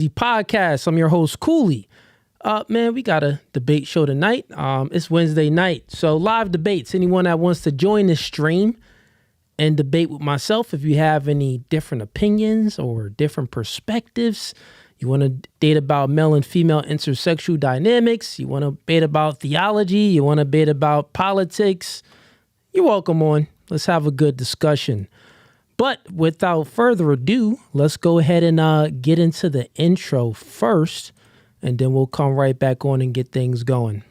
The podcast. I'm your host, Cooley. Man, we got a debate show tonight. It's Wednesday night, so live debates. Anyone that wants to join the stream and debate with myself, if you have any different opinions or different perspectives, you want to debate about male and female intersexual dynamics, you want to debate about theology, you want to debate about politics, you're welcome on. Let's have a good discussion. But without further ado, let's go ahead and get into the intro first, and then we'll come right back on and get things going.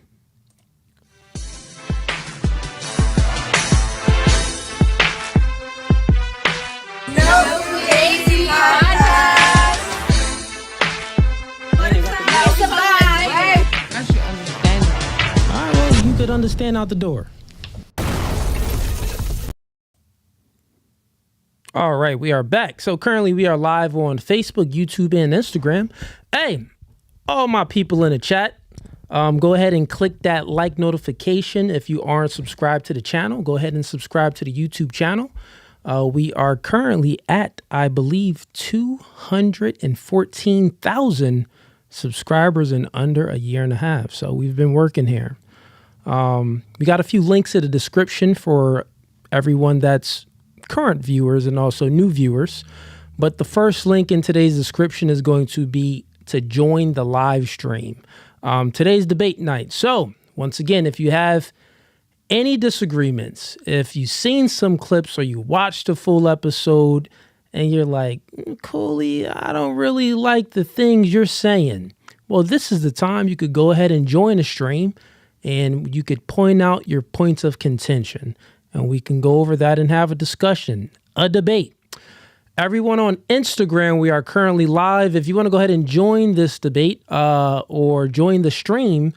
You could understand out the door. All right, we are back. So currently we are live on Facebook, YouTube, and Instagram. Hey, all my people in the chat, go ahead and click that like notification. If you aren't subscribed to the channel, go ahead and subscribe to the YouTube channel. We are currently at, I believe, 214,000 subscribers in under a year and a half. So we've been working here. We got a few links in the description for everyone that's current viewers and also new viewers. But the first link in today's description is going to be to join the live stream. Today's debate night. So once again, if you have any disagreements, if you've seen some clips or you watched a full episode and you're like, Cooley, I don't really like the things you're saying. Well, this is the time you could go ahead and join the stream and you could point out your points of contention and we can go over that and have a discussion, a debate. Everyone on Instagram, we are currently live. If you want to go ahead and join this debate or join the stream,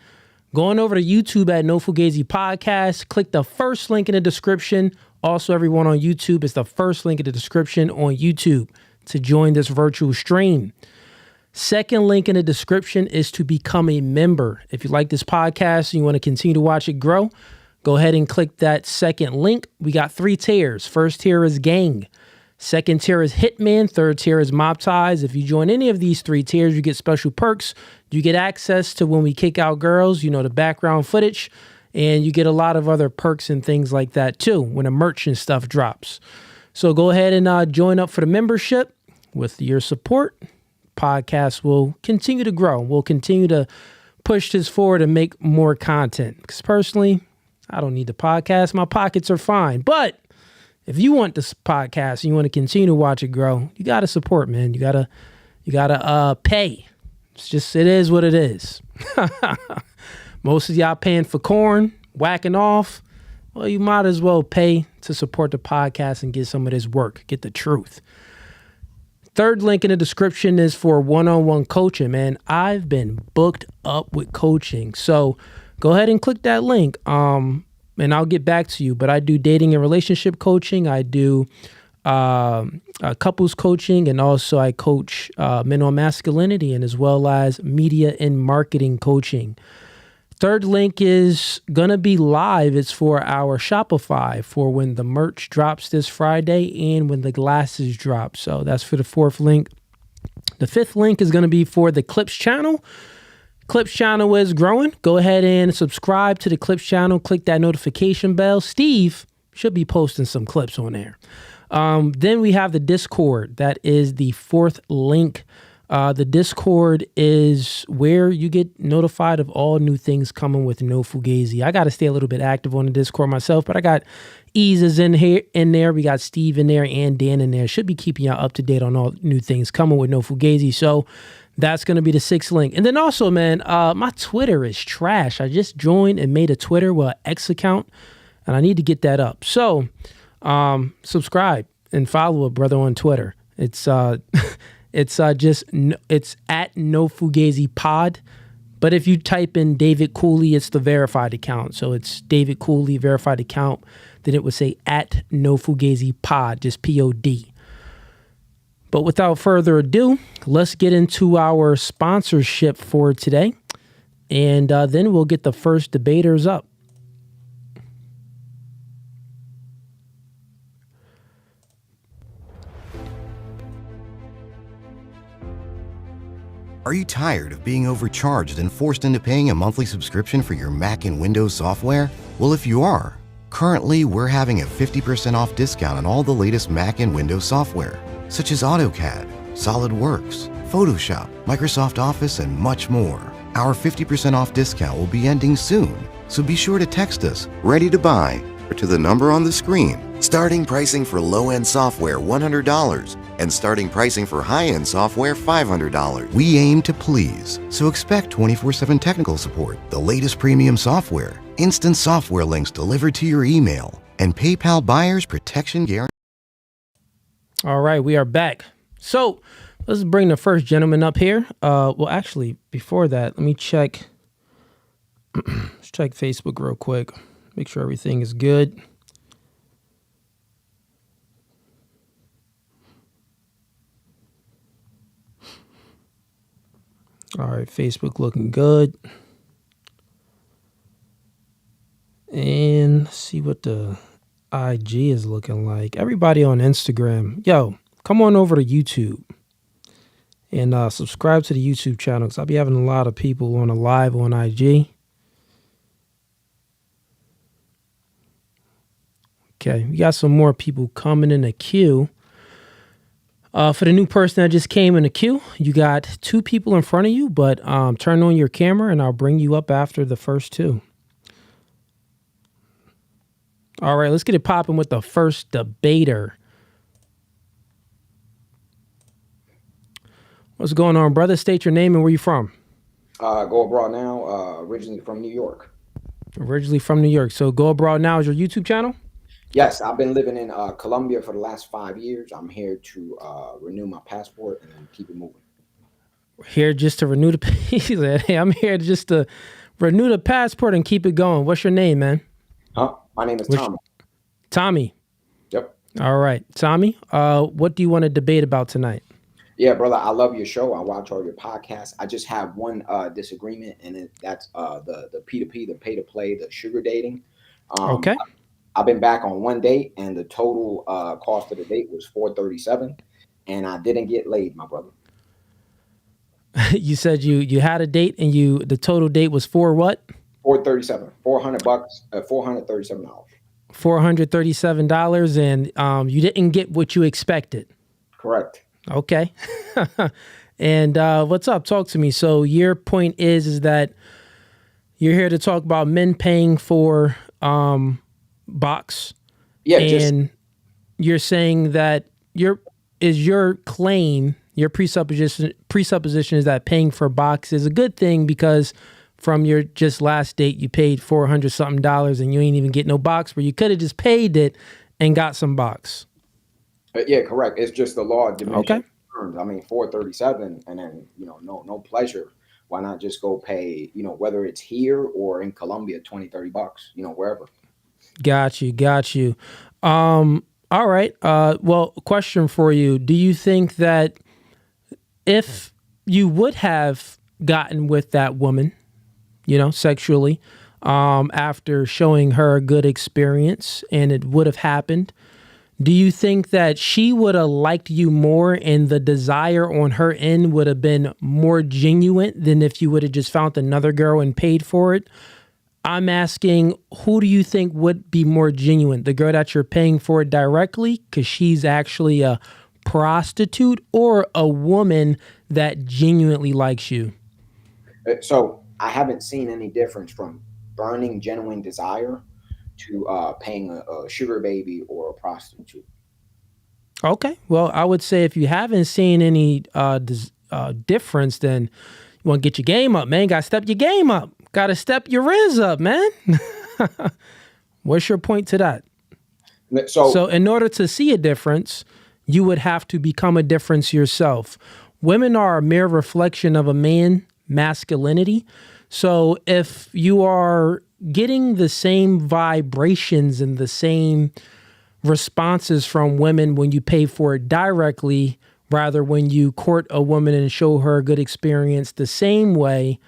go on over to YouTube at No Fugazee Podcast. Click the first link in the description. Also, everyone on YouTube, it's the first link in the description on YouTube to join this virtual stream. Second link in the description is to become a member. If you like this podcast and you want to continue to watch it grow, go ahead and click that second link. We got 3 tiers. First tier is Gang. Second tier is Hitman. Third tier is Mob Ties. If you join any of these 3 tiers, you get special perks. You get access to when we kick out girls, you know, the background footage, and you get a lot of other perks and things like that too when the merch and stuff drops. So go ahead and join up for the membership. With your support, podcast will continue to grow. We'll continue to push this forward and make more content. Because personally, I don't need the podcast. My pockets are fine. But if you want this podcast and you want to continue to watch it grow, you got to support, man. You got to pay. It is what it is. Most of y'all paying for corn, whacking off. Well, you might as well pay to support the podcast and get some of this work. Get the truth. Third link in the description is for one-on-one coaching, man. I've been booked up with coaching. So go ahead and click that link. And I'll get back to you. But I do dating and relationship coaching. I do couples coaching, and also I coach men on masculinity, and as well as media and marketing coaching. Third link is going to be live. It's for our Shopify for when the merch drops this Friday and when the glasses drop. So that's for the fourth link. The fifth link is going to be for the Clips channel. Clips channel is growing. Go ahead and subscribe to the Clips channel. Click that notification bell. Steve should be posting some clips on there. Then we have the Discord. That is the fourth link. The Discord is where you get notified of all new things coming with No Fugazee. I got to stay a little bit active on the Discord myself, but I got Eases in there. We got Steve in there and Dan in there. Should be keeping y'all up to date on all new things coming with No Fugazee. So that's going to be the sixth link. And then also, man, my Twitter is trash. I just joined and made a Twitter, X account, and I need to get that up. So subscribe and follow a brother on Twitter. It's it's at No Fugazee Pod. But if you type in David Cooley, it's the verified account. So it's David Cooley verified account. Then it would say at No Fugazee Pod, just P-O-D. But without further ado, let's get into our sponsorship for today. And then we'll get the first debaters up. Are you tired of being overcharged and forced into paying a monthly subscription for your Mac and Windows software? Well, if you are, currently we're having a 50% off discount on all the latest Mac and Windows software, such as AutoCAD, SolidWorks, Photoshop, Microsoft Office, and much more. Our 50% off discount will be ending soon, so be sure to text us, ready to buy, or to the number on the screen. Starting pricing for low-end software, $100, and starting pricing for high-end software, $500. We aim to please, so expect 24/7 technical support, the latest premium software, instant software links delivered to your email, and PayPal buyer's protection guarantee. All right, we are back. So let's bring the first gentleman up here. Well, actually, before that, let me check. Let's check Facebook real quick. Make sure everything is good. All right, Facebook looking good. And let's see what the IG is looking like. Everybody on Instagram, yo, come on over to YouTube and subscribe to the YouTube channel because I'll be having a lot of people on a live on IG. Okay, we got some more people coming in the queue. For the new person that just came in the queue, you got 2 people in front of you, but turn on your camera and I'll bring you up after the first 2. All right, let's get it popping with the first debater. What's going on, brother? State your name and where you from. Go Abroad Now, originally from New York. Originally from New York. So Go Abroad Now is your YouTube channel? Yes, I've been living in Colombia for the last 5 years. I'm here to renew my passport and then keep it moving. Here just to renew the hey, I'm here just to renew the passport and keep it going. What's your name, man? Huh? My name is Tommy. Tommy. Yep. All right. Tommy, what do you want to debate about tonight? Yeah, brother, I love your show. I watch all your podcasts. I just have one disagreement, and that's the P2P, the pay to play, the sugar dating. Okay. I've been back on one date, and the total cost of the date was $437, and I didn't get laid, my brother. You said you had a date, and the total date was for what? $437, $400, $437. $437, and you didn't get what you expected. Correct. Okay. And what's up? Talk to me. So your point is that you're here to talk about men paying for box. Yeah. And you're saying that your claim, your presupposition is that paying for box is a good thing because from your just last date, you paid $400 something and you ain't even get no box where you could have just paid it and got some box. Yeah, correct. It's just the law of diminishing Okay. returns. I mean, $437, and then no pleasure. Why not just go pay? Whether it's here or in Colombia, $20-$30. Wherever. Got you. All right. Well, question for you: do you think that if you would have gotten with that woman, sexually, after showing her a good experience, and it would have happened? Do you think that she would have liked you more and the desire on her end would have been more genuine than if you would have just found another girl and paid for it? I'm asking, who do you think would be more genuine? The girl that you're paying for directly because she's actually a prostitute, or a woman that genuinely likes you? So I haven't seen any difference from burning genuine desire to paying a sugar baby or a prostitute. Okay. Well, I would say if you haven't seen any difference, then you want to get your game up, man. Got to step your game up. Got to step your riz up, man. What's your point to that? So in order to see a difference, you would have to become a difference yourself. Women are a mere reflection of a man's masculinity. So if you are getting the same vibrations and the same responses from women when you pay for it directly, rather when you court a woman and show her a good experience the same way,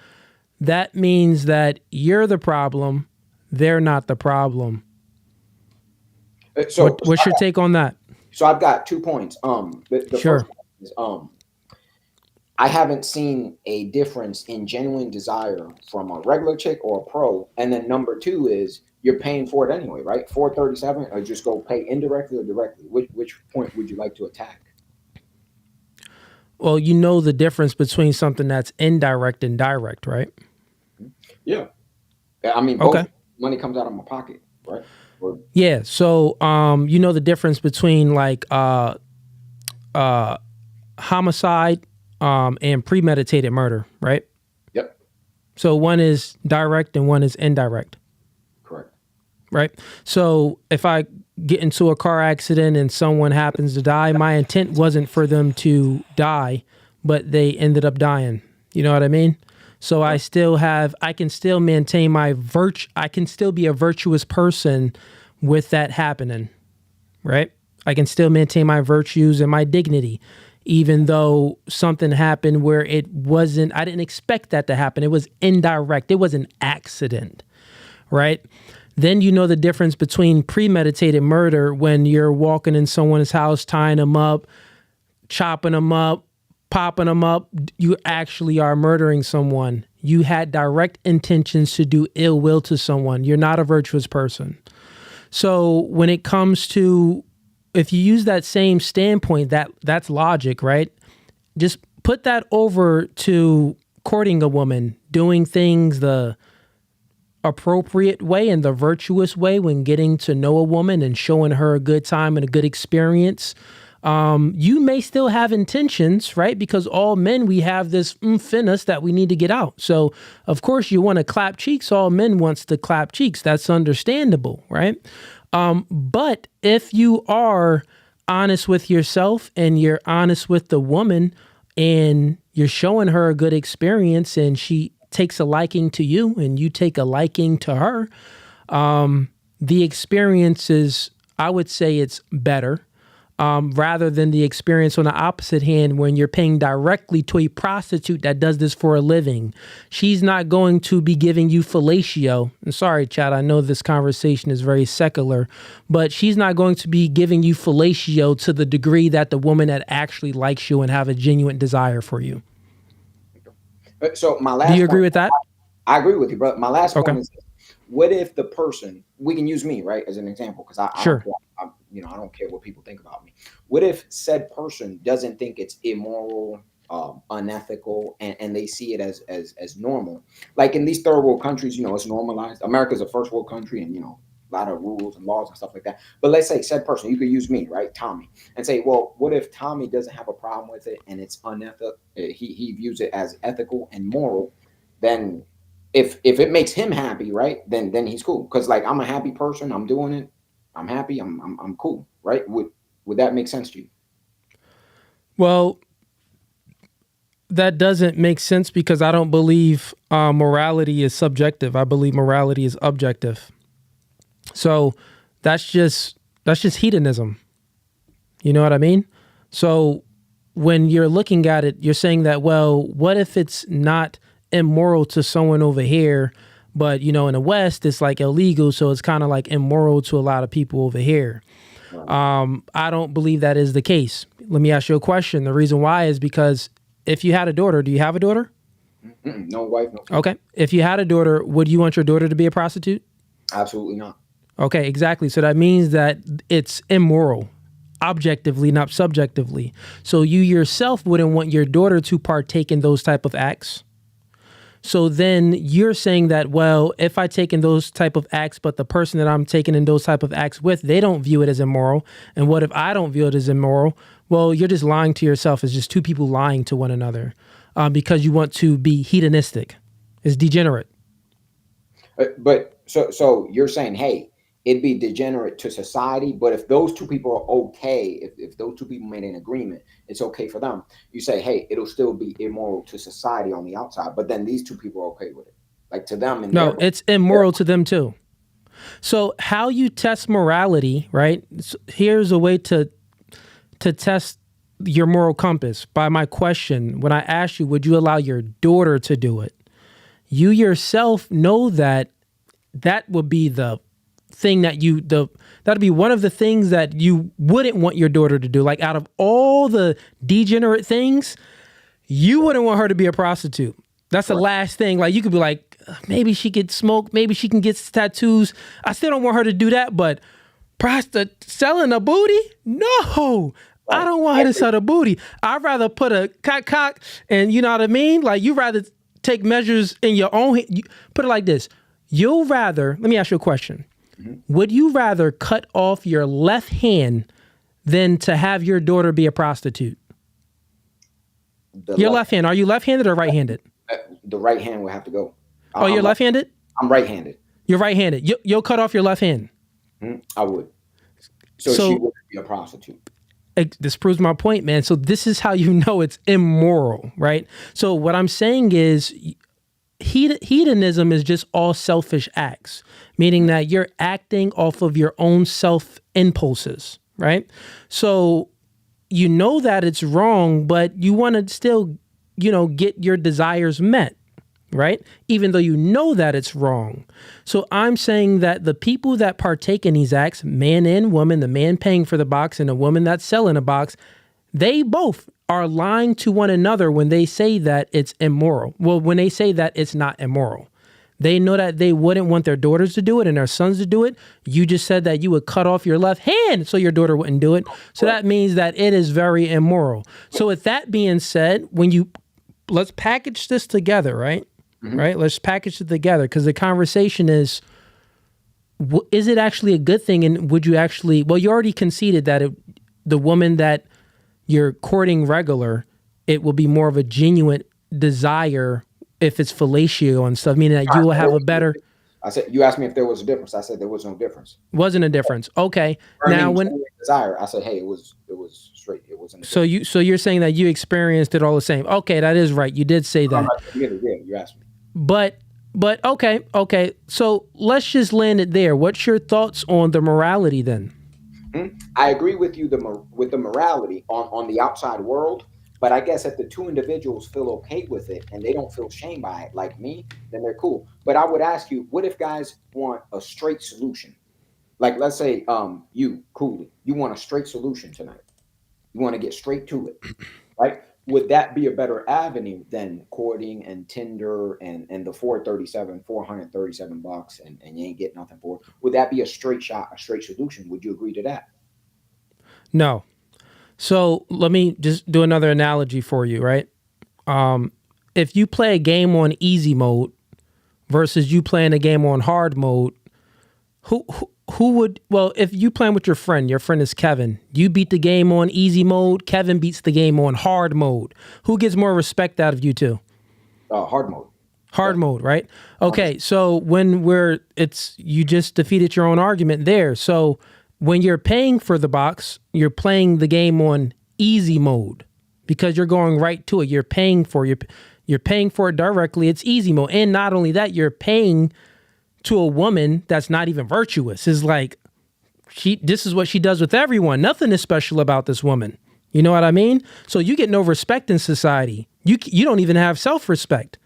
that means that you're the problem, they're not the problem. What's your take on that? So I've got 2 points. The Sure. first one is I haven't seen a difference in genuine desire from a regular chick or a pro. And then number two is you're paying for it anyway, right? 437, or just go pay indirectly or directly. Which point would you like to attack? Well, you know the difference between something that's indirect and direct, right? Yeah. I mean, both Okay. money comes out of my pocket, right? Or, Yeah. So, you know the difference between like homicide and premeditated murder, right? yep, So one is direct and one is indirect, correct. right? So if I get into a car accident and someone happens to die, my intent wasn't for them to die, but they ended up dying. You know what I mean? So I can still maintain my I can still be a virtuous person with that happening, right? I can still maintain my virtues and my dignity, even though something happened where I didn't expect that to happen. It was indirect. It was an accident, right? Then you know the difference between premeditated murder when you're walking in someone's house, tying them up, chopping them up, popping them up. You actually are murdering someone. You had direct intentions to do ill will to someone. You're not a virtuous person. So when it comes to, if you use that same standpoint, that's logic, right? Just put that over to courting a woman, doing things the appropriate way and the virtuous way when getting to know a woman and showing her a good time and a good experience. You may still have intentions, right? Because all men, we have this in us that we need to get out. So, of course, you want to clap cheeks. All men wants to clap cheeks. That's understandable, right? But if you are honest with yourself and you're honest with the woman and you're showing her a good experience and she takes a liking to you and you take a liking to her, the experience is, I would say it's better. Rather than the experience on the opposite hand when you're paying directly to a prostitute that does this for a living. She's not going to be giving you fellatio. I'm sorry, Chad, I know this conversation is very secular, but she's not going to be giving you fellatio to the degree that the woman that actually likes you and have a genuine desire for you. So my last Do you agree point, with that? I agree with you, but my last Okay. point is, what if the person, we can use me, right, as an example, because I don't Sure. care, I don't care what people think about me. What if said person doesn't think it's immoral, unethical, and they see it as normal? Like in these third world countries, it's normalized. America's a first world country, and a lot of rules and laws and stuff like that. But let's say said person, you could use me, right, Tommy, and say, well, what if Tommy doesn't have a problem with it and it's unethical? He views it as ethical and moral. Then if it makes him happy, right, then he's cool. Because like I'm a happy person, I'm doing it, I'm happy, I'm cool, right? Would that make sense to you? Well, that doesn't make sense because I don't believe morality is subjective. I believe morality is objective. So that's just hedonism. You know what I mean? So when you're looking at it, you're saying that, well, what if it's not immoral to someone over here, but in the West it's like illegal, so it's kind of like immoral to a lot of people over here. I don't believe that is the case. Let me ask you a question. The reason why is because if you had a daughter, do you have a daughter? No wife, no family. Okay. If you had a daughter, would you want your daughter to be a prostitute? Absolutely not. Okay, exactly. So that means that it's immoral, objectively, not subjectively. So you yourself wouldn't want your daughter to partake in those type of acts. So then you're saying that, well, if I take in those type of acts, but the person that I'm taking in those type of acts with, they don't view it as immoral. And what if I don't view it as immoral? Well, you're just lying to yourself. It's just two people lying to one another because you want to be hedonistic. It's degenerate. But so you're saying, hey, it'd be degenerate to society, but if those two people are okay, if those two people made an agreement, it's okay for them. You say, hey, it'll still be immoral to society on the outside, but then these two people are okay with it. Like to them and No, it's immoral to them too. So how you test morality, right? Here's a way to test your moral compass by my question. When I asked you, would you allow your daughter to do it? You yourself know that would be the thing that'd be one of the things that you wouldn't want your daughter to do. Like out of all the degenerate things, You wouldn't want her to be a prostitute. That's the last thing. Like, you could be like, maybe she could smoke, maybe she can get tattoos. I still don't want her to do that, but selling a booty? No. I don't want her to sell the booty. I'd rather put a cock, and you know what I mean? Like, you rather take measures in your own hand. Put it like this. Let me ask you a question. Would you rather cut off your left hand than to have your daughter be a prostitute? Your left hand. Are you left-handed or right-handed? The right hand would have to go. You're left-handed? I'm right-handed. You're right-handed. You'll cut off your left hand. I would. So she would be a prostitute. This proves my point, man. So this is how you know it's immoral, right? So what I'm saying is hedonism is just all selfish acts, meaning that you're acting off of your own self impulses, right? So you know that it's wrong, but you want to still, get your desires met, right? Even though you know that it's wrong. So I'm saying that the people that partake in these acts, man and woman, the man paying for the box and the woman that's selling a box, they both are lying to one another when they say that it's immoral. Well, when they say that it's not immoral. They know that they wouldn't want their daughters to do it and their sons to do it. You just said that you would cut off your left hand so your daughter wouldn't do it. So that means that it is very immoral. So with that being said, let's package this together, right? Right? Let's package it together, because the conversation is it actually a good thing? And would you actually, you already conceded that the woman that you're courting regular, it will be more of a genuine desire if it's fellatio and stuff, meaning that you will have a better... I said, you asked me if there was a difference. I said there was no difference. Wasn't a difference. Okay. Now when desire, I said, hey, it was straight. It wasn't. So you're saying that you experienced it all the same. Okay, that is right. You did say that. Yeah, you asked me. But okay. So let's just land it there. What's your thoughts on the morality then? I agree with you with the morality on the outside world. But I guess if the two individuals feel okay with it and they don't feel shame by it, like me, then they're cool. But I would ask you, what if guys want a straight solution? Like, let's say you want a straight solution tonight. You want to get straight to it, right? Would that be a better avenue than courting and Tinder and the $437 and you ain't get nothing for it? Would that be a straight shot, a straight solution? Would you agree to that? No. So let me just do another analogy for you, right? If you play a game on easy mode versus you playing a game on hard mode, who would, if you playing with your friend is Kevin, you beat the game on easy mode, Kevin beats the game on hard mode. Who gets more respect out of you two? Hard mode. Hard mode, right? Okay, so you just defeated your own argument there. So when you're paying for the box, you're playing the game on easy mode because you're going right to it. You're paying for it directly. It's easy mode. And not only that, you're paying to a woman that's not even virtuous. It's like, this is what she does with everyone. Nothing is special about this woman. You know what I mean? So you get no respect in society. You don't even have self-respect.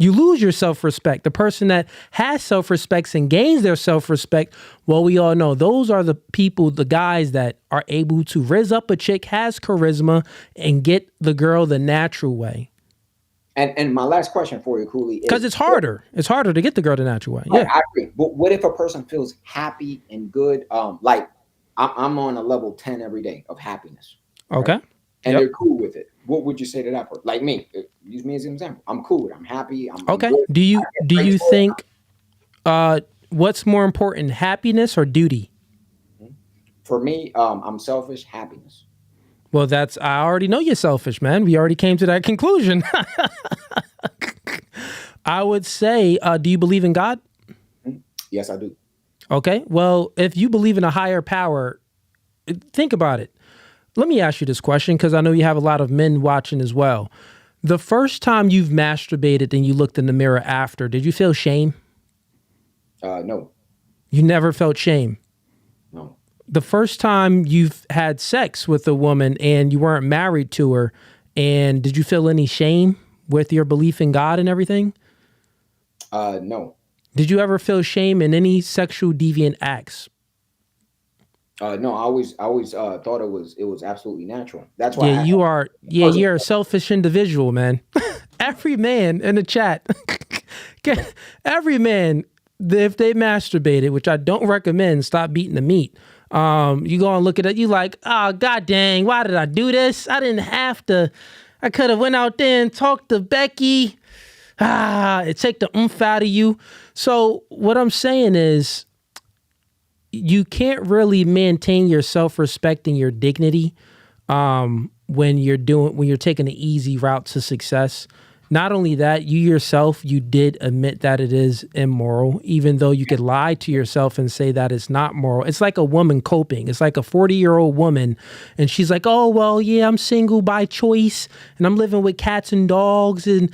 You lose your self-respect. The person that has self-respect and gains their self-respect, we all know those are the people, the guys that are able to rizz up a chick, has charisma, and get the girl the natural way. And my last question for you, Cooley, because it's harder. It's harder to get the girl the natural way. Yeah, I agree. But what if a person feels happy and good? Like I'm on a level 10 every day of happiness. Okay. Right? And they're cool with it. What would you say to that person? Like me, use me as an example. I'm cool with it. I'm happy. Okay. I'm Do you think what's more important, happiness or duty? For me, I'm selfish. Happiness. Well, I already know you're selfish, man. We already came to that conclusion. I would say, do you believe in God? Yes, I do. Okay. Well, if you believe in a higher power, think about it. Let me ask you this question, because I know you have a lot of men watching as well. The first time you've masturbated and you looked in the mirror after, did you feel shame? No. You never felt shame? No. The first time you've had sex with a woman and you weren't married to her, and did you feel any shame with your belief in God and everything? No. Did you ever feel shame in any sexual deviant acts? No, I always thought it was absolutely natural. That's why Yeah, I you are. Yeah, wasn't. you're a selfish individual, man. Every man in the chat, every man, if they masturbated, which I don't recommend, stop beating the meat. You go and look at it, you like, oh god dang, why did I do this? I didn't have to. I could have went out there and talked to Becky. It take the oomph out of you. So what I'm saying is, you can't really maintain your self-respect and your dignity when you're taking the easy route to success. Not only that, you yourself, you did admit that it is immoral, even though you could lie to yourself and say that it's not moral. It's like a woman coping. It's like a 40-year-old woman, and she's like, oh, well, yeah, I'm single by choice, and I'm living with cats and dogs, and,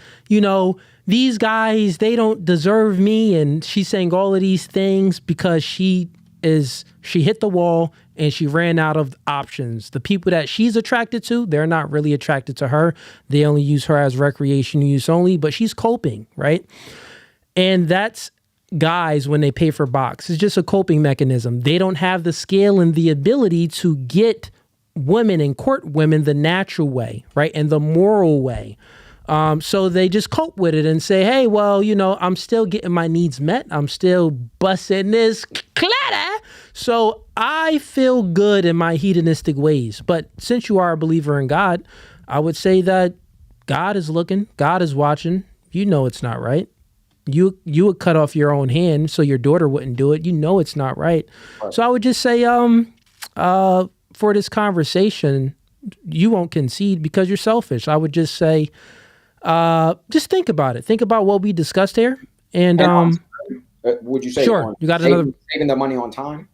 these guys, they don't deserve me. And she's saying all of these things because she hit the wall and she ran out of options. The people that she's attracted to, they're not really attracted to her. They only use her as recreation use only, but she's coping, right? And that's guys when they pay for box. It's just a coping mechanism. They don't have the skill and the ability to get women and court women the natural way, right? And the moral way. So they just cope with it and say, hey, well, I'm still getting my needs met. I'm still busting this clatter. So I feel good in my hedonistic ways. But since you are a believer in God, I would say that God is looking, God is watching. You know it's not right. You would cut off your own hand so your daughter wouldn't do it. You know it's not right. So I would just say, for this conversation, you won't concede because you're selfish. I would just say, just think about it. Think about what we discussed here. And Would you say sure, on you got another saving the money on time?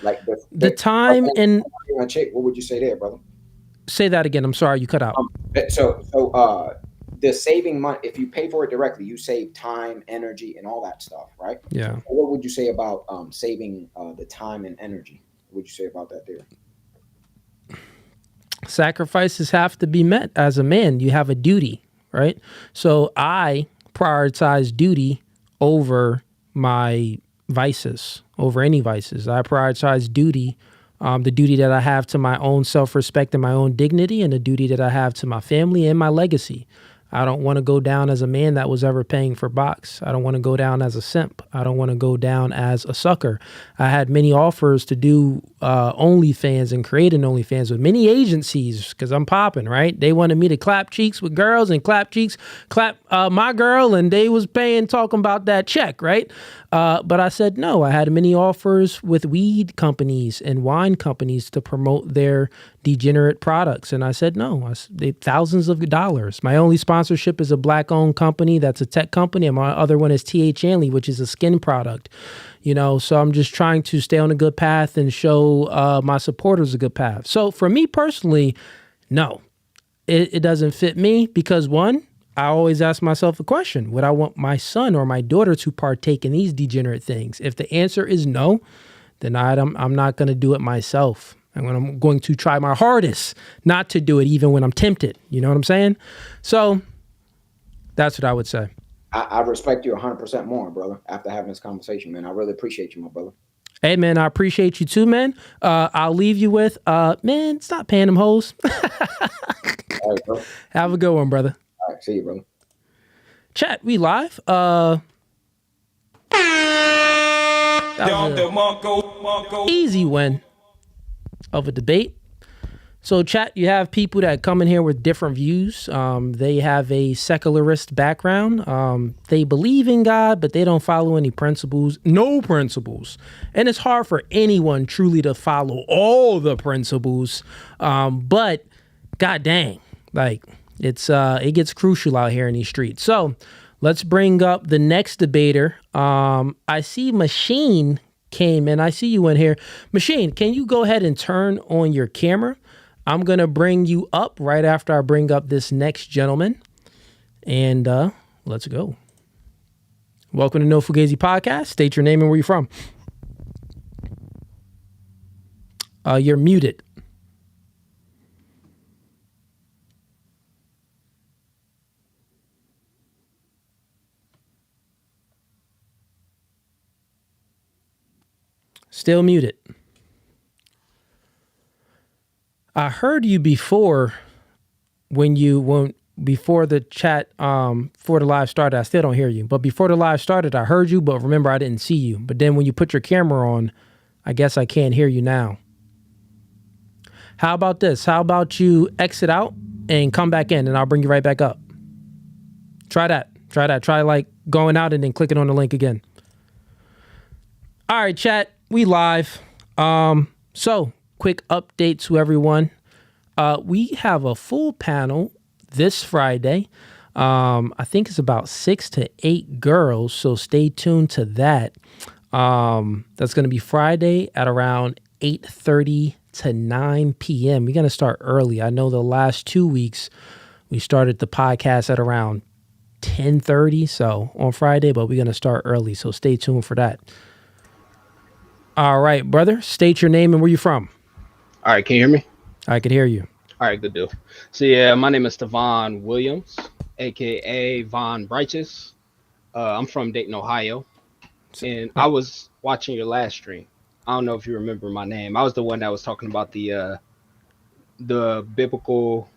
Like the time and a chick, what would you say there, brother? say that again. I'm sorry, you cut out. The saving money, if you pay for it directly, you save time, energy, and all that stuff, right? Yeah. So what would you say about saving the time and energy? What would you say about that there? Sacrifices have to be met as a man. You have a duty, right? So I prioritize duty over my vices, over any vices. I prioritize duty, the duty that I have to my own self-respect and my own dignity, and the duty that I have to my family and my legacy. I don't want to go down as a man that was ever paying for box. I don't want to go down as a simp. I don't want to go down as a sucker. I had many offers to do OnlyFans and create an OnlyFans with many agencies because I'm popping, right? They wanted me to clap cheeks with girls and clap my girl, and they was talking about that check, right? But I said no. I had many offers with weed companies and wine companies to promote their degenerate products. And I said no. They thousands of dollars. My only sponsorship is a black-owned company that's a tech company, and my other one is TH Hanley, which is a skin product. So I'm just trying to stay on a good path and show my supporters a good path. So for me personally, no, it doesn't fit me because one, I always ask myself the question, would I want my son or my daughter to partake in these degenerate things? If the answer is no, then I'm not going to do it myself. I'm going to try my hardest not to do it even when I'm tempted. You know what I'm saying? So that's what I would say. I respect you 100% more, brother, after having this conversation, man. I really appreciate you, my brother. Hey, man, I appreciate you too, man. I'll leave you with, man, stop paying them hoes. All right, bro. Have a good one, brother. All right, see you, brother. Chat, we live. Easy win of a debate. So chat, you have people that come in here with different views. They have a secularist background. They believe in God, but they don't follow any principles, no principles. And it's hard for anyone truly to follow all the principles. But god dang, like it gets crucial out here in these streets. So let's bring up the next debater. I see Machine came in. I see you in here. Machine, can you go ahead and turn on your camera? I'm going to bring you up right after I bring up this next gentleman. And let's go. Welcome to No Fugazee Podcast. State your name and where you're from. You're muted. Still muted. I heard you before when before the chat before the live started. I still don't hear you, but before the live started I heard you, but remember I didn't see you. But then when you put your camera on, I guess I can't hear you now. How about this? How about you exit out and come back in and I'll bring you right back up. Try that. Try that. Try like going out and then clicking on the link again. All right, chat, we live. So quick update to everyone. We have a full panel this Friday. I think it's about 6 to 8 girls, so stay tuned to that. That's going to be Friday at around 8:30 to 9 p.m. We're going to start early. I know the last 2 weeks we started the podcast at around 10:30, so on Friday, but we're going to start early, so stay tuned for that. All right, brother, state your name and where you from. All right, can you hear me? I could hear you. All right, good deal. So yeah, my name is Devon Williams, aka Von Righteous. I'm from Dayton, Ohio, and I was watching your last stream. I don't know if you remember my name. I was the one that was talking about the biblical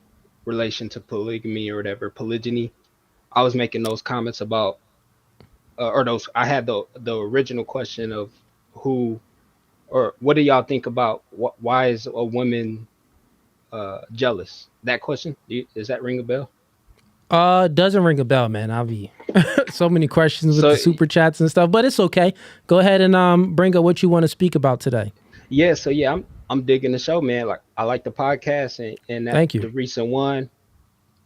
relation to polygamy or whatever, polygyny. I was making those comments about or those. I had the original question of who or what do y'all think about why is a woman jealous? That question, does that ring a bell? Doesn't ring a bell, man. I'll be so many questions with the So super chats and stuff, but it's okay. Go ahead and bring up what you want to speak about today. yeah, I'm digging the show, man. Like I like the podcast and that Thank you. the recent one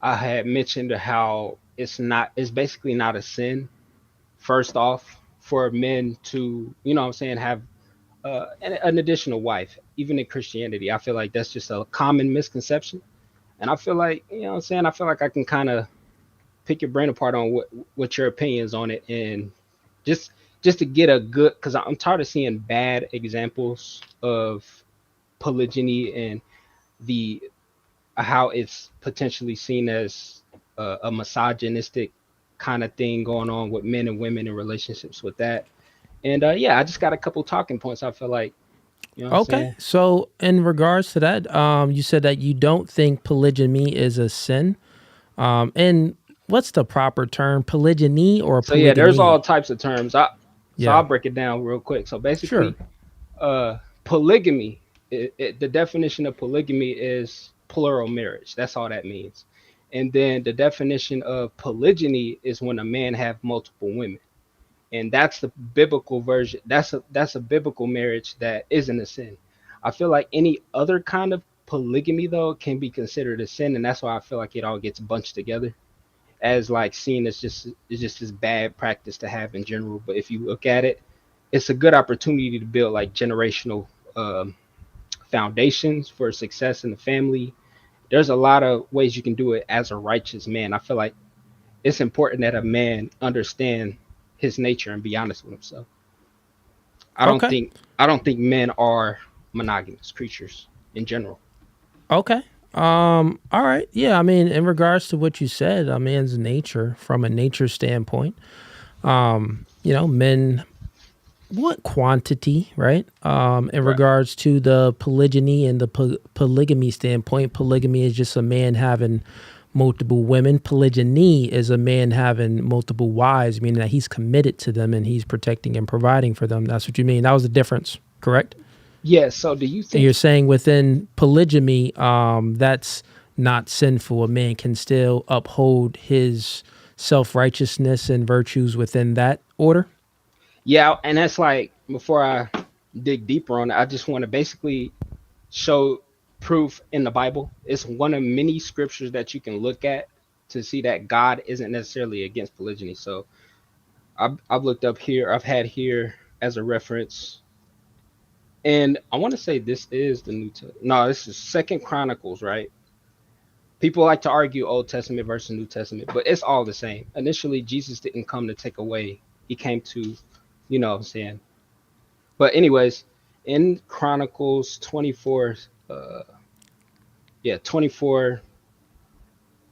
I had mentioned how it's basically not a sin, first off, for men to, what I'm saying, have an additional wife, even in Christianity. I feel like that's just a common misconception. And I feel like, what I'm saying, I feel like I can kind of pick your brain apart on what your opinions on it, and just just to get a good, because I'm tired of seeing bad examples of polygyny and the how it's potentially seen as a misogynistic kind of thing going on with men and women in relationships with that. And yeah, I just got a couple talking points. I feel like, what I'm Okay, saying. so in regards to that, you said that you don't think polygyny is a sin. And what's the proper term, polygyny or So yeah, there's all polygamy? types of terms. So Yeah, I'll break it down real quick. So sure. basically, polygamy, the definition of polygamy is plural marriage. That's all that means. And then the definition of polygyny is when a man have multiple women. And that's the biblical version. That's a biblical marriage that isn't a sin. I feel like any other kind of polygamy though can be considered a sin, and that's why I feel like it all gets bunched together as like seen as just this bad practice to have in general. But if you look at it, it's a good opportunity to build like generational um, foundations for success in the family. There's a lot of ways you can do it as a righteous man. I feel like it's important that a man understand his nature and be honest with himself. I don't Okay, think I don't think men are monogamous creatures in general. okay. All right. Yeah, I mean, in regards to what you said, a man's nature, from a nature standpoint, men want quantity, right? In Right. regards to the polygyny and the polygamy standpoint, polygamy is just a man having multiple women. Polygyny is a man having multiple wives, meaning that he's committed to them and he's protecting and providing for them. That's what you mean. That was the difference, correct? Yeah. So do you And think? you're saying within polygamy, that's not sinful. A man can still uphold his self righteousness and virtues within that order. Yeah, and that's like before I dig deeper on it, I just want to basically show proof in the Bible. It's one of many scriptures that you can look at to see that God isn't necessarily against polygyny. So I've looked up here. I've had here as a reference, and I want to say this is the No, this is Second Chronicles, right? People like to argue Old Testament versus New Testament, but it's all the same. Initially, Jesus didn't come to take away; he came to, what I'm saying. But anyways, in Chronicles 24, uh, yeah, 24.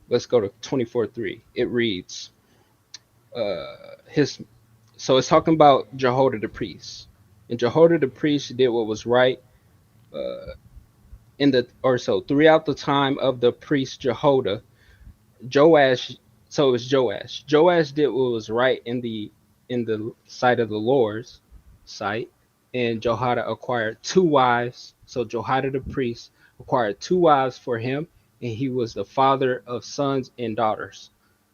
Let's go to 24:3. It reads, his. So it's talking about Jehoiada the priest, and Jehoiada the priest did what was right throughout the time of the priest Jehoiada, Joash, so it was Joash. Joash did what was right in the sight of the Lord's sight, and Jehoiada acquired two wives. So Jehoiada the priest acquired two wives for him, and he was the father of sons and daughters.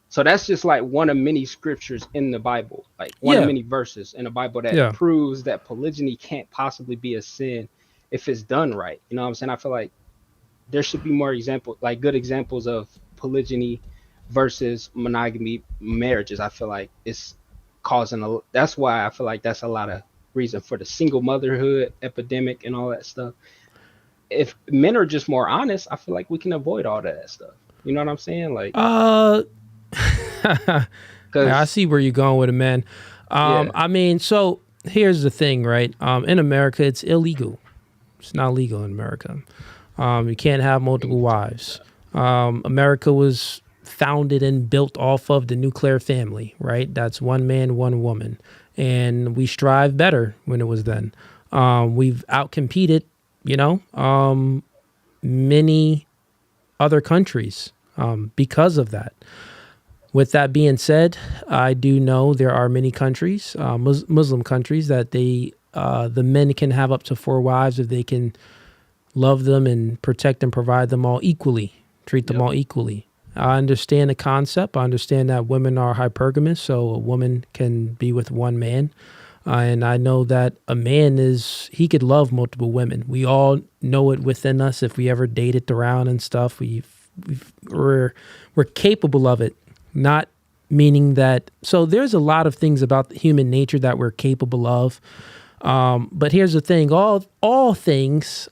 So that's just like one of many scriptures in the Bible, like one of Yeah, many verses in the Bible that yeah. proves that polygyny can't possibly be a sin if it's done right. You know what I'm saying? I feel like there should be more example, like good examples of polygyny versus monogamy marriages. I feel like it's causing a. That's why I feel like that's a lot of reason for the single motherhood epidemic and all that stuff. If men are just more honest, I feel like we can avoid all that stuff. You know what I'm saying? Like, Uh, I cause see where you're going with it, man. yeah, I mean, so here's the thing, right? In America, it's illegal. It's not legal in America. You can't have multiple wives. America was founded and built off of the nuclear family, right? That's one man, one woman. And we strive better when it was then. We've outcompeted, you know, many other countries because of that. With that being said, I do know there are many countries, Muslim countries, that the men can have up to four wives if they can love them and protect and provide them all equally, treat them yep, all equally. I understand the concept. I understand that women are hypergamous, so a woman can be with one man. And I know that a man he could love multiple women. We all know it within us. If we ever dated around and stuff, we're capable of it. Not meaning that. So there's a lot of things about human nature that we're capable of. But here's the thing: all things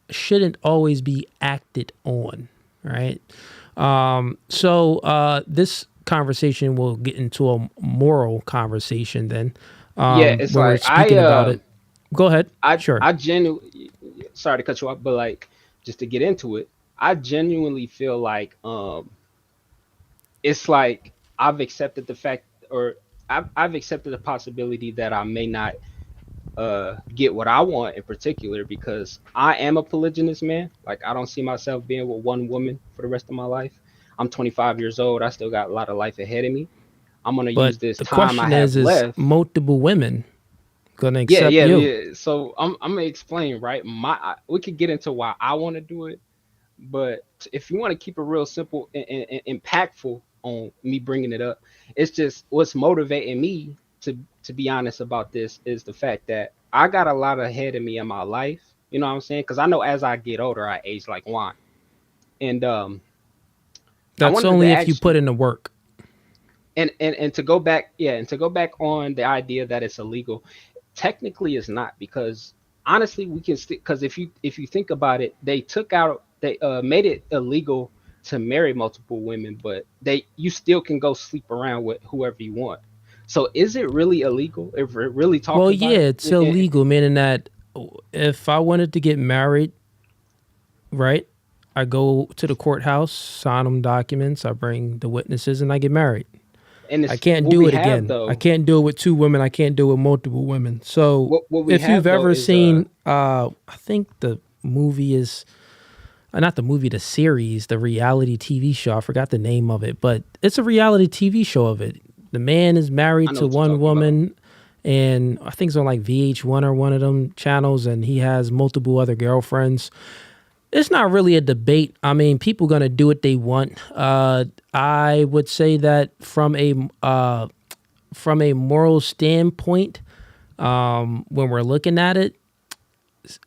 shouldn't always be acted on, right? So this conversation will get into a moral conversation then, yeah. It's when we're like speaking about it. Go ahead. Sure. I genuinely, sorry to cut you off, but like just to get into it, I genuinely feel like it's like I've accepted the fact, or I've accepted the possibility that I may not get what I want in particular, because I am a polygynous man. Like, I don't see myself being with one woman for the rest of my life. I'm 25 years old. I still got a lot of life ahead of me. I'm gonna But use this the time I question have is left. multiple women gonna Yeah, accept yeah, you? yeah. So I'm gonna explain, right? We could get into why I want to do it, but if you want to keep it real simple and impactful on me bringing it up, it's just what's motivating me to be honest about this is the fact that I got a lot ahead of me in my life. You know what I'm saying? Because I know as I get older, I age like wine. And I That's wanted to only if you ask put you, in the work. and to go back, yeah, and to go back on the idea that it's illegal, technically it's not, because honestly we can still, because if you think about it, they made it illegal to marry multiple women, but they you still can go sleep around with whoever you want. So is it really illegal if we're really Well, talking about yeah, it? it's illegal, meaning that if I wanted to get married, right, I go to the courthouse, sign them documents, I bring the witnesses, and I get married. And I it's can't what do we it have again. I though. can't do it with two women. I can't do it with multiple women. So What we if you've have though ever is seen, I think the movie is not the movie, the series, the reality TV show. I forgot the name of it, but it's a reality TV show of it. The man is I married know to what you're one talking about. woman, and I think it's on like VH1 or one of them channels, and he has multiple other girlfriends. It's not really a debate. I mean, people gonna do what they want. I would say that from a moral standpoint, when we're looking at it,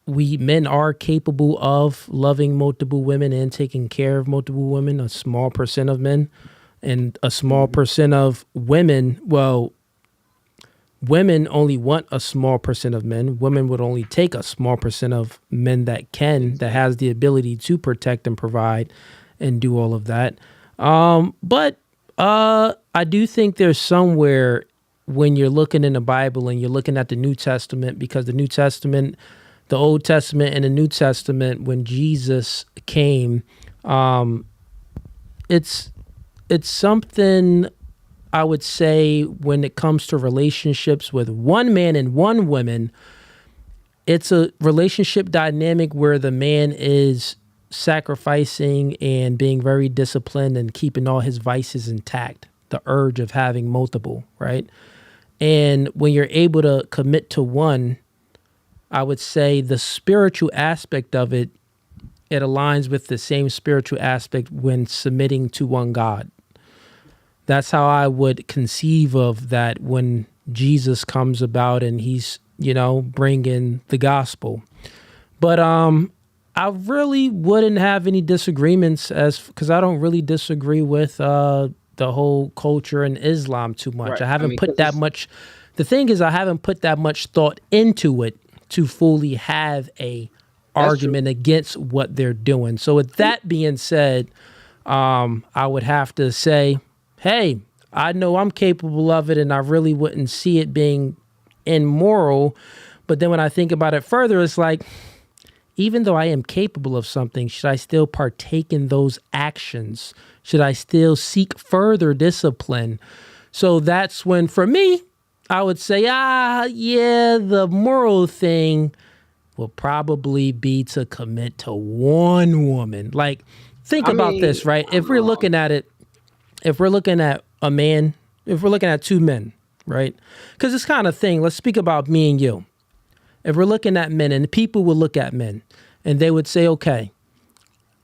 we men are capable of loving multiple women and taking care of multiple women. A small percent of men, and a small Hmm. percent of women. Well, women only want a small percent of men. Women would only take a small percent of men that Exactly. has the ability to protect and provide and do all of that. But I do think there's somewhere when you're looking in the Bible and you're looking at the New Testament, because the New Testament, the Old Testament and the New Testament, when Jesus came, it's it's something I would say when it comes to relationships with one man and one woman, it's a relationship dynamic where the man is sacrificing and being very disciplined and keeping all his vices intact, the urge of having multiple, right? And when you're able to commit to one, I would say the spiritual aspect of it, it aligns with the same spiritual aspect when submitting to one God. That's how I would conceive of that when Jesus comes about and he's, bringing the gospel. But I really wouldn't have any disagreements as because I don't really disagree with the whole culture in Islam too much. Right. I I haven't mean, put because that it's much. The thing is, I haven't put that much thought into it to fully have a that's true. argument against what they're doing. So with that being said, I would have to say, hey, I know I'm capable of it, and I really wouldn't see it being immoral. But then when I think about it further, it's like, even though I am capable of something, should I still partake in those actions? Should I still seek further discipline? So that's when, for me, I would say, yeah, the moral thing will probably be to commit to one woman. Like, think I about mean, this, right? I If don't we're know. looking at it, if we're looking at a man, if we're looking at two men, right? Because this kind of thing, let's speak about me and you. If we're looking at men, and people would look at men and they would say, okay,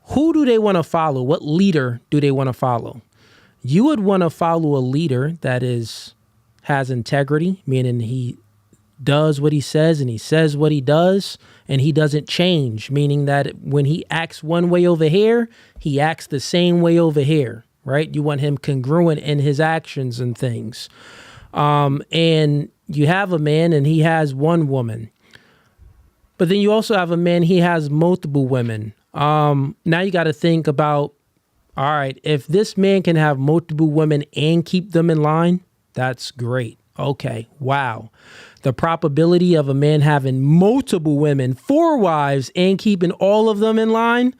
who do they want to follow? What leader do they want to follow? You would want to follow a leader that has integrity, meaning he does what he says and he says what he does and he doesn't change, meaning that when he acts one way over here, he acts the same way over here, right? You want him congruent in his actions and things. And you have a man and he has one woman. But then you also have a man, he has multiple women. Now you got to think about, all right, if this man can have multiple women and keep them in line, that's great. Okay, wow. The probability of a man having multiple women, four wives, and keeping all of them in line,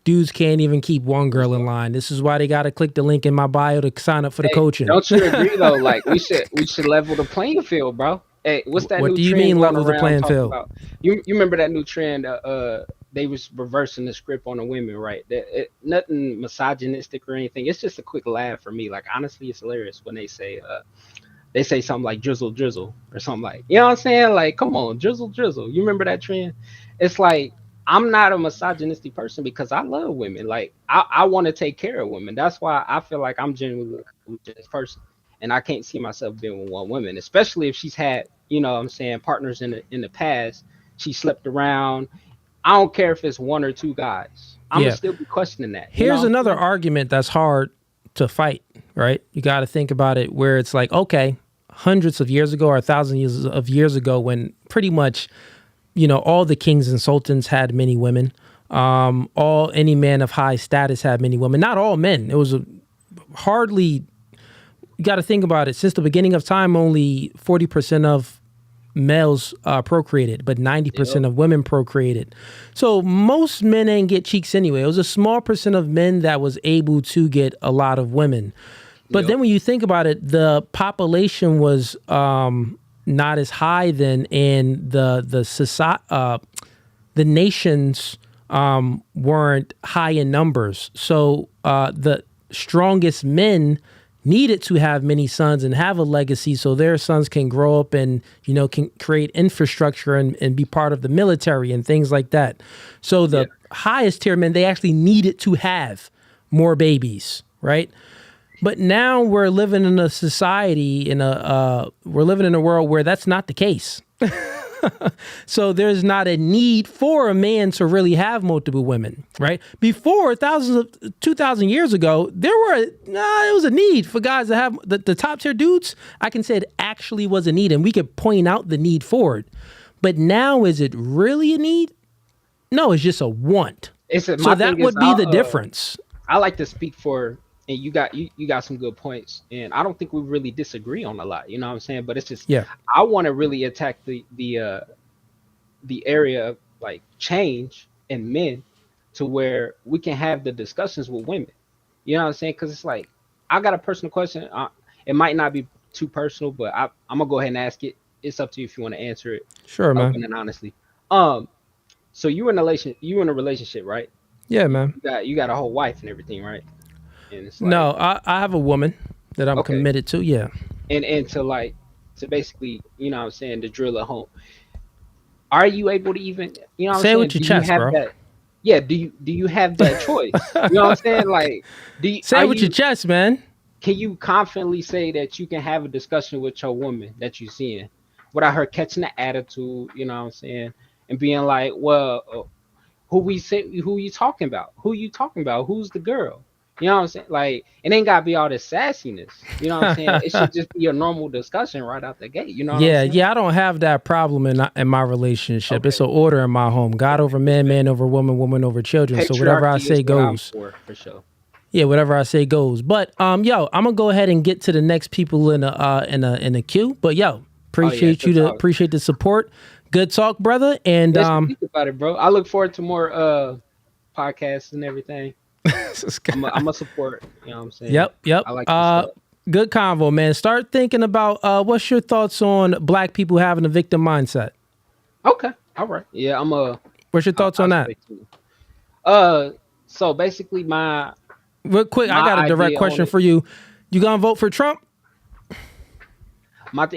dudes can't even keep one girl in line. This is why they got to click the link in my bio to sign up for the Hey, coaching. don't you agree though? Like we should level the playing field, bro. Hey, what's that What new do you trend mean going level the around playing talking field? about? You remember that new trend? They was reversing the script on the women, right? Nothing misogynistic or anything. It's just a quick laugh for me. Like honestly, it's hilarious when they say something like drizzle drizzle or something like, you know what I'm saying? Like, come on, drizzle drizzle. You remember that trend? It's like I'm not a misogynistic person because I love women. Like I want to take care of women. That's why I feel like I'm genuinely this person. And I can't see myself being with one woman, especially if she's had, what I'm saying, partners in the past. She slept around. I don't care if it's one or two guys. I'm gonna Yeah. still be questioning that. You know Here's what I'm another saying? argument that's hard to fight, right? You got to think about it where it's like, okay, hundreds of years ago or thousands of years ago, when pretty much, all the kings and sultans had many women. Any man of high status had many women. Not all men. It was hardly. You got to think about it. Since the beginning of time, only 40% of males procreated, but Yep. 90% of women procreated. So most men ain't get cheeks anyway. It was a small percent of men that was able to get a lot of women. But Yep. then when you think about it, the population was not as high then, and the society, the nations weren't high in numbers. So the strongest men needed to have many sons and have a legacy so their sons can grow up and, can create infrastructure and be part of the military and things like that. So Yeah. the highest tier men, they actually needed to have more babies, right? But now we're living in a society, we're living in a world where that's not the case. So there's not a need for a man to really have multiple women, right? Before 2,000 years ago, it was a need for guys to have the top tier dudes. I can say it actually was a need, and we could point out the need for it. But now, is it really a need? No, it's just a want. It's So my thing that is would be the difference. I like to speak for, and you got some good points, and I don't think we really disagree on a lot. You know what I'm saying? But it's just Yeah. I want to really attack the area of like change in men to where we can have the discussions with women. You know what I'm saying? Because it's like I got a personal question. It might not be too personal, but I'm gonna go ahead and ask it. it's up to you if you want to answer it Sure, man. open and honestly. Um, so you in a relationship, right? Yeah, man. You got a whole wife and everything, right? And it's like, No, I have a woman that I'm okay, committed to. Yeah. and to basically, what I'm saying, to drill at home. Are you able to even, what I'm Say it saying? with your Do you chest, have bro. that? Yeah. Do you have that choice? You know what I'm saying? Like, do you, Say are it with your you? chest, man. Can you confidently say that you can have a discussion with your woman that you're seeing without her catching the attitude? You know what I'm saying? And being like, well, who you talking about? Who you talking about? Who's the girl? You know what I'm saying? Like, it ain't gotta be all this sassiness. You know what I'm saying? It should just be a normal discussion right out the gate. You know what I'm Yeah, saying? yeah, I don't have that problem in my relationship. It's Okay. an order in my home. God over man, man over woman, woman over children. So whatever I Patriarchy is say what I'm goes. for sure. Yeah, whatever I say goes. But yo, I'm gonna go ahead and get to the next people in the queue. But yo, Oh yeah, appreciate good talk. appreciate the support. Good talk, brother. And Let's speak about it, bro. I look forward to more podcasts and everything. I'm a support. You know what I'm saying? yep, yep. I like this stuff. Good convo, man. Start thinking about what's your thoughts on black people having a victim mindset. Okay. All right. Yeah, What's your thoughts I'll on that? speak to you. Uh, so basically, my Real quick, I my got a direct idea on question it. for you. You gonna vote for Trump?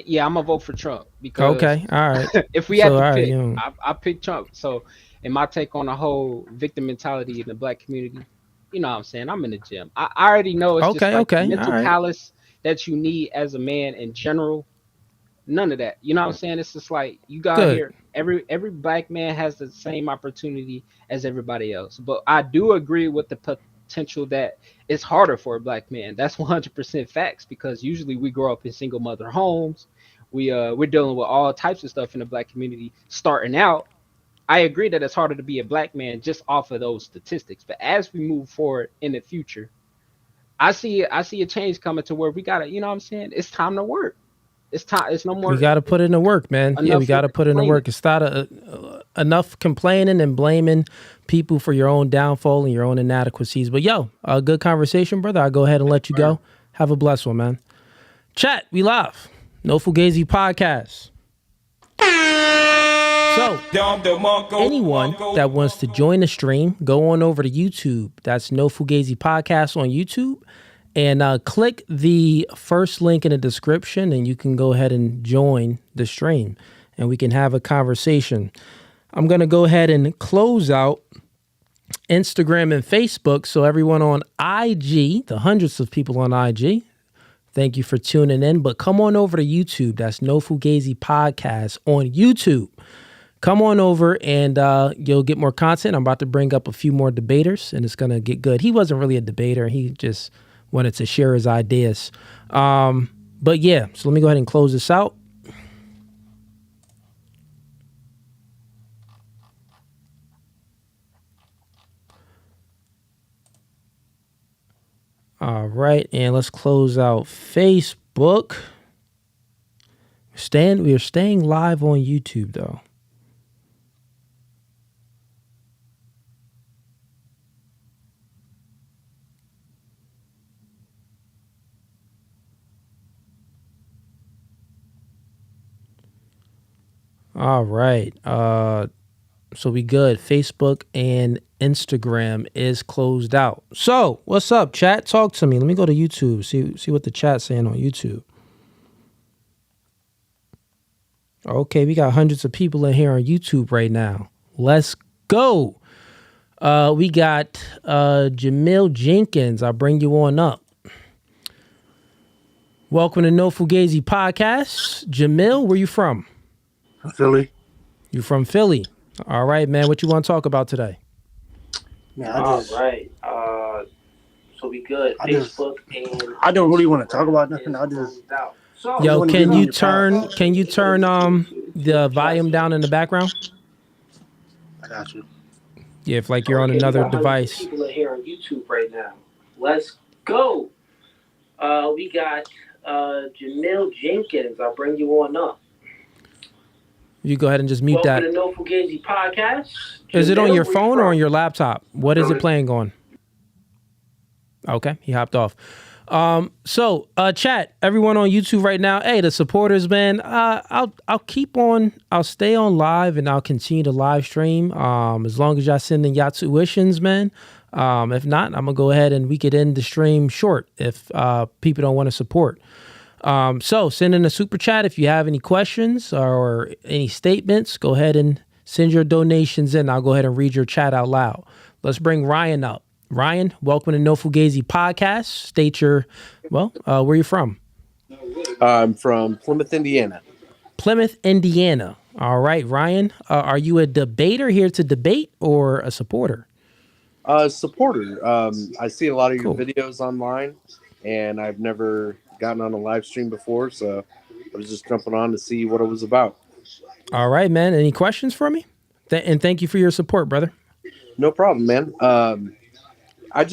Yeah, I'm gonna vote for Trump because Okay, all right. if we So had to all right, pick, you know, I pick Trump. So, in my take on the whole victim mentality in the black community, you know what I'm saying? I'm in the gym. I already know it's just okay, like the okay, all mental right. callous that you need as a man in general. None of that. You know what I'm saying? It's just like you got Good. here. Every black man has the same opportunity as everybody else. But I do agree with the potential that it's harder for a black man. That's 100% facts because usually we grow up in single mother homes. We're dealing with all types of stuff in the black community starting out. I agree that it's harder to be a black man just off of those statistics. But as we move forward in the future, I see a change coming to where we gotta, you know what I'm saying? It's time to work. It's time. It's no We more got to put in the work, man. Yeah, we enough got with to the put in the complaining. work. It's not enough complaining and blaming people for your own downfall and your own inadequacies. But yo, a good conversation, brother. I'll go ahead and let you go. Have a blessed one, man. Chat, we live. No Fugazi podcast. So, anyone that wants to join the stream, go on over to YouTube. That's No Fugazi podcast on YouTube. And click the first link in the description, and you can go ahead and join the stream, and we can have a conversation. I'm going to go ahead and close out Instagram and Facebook. So everyone on IG, the hundreds of people on IG, thank you for tuning in. But come on over to YouTube. That's No Fugazi Podcast on YouTube. Come on over and you'll get more content. I'm about to bring up a few more debaters, and it's going to get good. He wasn't really a debater. He just wanted to share his ideas. But yeah, so let me go ahead and close this out. All right, and let's close out Facebook. We are staying live on YouTube though. All right. So we good. Facebook and Instagram is closed out. So what's up, chat? Talk to me. Let me go to YouTube. See what the chat's saying on YouTube. Okay, we got hundreds of people in here on YouTube right now. Let's go. We got Jamil Jenkins. I'll bring you on up. Welcome to No Fugazi Podcast. Jamil, where you from? Philly. You from Philly? All right, man. What you want to talk about today? Man, So we good. Facebook and I don't really want to talk about nothing. I just Yo, wanna can get on you your path. turn the volume down in the background? I got you. Yeah, if like you're on Okay, we another got hundreds of device. people in here on YouTube right now. Let's go. We got Jamil Jenkins. I'll bring you on up. You go ahead and just mute that. Welcome to No Fugazi Podcast. Is it on Jamil, your where you phone or from? on your laptop? What is it playing on? Okay, he hopped off. So, chat, everyone on YouTube right now. Hey, the supporters, man. I'll stay on live and I'll continue to live stream. As long as y'all send in y'all tuitions, man. If not, I'm gonna go ahead and we could end the stream short if people don't want to support. So send in a super chat if you have any questions or any statements. Go ahead and send your donations in. I'll go ahead and read your chat out loud. Let's bring Ryan up. Ryan, welcome to No Fugazee podcast. State your, where you from? I'm from Plymouth, Indiana. Plymouth, Indiana. All right, Ryan, are you a debater here to debate or a supporter? Supporter. I see a lot of your videos online, and I've never gotten on a live stream before, so I was just jumping on to see what it was about. All right, man. Any questions for me? And thank you for your support, brother. No problem, man. I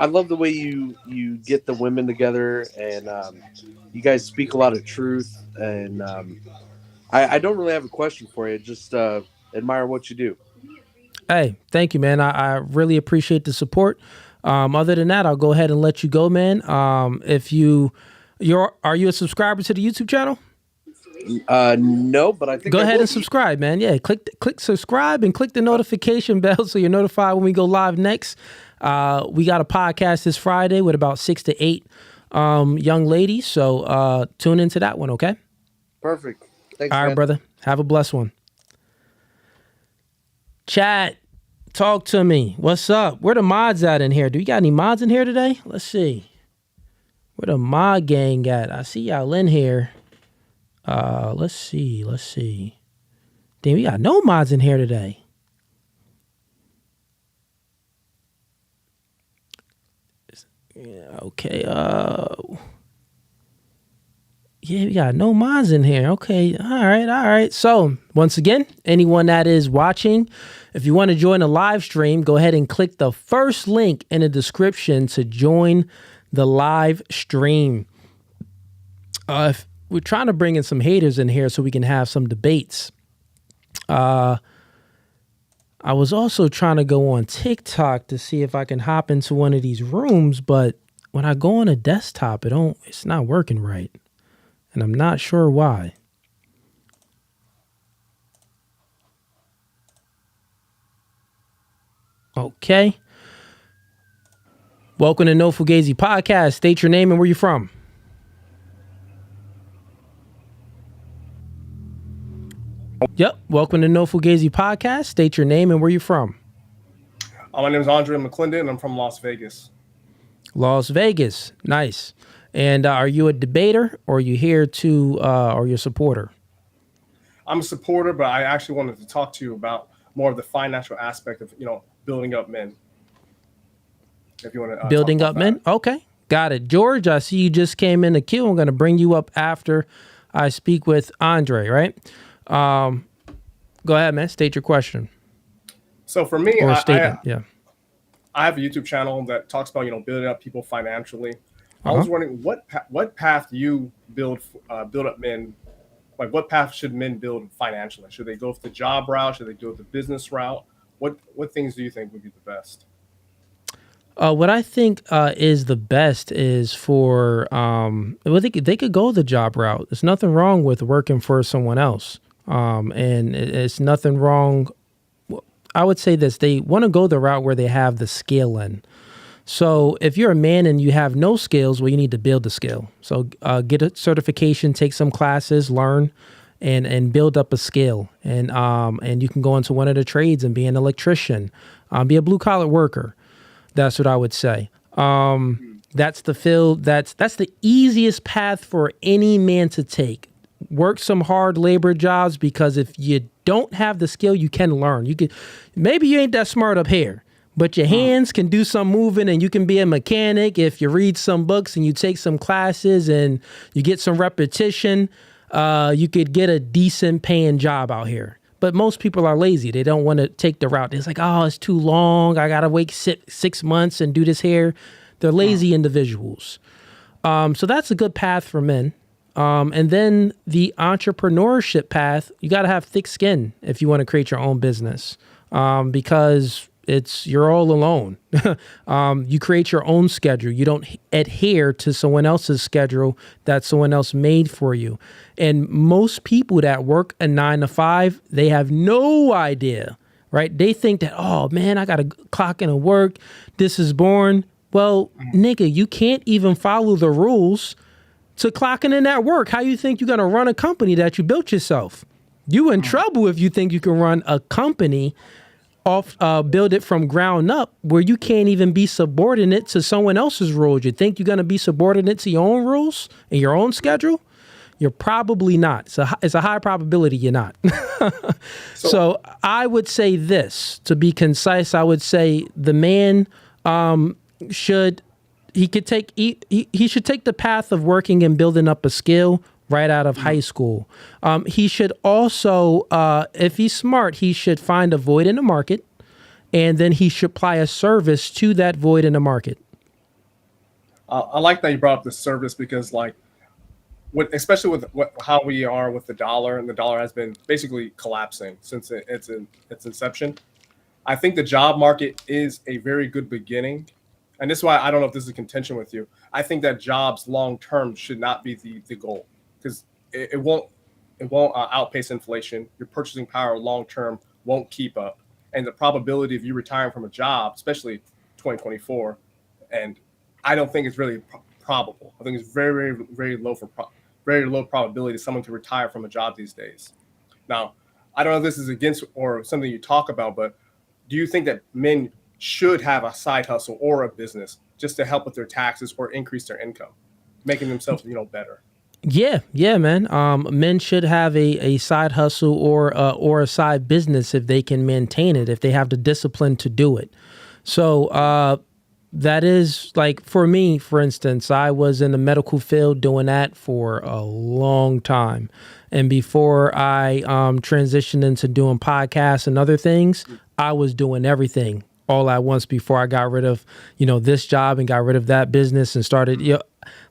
love the way you get the women together, and you guys speak a lot of truth, and I don't really have a question for you. Just admire what you do. Hey, thank you, man. I really appreciate the support. Other than that, I'll go ahead and let you go, man. If are you a subscriber to the YouTube channel? No, but I think go ahead and subscribe, man. Yeah, click subscribe and click the notification bell so you're notified when we go live next. We got a podcast this Friday with about 6 to 8 young ladies, so tune into that one, okay? Perfect. Thanks, all right, man. brother. Have a blessed one. Chat, talk to me. What's up? Where the mods at in here? Do you got any mods in here today? Let's see. Where the mod gang at? I see y'all in here. Let's see. Damn, we got no mods in here today. Yeah, okay. Yeah, we got no mods in here. Okay. All right. So once again, anyone that is watching, if you want to join a live stream, go ahead and click the first link in the description to join the live stream. If we're trying to bring in some haters in here so we can have some debates. I was also trying to go on TikTok to see if I can hop into one of these rooms, but when I go on a desktop, it's not working right. And I'm not sure why. Okay. Welcome to No Fugazee podcast. State your name and where you're from. Yep. Welcome to No Fugazee podcast. State your name and where you're from. My name is Andre McClendon, and I'm from Las Vegas. Las Vegas. Nice. And are you a debater or are you here to, or you're a supporter? I'm a supporter, but I actually wanted to talk to you about more of the financial aspect of, building up men. If you want to building up men. Okay. Got it. George, I see you just came in the queue. I'm going to bring you up after I speak with Andre, right? Go ahead, man. State your question. So for me, or I have a YouTube channel that talks about, building up people financially. I was wondering what path do you build up men? Like, what path should men build financially? Should they go the job route? Should they go the business route? What things do you think would be the best? What I think is the best is for they could go the job route. There's nothing wrong with working for someone else, and it's nothing wrong. I would say this: they want to go the route where they have the skill in. So if you're a man and you have no skills, well, you need to build the skill. So get a certification, take some classes, learn, and build up a skill. And you can go into one of the trades and be an electrician, be a blue collar worker. That's what I would say. That's the field. That's the easiest path for any man to take. Work some hard labor jobs, because if you don't have the skill, you can learn. Maybe you ain't that smart up here, but your hands can do some moving, and you can be a mechanic if you read some books and you take some classes and you get some repetition. You could get a decent paying job out here. But most people are lazy. They don't want to take the route. It's like, oh, it's too long. I got to wait 6 months and do this here. They're lazy individuals. So that's a good path for men. And then the entrepreneurship path, you got to have thick skin if you want to create your own business. Because you're all alone. You create your own schedule. You don't adhere to someone else's schedule that someone else made for you. And most people that work a 9 to 5, they have no idea, right? They think that, oh man, I got to clock in and work. This is boring. Well, nigga, you can't even follow the rules to clocking in at work. How you think you're going to run a company that you built yourself? You in trouble if you think you can run a company build it from ground up where you can't even be subordinate to someone else's rules. You think you're going to be subordinate to your own rules and your own schedule? You're probably not. It's a high probability you're not. So I would say this, to be concise, I would say the man should take the path of working and building up a skill right out of high school. He should also, if he's smart, he should find a void in the market, and then he should apply a service to that void in the market. I like that you brought up the service because, like, especially with how we are with the dollar, and the dollar has been basically collapsing since its inception. I think the job market is a very good beginning. And this is why I don't know if this is a contention with you. I think that jobs long term should not be the goal, because it won't outpace inflation. Your purchasing power long term won't keep up, and the probability of you retiring from a job, especially 2024, and I don't think it's really probable. I think it's very, very, very low very low probability that someone can retire from a job these days. Now, I don't know if this is against or something you talk about, but do you think that men should have a side hustle or a business just to help with their taxes or increase their income, making themselves, better? Yeah, man. Men should have a side hustle or a side business if they can maintain it, if they have the discipline to do it. So that is, like, for me, for instance, I was in the medical field doing that for a long time. And before I transitioned into doing podcasts and other things, I was doing everything all at once before I got rid of, this job and got rid of that business and started,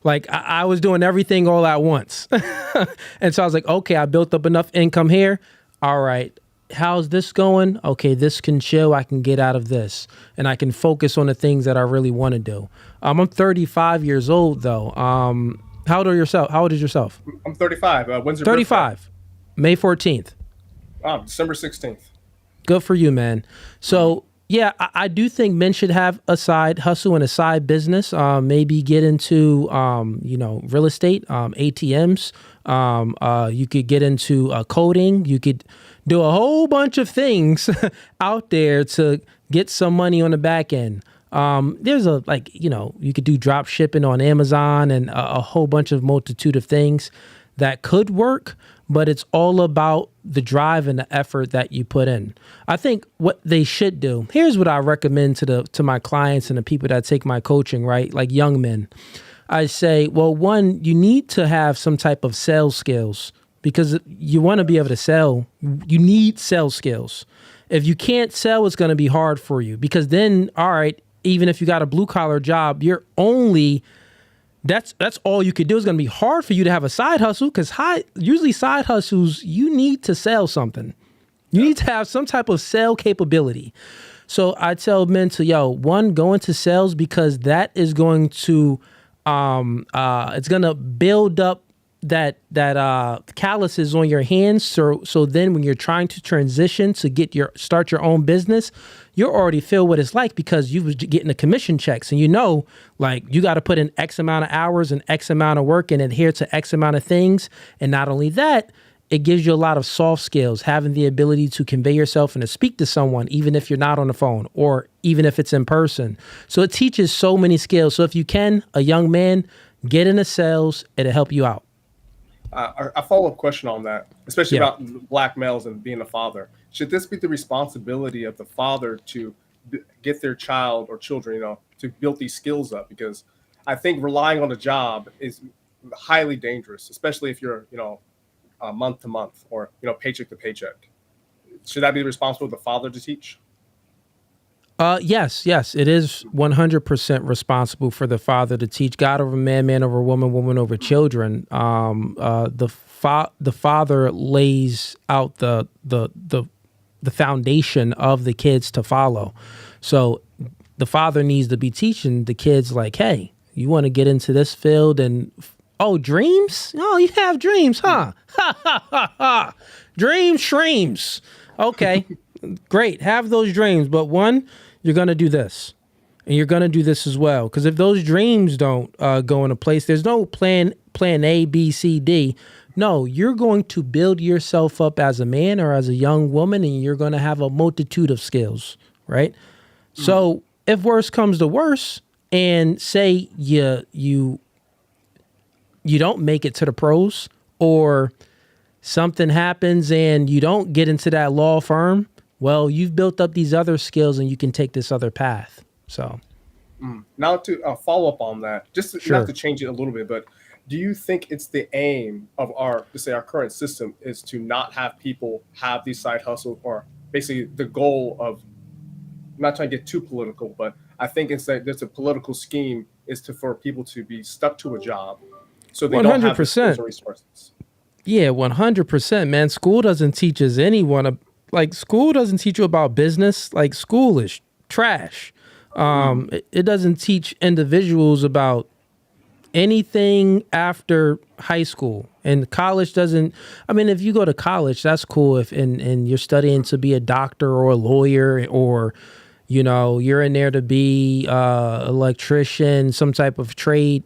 I was doing everything all at once. And so I was like, okay, I built up enough income here. All right, how's this going? Okay, this can chill. I can get out of this and I can focus on the things that I really want to do. I'm 35 years old though. How old are yourself? How old is yourself? I'm 35. When's your 35? Birthday? May 14th. Oh, December 16th. Good for you, man. So yeah, I do think men should have a side hustle and a side business. Maybe get into, real estate, ATMs. You could get into coding. You could do a whole bunch of things out there to get some money on the back end. There's you could do drop shipping on Amazon and a whole bunch of multitude of things that could work, but it's all about the drive and the effort that you put in. I think what they should do, here's what I recommend to my clients and the people that take my coaching, right? Like young men. I say, well, one, you need to have some type of sales skills because you want to be able to sell. You need sales skills. If you can't sell, it's going to be hard for you because then, all right, even if you got a blue collar job, that's all you could do. It's going to be hard for you to have a side hustle because usually side hustles, you need to sell something. You need to have some type of sale capability. So I tell men to, one, go into sales because that is going to, it's going to build up that calluses on your hands. So then when you're trying to transition to start your own business, you already feel what it's like because you was getting the commission checks and you got to put in X amount of hours and X amount of work and adhere to X amount of things. And not only that, it gives you a lot of soft skills, having the ability to convey yourself and to speak to someone, even if you're not on the phone or even if it's in person. So it teaches so many skills. So if you can, a young man, get into sales, it'll help you out. A follow-up question on that, especially about black males and being a father. Should this be the responsibility of the father to get their child or children, to build these skills up? Because I think relying on a job is highly dangerous, especially if you're, month to month or, paycheck to paycheck. Should that be responsible of the father to teach? Yes, it is 100% responsible for the father to teach. God over man, man over woman, woman over children. The father lays out the foundation of the kids to follow. So the father needs to be teaching the kids like, hey, you want to get into this field and oh, dreams? Oh, you have dreams, huh? Ha ha ha ha. Dreams, streams. Okay, great. Have those dreams, but one, you're gonna do this, and you're gonna do this as well. Because if those dreams don't go into place, there's no plan A, B, C, D. No, you're going to build yourself up as a man or as a young woman, and you're going to have a multitude of skills, right? So if worse comes to worse, and say you don't make it to the pros, or something happens and you don't get into that law firm, well, you've built up these other skills and you can take this other path. So now to follow up on that, just to, Sure. not to change it a little bit, but do you think it's the aim of our current system is to not have people have these side hustles, or basically the goal of, I'm not trying to get too political, but I think it's that there's a political scheme is for people to be stuck to a job so they don't have the skills 100%. or resources. Yeah, 100%, man. School doesn't teach us anyone. Like, school doesn't teach you about business. Like, school is trash. It doesn't teach individuals about anything after high school. And college doesn't, I mean, if you go to college, that's cool. If and you're studying to be a doctor or a lawyer, or, you know, you're in there to be electrician, some type of trade.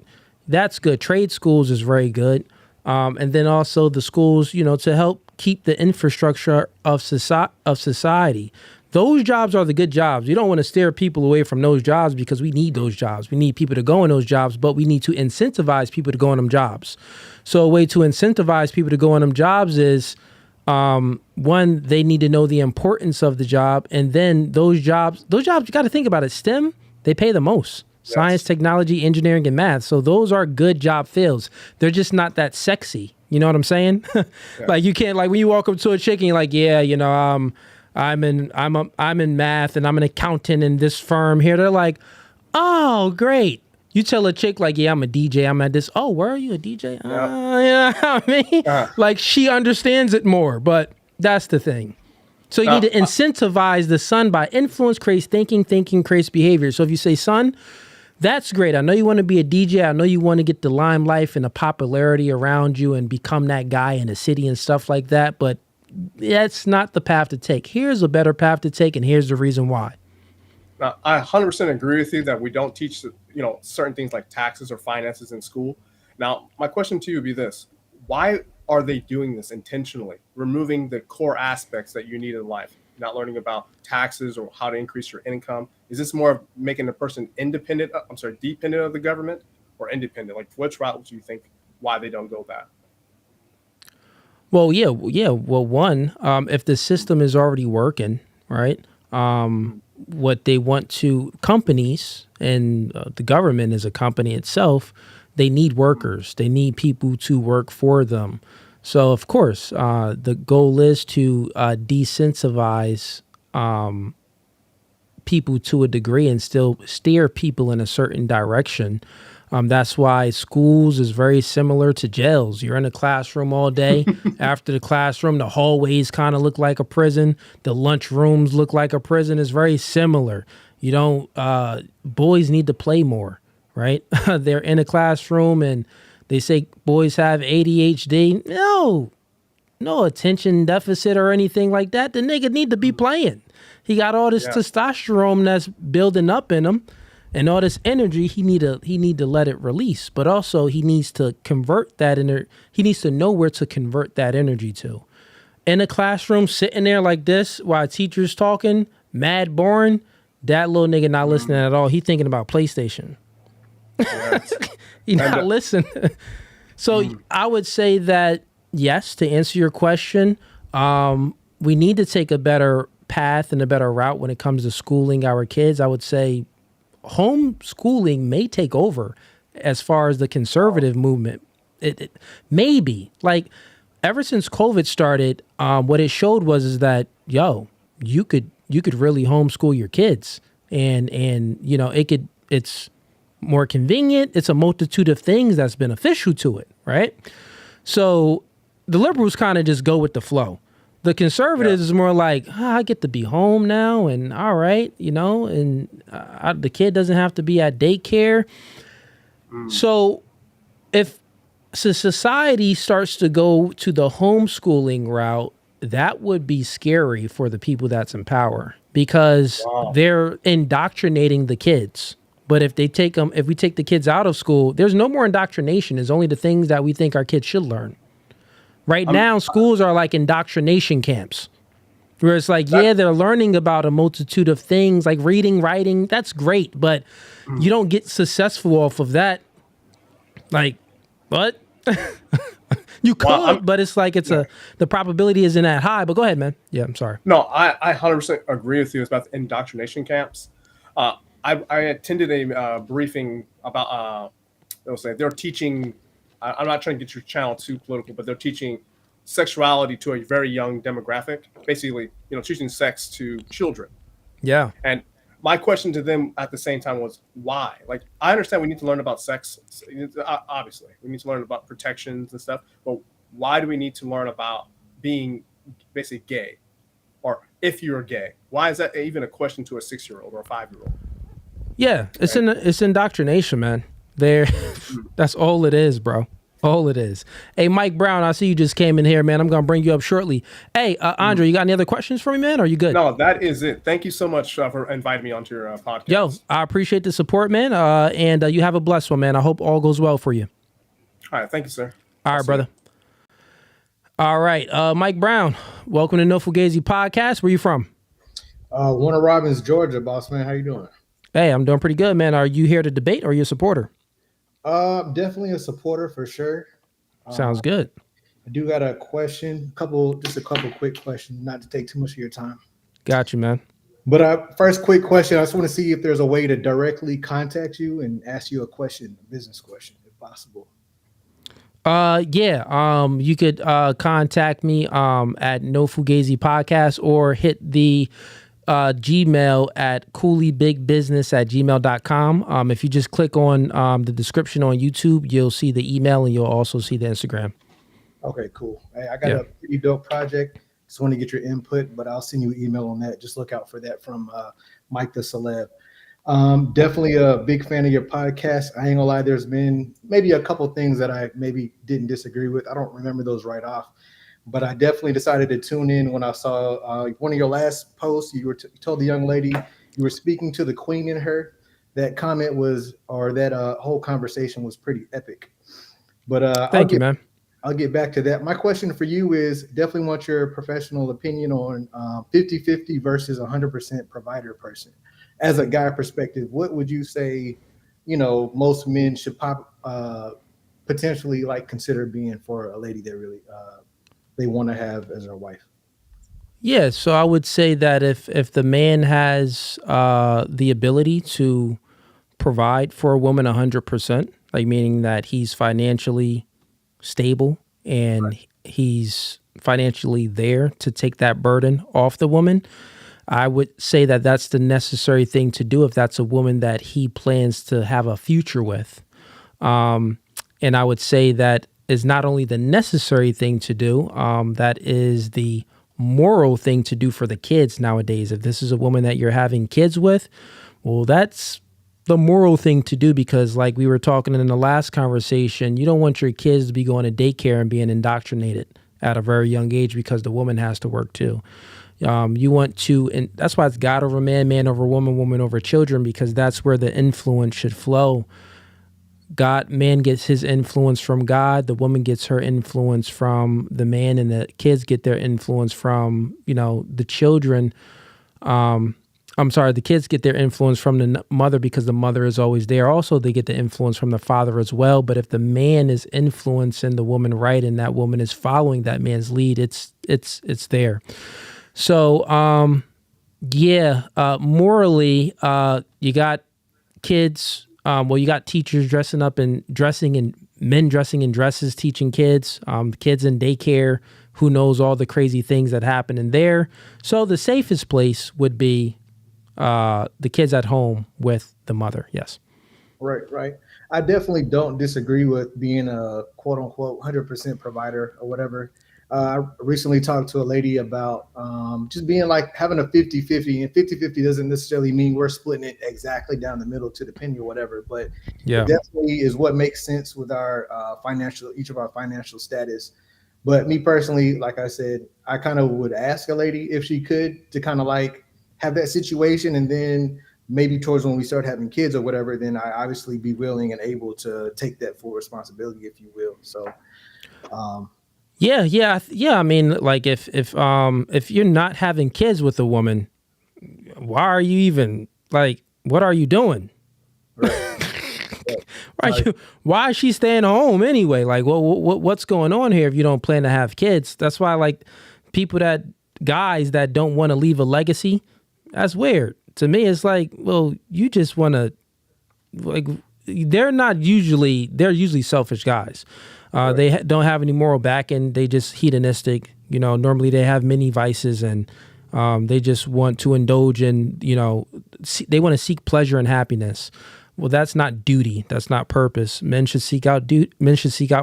That's good. Trade schools is very good. And then also the schools, you know, to help keep the infrastructure of society. Those jobs are the good jobs. You don't want to steer people away from those jobs, because we need those jobs. We need people to go in those jobs, but we need to incentivize people to go in them jobs. So a way to incentivize people to go in them jobs is, one, they need to know the importance of the job. And then those jobs, you got to think about it. STEM, they pay the most. Science, technology, engineering, and math. So those are good job fields. They're just not that sexy. You know what I'm saying? Like, you can't, like, when you walk up to a chick and you're like, yeah, you know, I'm in math and I'm an accountant in this firm here. They're like, oh, great. You tell a chick like, yeah, I'm a DJ. I'm at this. Oh, where are you, a DJ? Yeah, I mean, like, she understands it more. But that's the thing. So you need to incentivize the son by influence creates thinking creates behavior. So if you say, son, that's great. I know you want to be a DJ. I know you want to get the limelight and the popularity around you and become that guy in the city and stuff like that. But that's not the path to take. Here's a better path to take, and here's the reason why. Now, I 100% agree with you that we don't teach, you know, certain things like taxes or finances in school. Now, my question to you would be this: why are they doing this intentionally, removing the core aspects that you need in life, not learning about taxes or how to increase your income? Is this more of making a person dependent of the government, or independent? Like, which route would you think why they don't go that? Well, yeah. Well, one, if the system is already working, right? What they want to, companies, and the government is a company itself, they need workers. They need people to work for them. So, of course, the goal is to decentivize people to a degree and still steer people in a certain direction. That's why schools is very similar to jails. You're in a classroom all day. After the classroom, the hallways kind of look like a prison. The lunchrooms look like a prison. It's very similar. You don't, boys need to play more, right? They're in a classroom and they say boys have ADHD. No attention deficit or anything like that. The nigga need to be playing. He got all this testosterone that's building up in him, and all this energy. He need to let it release. But also he needs to convert that he needs to know where to convert that energy to. In a classroom, sitting there like this while a teacher's talking, mad boring, that little nigga not listening at all. He thinking about PlayStation. He not listening. So I would say that, yes, to answer your question, we need to take a better path and a better route when it comes to schooling our kids. I would say homeschooling may take over as far as the conservative movement. It maybe, like, ever since COVID started, what it showed is that, you could really homeschool your kids, and you know, it's more convenient. It's a multitude of things that's beneficial to it, right? So the liberals kind of just go with the flow. The conservatives is more like, I get to be home now, and all right, and the kid doesn't have to be at daycare. So if society starts to go to the homeschooling route, that would be scary for the people that's in power, because they're indoctrinating the kids. But if we take the kids out of school, there's no more indoctrination. There's only the things that we think our kids should learn. Right now, schools are like indoctrination camps, where it's like, they're learning about a multitude of things like reading, writing. That's great, but you don't get successful off of that. Like, what? You could, but it's like the probability isn't that high. But go ahead, man. Yeah, I'm sorry. No, I 100% agree with you about the indoctrination camps. I attended a briefing about they're teaching. I'm not trying to get your channel too political, but they're teaching sexuality to a very young demographic. Basically, teaching sex to children. Yeah. And my question to them at the same time was, why? Like, I understand we need to learn about sex. Obviously, we need to learn about protections and stuff. But why do we need to learn about being basically gay? Or if you're gay, why is that even a question to a 6-year-old or a 5-year-old? Yeah, it's indoctrination, man. That's all it is, bro. All it is. Hey, Mike Brown, I see you just came in here, man. I'm going to bring you up shortly. Hey, Andre, you got any other questions for me, man? Or are you good? No, that is it. Thank you so much for inviting me onto your podcast. Yo, I appreciate the support, man. And you have a blessed one, man. I hope all goes well for you. All right. Thank you, sir. All right, brother. All right. Mike Brown, welcome to No Fugazee Podcast. Where you from? Warner Robins, Georgia, boss man. How you doing? Hey, I'm doing pretty good, man. Are you here to debate or are you a supporter? Definitely a supporter for sure. Sounds good. I do got a question, just a couple quick questions, not to take too much of your time. Got you, man. But first quick question, I just want to see if there's a way to directly contact you and ask you a question, a business question, if possible. You could contact me at No Fugazi Podcast or hit the Gmail at cooleyBigBusiness@gmail.com. If you just click on the description on YouTube, you'll see the email and you'll also see the Instagram. Okay, cool. Hey, I got a pretty dope project. Just want to get your input, but I'll send you an email on that. Just look out for that from Mike the Celeb. Definitely a big fan of your podcast. I ain't gonna lie, there's been maybe a couple things that I maybe didn't disagree with. I don't remember those right off, but I definitely decided to tune in when I saw one of your last posts. You told the young lady you were speaking to the queen in her. That comment was, or that whole conversation was pretty epic. But thank you, man. I'll get back to that. My question for you is definitely want your professional opinion on 50-50 versus 100% provider person. As a guy perspective, what would you say, most men should potentially like consider being for a lady that really they want to have as their wife? Yeah, so I would say that if the man has the ability to provide for a woman 100%, like meaning that he's financially stable and he's financially there to take that burden off the woman, I would say that that's the necessary thing to do if that's a woman that he plans to have a future with. And I would say that is not only the necessary thing to do, that is the moral thing to do for the kids nowadays. If this is a woman that you're having kids with, well, that's the moral thing to do, because like we were talking in the last conversation, you don't want your kids to be going to daycare and being indoctrinated at a very young age because the woman has to work too. You want to, and that's why it's God over man, man over woman, woman over children, because that's where the influence should flow. Man gets his influence from God, the woman gets her influence from the man, and the kids get their influence from, the children. The kids get their influence from the mother because the mother is always there. Also, they get the influence from the father as well. But if the man is influencing the woman right and that woman is following that man's lead, it's there. So, morally, you got kids. You got teachers dressing in men dressing in dresses, teaching kids, kids in daycare, who knows all the crazy things that happen in there. So the safest place would be the kids at home with the mother. Yes. Right. I definitely don't disagree with being a quote unquote 100% provider or whatever. I recently talked to a lady about just being like having a 50-50, and 50-50 doesn't necessarily mean we're splitting it exactly down the middle to the penny or whatever, but Yeah. it definitely is what makes sense with our each of our financial status. But me personally, like I said, I kind of would ask a lady if she could to kind of like have that situation, and then maybe towards when we start having kids or whatever, then I obviously be willing and able to take that full responsibility, if you will. So, Yeah. I mean, like if you're not having kids with a woman, why are you even like? What are you doing? right. Why is she staying home anyway? Like, what's going on here if you don't plan to have kids? That's why, like, guys that don't want to leave a legacy, that's weird. To me, it's like, well, you just want to, like, they're usually selfish guys. They don't have any moral backing. They just hedonistic. Normally they have many vices, and they just want to indulge in, they want to seek pleasure and happiness. Well, that's not duty. That's not purpose. Men should seek out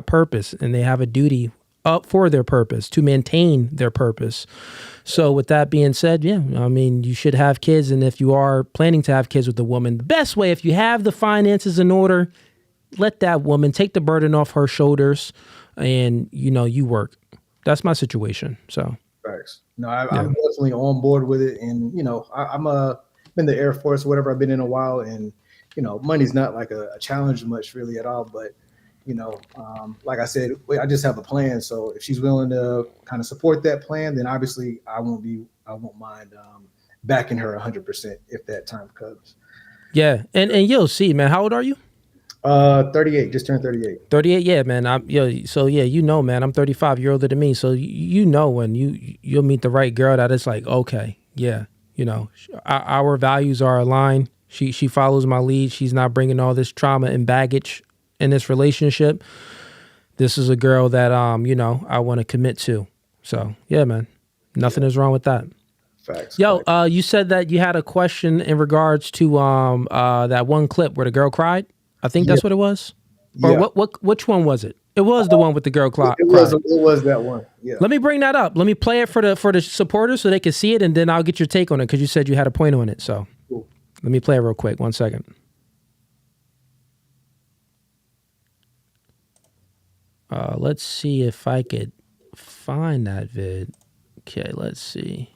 purpose, and they have a duty up for their purpose to maintain their purpose. So with that being said, yeah, I mean, you should have kids. And if you are planning to have kids with a woman, the best way, if you have the finances in order, let that woman take the burden off her shoulders, and, you work. That's my situation. So. Facts. No, I'm definitely on board with it. And, I'm in the Air Force, whatever. I've been in a while, and, money's not like a challenge much really at all. But, like I said, I just have a plan. So if she's willing to kind of support that plan, then obviously I won't mind backing her 100% if that time comes. Yeah. And you'll see, man. How old are you? 38, just turned 38. 38, yeah, man. Man, I'm 35. You're older than me, so when you'll meet the right girl that it's like, okay, yeah, our values are aligned. She follows my lead. She's not bringing all this trauma and baggage in this relationship. This is a girl that I want to commit to. So yeah, man, nothing is wrong with that. Facts. Yo, you said that you had a question in regards to that one clip where the girl cried. I think that's what it was. Or which one was it? It was the one with the girl cried. It was that one. Yeah. Let me bring that up. Let me play it for the supporters so they can see it, and then I'll get your take on it, because you said you had a point on it. So cool. Let me play it real quick. 1 second. Let's see if I could find that vid. Okay, let's see.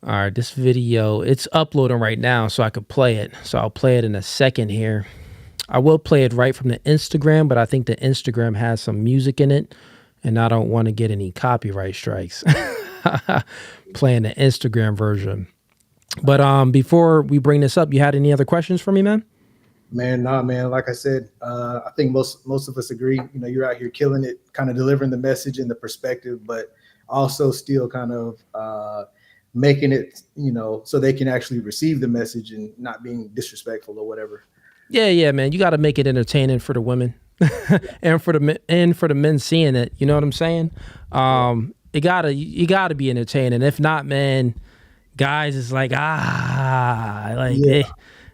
All right, this video, it's uploading right now so I could play it. So I'll play it in a second here. I will play it right from the Instagram, but I think the Instagram has some music in it, and I don't want to get any copyright strikes playing the Instagram version. But before we bring this up, you had any other questions for me, man? Man, nah, man. Like I said, I think most of us agree. You're out here killing it, kind of delivering the message and the perspective, but also still kind of making it, so they can actually receive the message and not being disrespectful or whatever. Yeah, man. You got to make it entertaining for the women and for the men seeing it. You know what I'm saying? You gotta be entertaining. If not, man, guys, it's like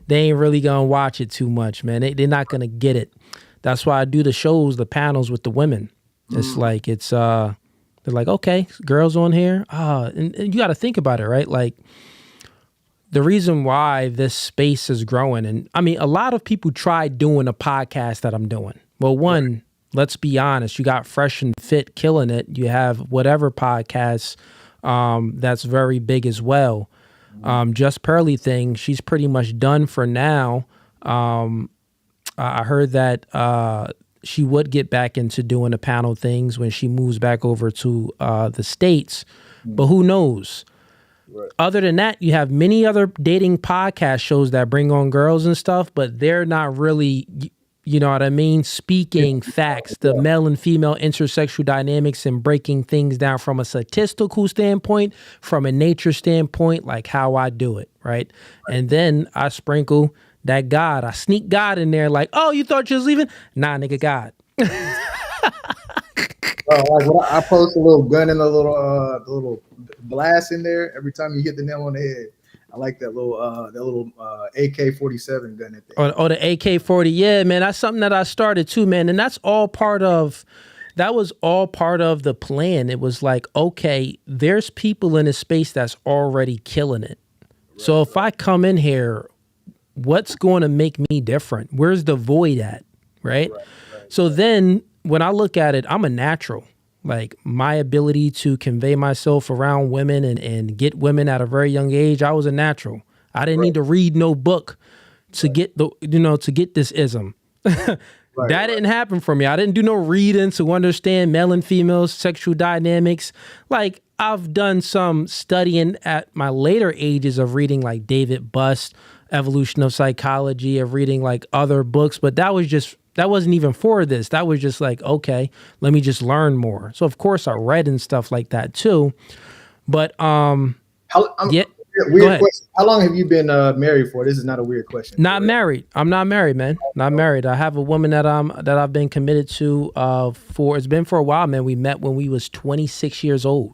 they ain't really gonna watch it too much, man. They're not gonna get it. That's why I do the shows, the panels with the women. It's like they're like, okay, girls on here. And you got to think about it, right? Like, the reason why this space is growing, and I mean, a lot of people tried doing a podcast that I'm doing. Well, one, let's be honest, you got Fresh and Fit killing it. You have whatever podcast that's very big as well. Just Pearly thing, she's pretty much done for now. I heard that she would get back into doing the panel things when she moves back over to the States, but who knows? Right. Other than that, you have many other dating podcast shows that bring on girls and stuff, but they're not really, you know what I mean, speaking facts, the male and female intersexual dynamics, and breaking things down from a statistical standpoint, from a nature standpoint, like how I do it, right? And then I sprinkle that God. I sneak God in there like, oh, you thought you was leaving? Nah, nigga, God. Like when I post a little gun and the little blast in there every time you hit the nail on the head. I like that little AK-47 gun at the end. Or the AK-40. Yeah, man, that's something that I started too, man. And that was all part of the plan. It was like, okay, there's people in a space that's already killing it. Right. So if I come in here, what's going to make me different? Where's the void at? Right. So then when I look at it, I'm a natural. Like my ability to convey myself around women and get women at a very young age, I was a natural. I didn't need to read no book to get to get this ism. That didn't happen for me. I didn't do no reading to understand male and female sexual dynamics. Like I've done some studying at my later ages of reading like David Bust, Evolution of Psychology, of reading like other books, but that wasn't even for this. That was just like, okay, let me just learn more. So of course I read and stuff like that too. But weird question. How long have you been married for? This is not a weird question. Not married. I'm not married, man. Not married. I have a woman that I've been committed to it's been for a while, man. We met when we was 26 years old.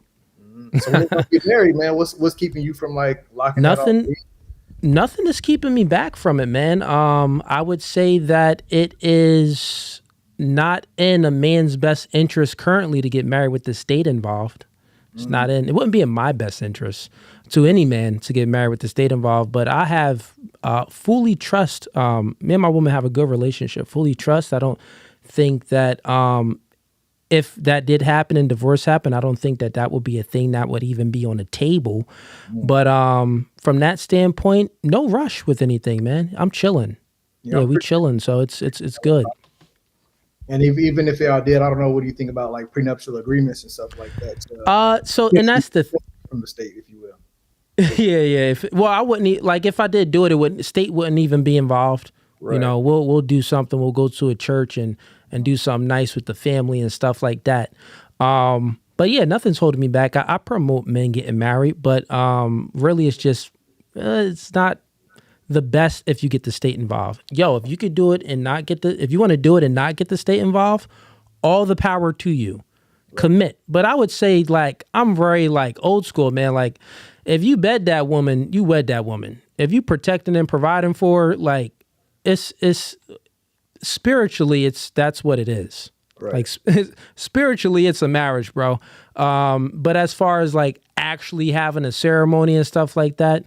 So when you get married, man, what's keeping you from like locking nothing? That off? Nothing is keeping me back from it, man. I would say that it is not in a man's best interest currently to get married with the state involved. It's not in. It wouldn't be in my best interest to any man to get married with the state involved. But I have fully trust. Me and my woman have a good relationship. Fully trust. I don't think that if that did happen and divorce happened, I don't think that would be a thing that would even be on the table. But from that standpoint, no rush with anything, man. I'm chilling. Yeah, we chilling. So it's good. And even if y'all did, I don't know. What do you think about like prenuptial agreements and stuff like that? And that's the from the state, if you will. Yeah. I wouldn't like if I did do it. State wouldn't even be involved. Right. You know, we'll do something. We'll go to a church and do something nice with the family and stuff like that. But yeah, nothing's holding me back. I promote men getting married, but really it's just it's not the best if you get the state involved. Yo, if you could do it and not get if you want to do it and not get the state involved, all the power to you. Right. Commit. But I would say like I'm very like old school, man. Like if you bed that woman, you wed that woman. If you protecting and providing for her, like it's spiritually that's what it is. Right. Like spiritually it's a marriage, bro. But as far as like actually having a ceremony and stuff like that,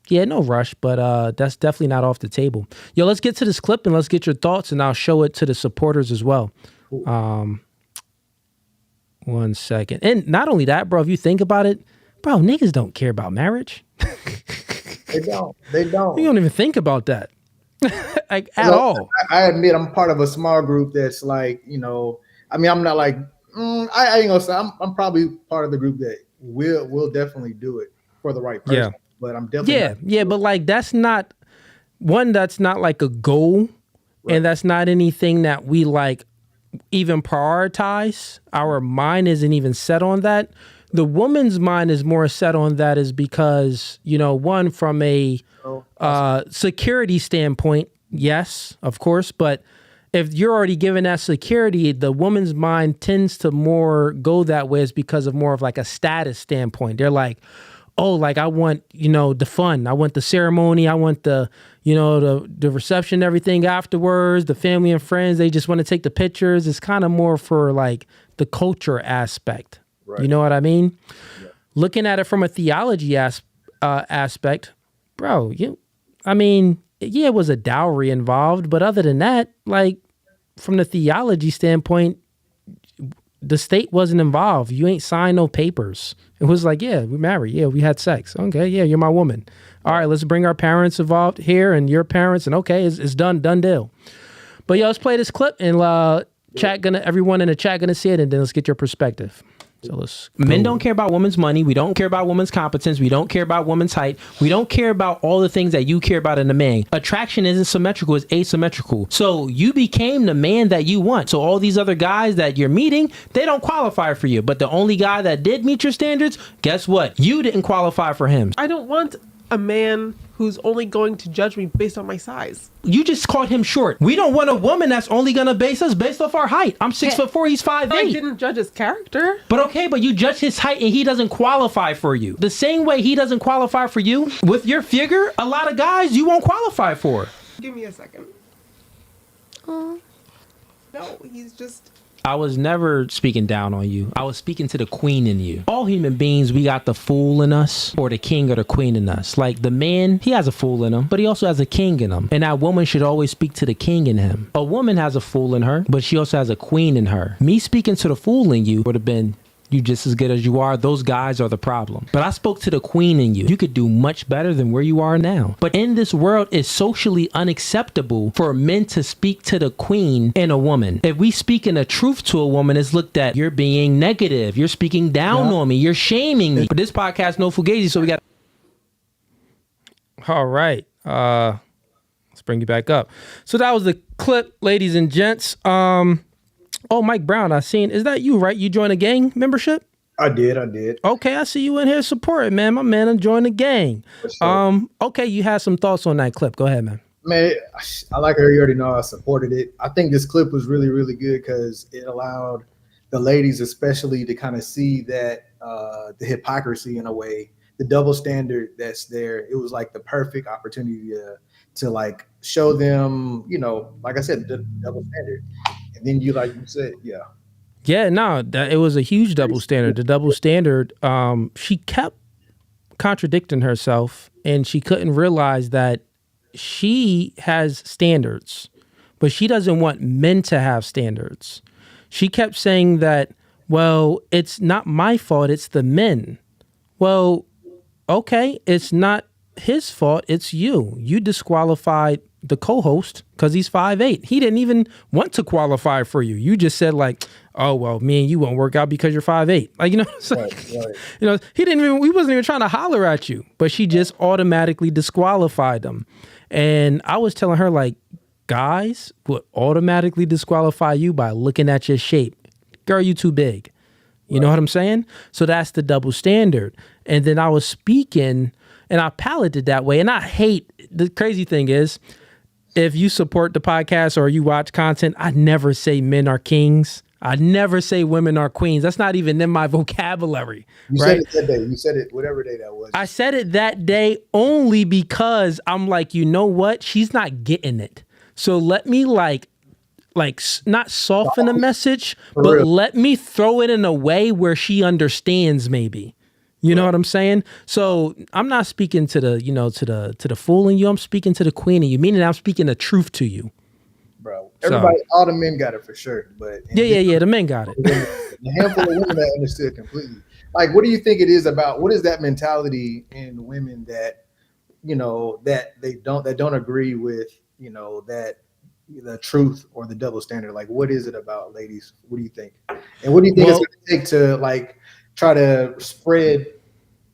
yeah, no rush, but that's definitely not off the table. Yo, let's get to this clip and let's get your thoughts, and I'll show it to the supporters as well. Cool. 1 second. And not only that, bro, if you think about it, bro, niggas don't care about marriage. They don't. You don't even think about that. Like at all. I admit I'm part of a small group that's like, you know, I mean, I'm not like, I ain't gonna say I'm probably part of the group that will definitely do it for the right person. Yeah. But I'm definitely but like that's not like a goal, right. And that's not anything that we like even prioritize. Our mind isn't even set on that. The woman's mind is more set on that is because, you know, one, from a security standpoint, yes, of course, but if you're already given that security, the woman's mind tends to more go that way is because of more of like a status standpoint. They're like, oh, like I want, you know, the fun. I want the ceremony. I want the, you know, the reception, everything afterwards, the family and friends. They just want to take the pictures. It's kind of more for like the culture aspect. Right. You know what I mean? Yeah. Looking at it from a theology aspect, bro, it was a dowry involved. But other than that, like from the theology standpoint, the state wasn't involved. You ain't signed no papers. It was like, yeah, we married. Yeah, we had sex. Okay, yeah, you're my woman. All right, let's bring our parents involved here and your parents, and okay, it's done deal. But yo, let's play this clip and everyone in the chat gonna see it, and then let's get your perspective. So men don't care about women's money. We don't care about women's competence. We don't care about women's height. We don't care about all the things that you care about in a man. Attraction isn't symmetrical, it's asymmetrical. So you became the man that you want. So all these other guys that you're meeting, they don't qualify for you. But the only guy that did meet your standards, guess what? You didn't qualify for him. I don't want a man who's only going to judge me based on my size. You just called him short. We don't want a woman that's only gonna base us based off our height. I'm 6'4", he's 5'8". I didn't judge his character. But okay, but you judge his height and he doesn't qualify for you. The same way he doesn't qualify for you, with your figure, a lot of guys you won't qualify for. Give me a second. No, he's just... I was never speaking down on you. I was speaking to the queen in you. All human beings, we got the fool in us or the king or the queen in us. Like the man, he has a fool in him, but he also has a king in him. And that woman should always speak to the king in him. A woman has a fool in her, but she also has a queen in her. Me speaking to the fool in you would have been, you just as good as you are. Those guys are the problem. But I spoke to the queen in you. You could do much better than where you are now. But in this world, it's socially unacceptable for men to speak to the queen in a woman. If we speak in the truth to a woman, it's looked at, you're being negative. You're speaking down on me. You're shaming me. But this podcast, no Fugazee, so we got... All right. Let's bring you back up. So that was the clip, ladies and gents. Oh, Mike Brown, I seen. Is that you, right? You joined a gang membership? I did. Okay, I see you in here supporting, man. My man, joined the gang. Okay, you had some thoughts on that clip. Go ahead, man. Man, I like her. You already know I supported it. I think this clip was really, really good because it allowed the ladies especially to kind of see that the hypocrisy in a way, the double standard that's there. It was like the perfect opportunity to like show them, you know, like I said, the double standard. And then you, like you said, Yeah, no, it was a huge double standard. The double standard, she kept contradicting herself and she couldn't realize that she has standards, but she doesn't want men to have standards. She kept saying that, well, it's not my fault, it's the men. Well, okay, it's not his fault, it's you. You disqualified the co-host because he's 5'8". He didn't even want to qualify for you. You just said like, oh, well, me and you won't work out because you're 5'8". Like, you know, it's like, right. You know, we wasn't even trying to holler at you, but she just automatically disqualified them. And I was telling her like, guys would automatically disqualify you by looking at your shape. Girl, you too big. You know what I'm saying? So that's the double standard. And then I was speaking and I palated that way. And I hate, the crazy thing is, if you support the podcast or you watch content, I never say men are kings. I never say women are queens. That's not even in my vocabulary. You said it that day. You said it whatever day that was. I said it that day only because I'm like, you know what? She's not getting it. So let me like not soften the message, but let me throw it in a way where she understands maybe. You know what I'm saying? So I'm not speaking to the, you know, to the fool in you. I'm speaking to the queen in you, meaning I'm speaking the truth to you. Bro, everybody, all the men got it for sure. But yeah, the men got it. The handful of women that understood completely. Like, what do you think it is about? What is that mentality in women that, you know, that don't agree with, you know, that the truth or the double standard? Like, what is it about, ladies? What do you think? And what do you think it's going to take to like try to spread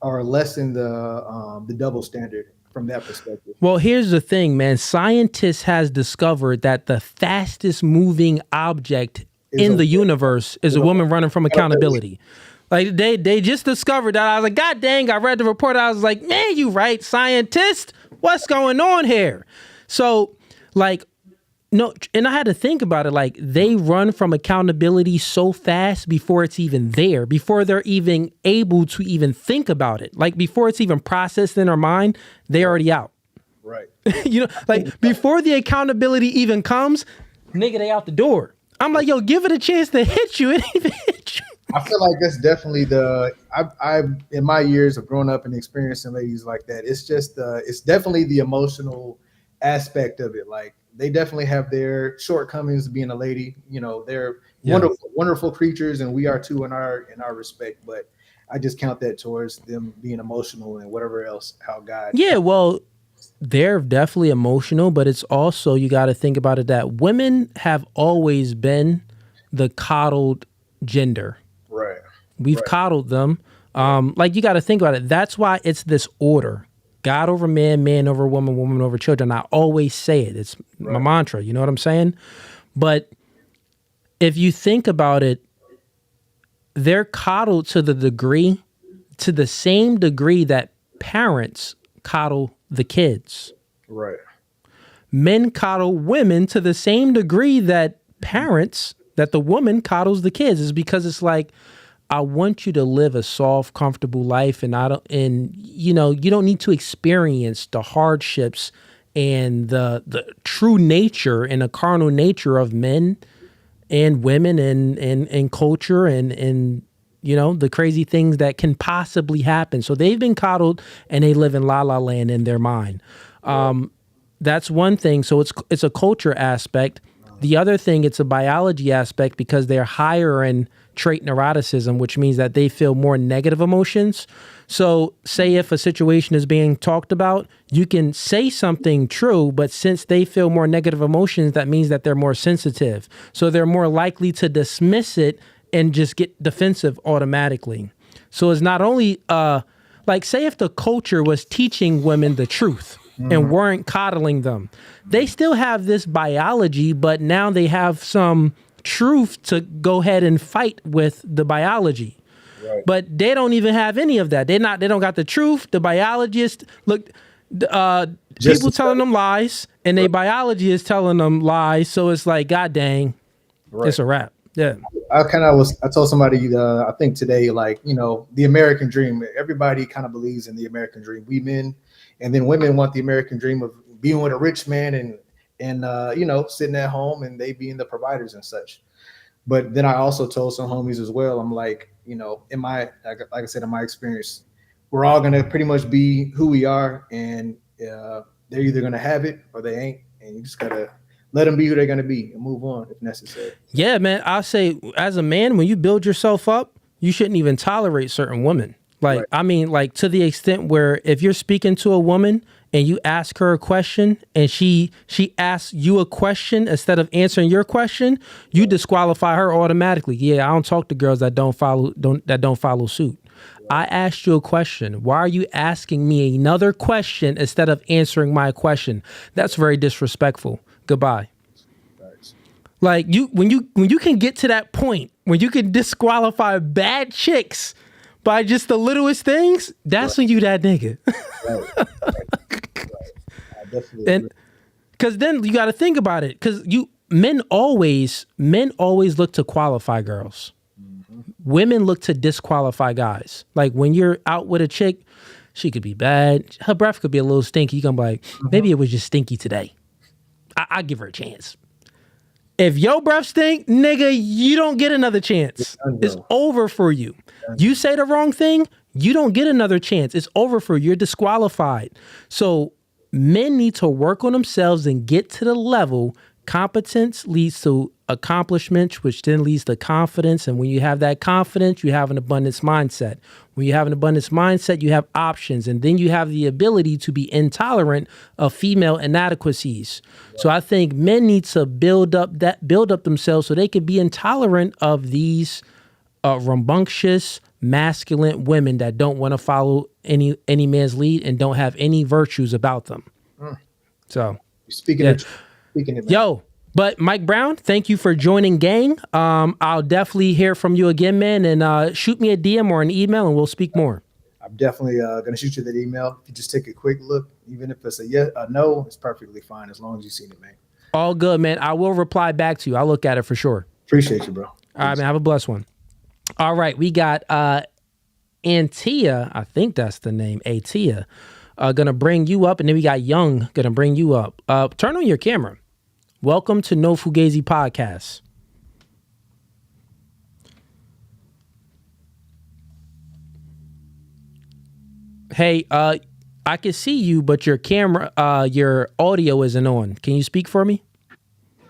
or lessen the double standard from that perspective? Well, here's the thing, man. Scientists has discovered that the fastest moving object in the universe is a woman running from accountability. Like they just discovered that. I was like, God dang, I read the report. I was like, man, you right, scientist. What's going on here? So like, no, and I had to think about it. Like they run from accountability so fast before it's even there, before they're even able to even think about it. Like before it's even processed in their mind, they're already out. Right. You know, like before the accountability even comes, nigga, they out the door. I'm like, yo, give it a chance to hit you. It ain't even hit you. I feel like that's definitely I've in my years of growing up and experiencing ladies like that, it's just it's definitely the emotional aspect of it. Like they definitely have their shortcomings being a lady, you know, they're wonderful creatures and we are too in our respect, but I just count that towards them being emotional and whatever else, how God. Yeah, well, they're definitely emotional, but it's also, you got to think about it that women have always been the coddled gender. Right. We've coddled them. Like you got to think about it. That's why it's this order. God over man, man over woman, woman over children. I always say it. It's my mantra. You know what I'm saying? But if you think about it, they're coddled to the same degree that parents coddle the kids. Right. Men coddle women to the same degree that the woman coddles the kids, is because it's like, I want you to live a soft, comfortable life, and you don't need to experience the hardships and the true nature and the carnal nature of men and women and culture and the crazy things that can possibly happen. So they've been coddled and they live in la la land in their mind. That's one thing. So it's a culture aspect. The other thing, it's a biology aspect, because they're higher in trait neuroticism, which means that they feel more negative emotions. So say if a situation is being talked about, you can say something true, but since they feel more negative emotions, that means that they're more sensitive. So they're more likely to dismiss it and just get defensive automatically. So it's not only, like say if the culture was teaching women the truth and weren't coddling them, they still have this biology, but now they have some truth to go ahead and fight with the biology. Right. But they don't even have any of that. They don't got the truth. The biologist, look, people telling them lies, and their biology is telling them lies. So it's like, God dang, it's a wrap. Yeah. I told somebody, I think today, like, the American dream, everybody kind of believes in the American dream. We men, and then women want the American dream of being with a rich man and sitting at home and they being the providers and such. But then I also told some homies as well, I'm like, like I said, in my experience, we're all going to pretty much be who we are, and they're either going to have it or they ain't. And you just got to let them be who they're going to be and move on if necessary. Yeah, man. I say, as a man, when you build yourself up, you shouldn't even tolerate certain women. Like, right. I mean, like, to the extent where if you're speaking to a woman and you ask her a question and she asks you a question instead of answering your question, you disqualify her automatically. Yeah, I don't talk to girls that don't follow suit. I asked you a question. Why are you asking me another question instead of answering my question? That's very disrespectful. Goodbye. Like, when you can get to that point where you can disqualify bad chicks by just the littlest things, that's when you that nigga. And because then you got to think about it, because men always look to qualify girls. Women look to disqualify guys. Like, when you're out with a chick, she could be bad, her breath could be a little stinky. You gonna be like, maybe it was just stinky today. I give her a chance. If your breath stink, nigga, you don't get another chance. It's over for you. You say the wrong thing, you don't get another chance. It's over for you. You're disqualified. So men need to work on themselves and get to the level. Competence leads to accomplishment, which then leads to confidence. And when you have that confidence, you have an abundance mindset. When you have an abundance mindset, you have options. And then you have the ability to be intolerant of female inadequacies. Right. So I think men need to build up themselves so they can be intolerant of these rambunctious, masculine women that don't want to follow any man's lead and don't have any virtues about them. So speaking of yo, but Mike Brown, thank you for joining, gang. I'll definitely hear from you again, man, and shoot me a DM or an email and we'll speak more. I'm definitely going to shoot you that email. If you just take a quick look, even if it's a yes, a no, it's perfectly fine as long as you've seen it, man. All good, man. I will reply back to you. I'll look at it for sure. Appreciate you, bro. All right, man. Have a blessed one. All right, we got Antia, I think that's the name, Atia, gonna bring you up, and then we got Young gonna bring you up. Turn on your camera. Welcome to No Fugazee Podcast. Hey, I can see you, but your camera, your audio isn't on. Can you speak for me?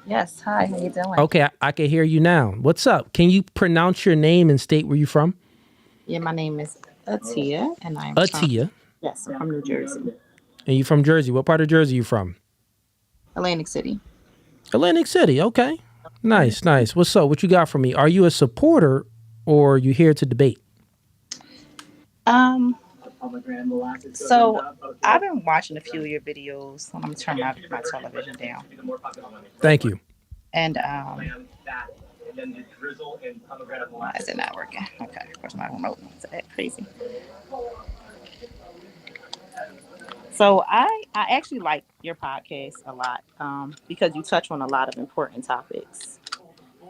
Yes. Hi, how you doing? Okay, I can hear you now. What's up? Can you pronounce your name and state where you're from? Yeah, my name is Atia, and I'm Atia? Yes, I'm from New Jersey. And you from Jersey? What part of Jersey you from? Atlantic City. Atlantic City, okay. Nice, nice. What's up? What you got for me? Are you a supporter or are you here to debate? So I've been watching a few of your videos. I'm gonna turn my television down. Thank you. And why is it not working? Okay, of course my remote is that crazy. So I actually like your podcast a lot because you touch on a lot of important topics.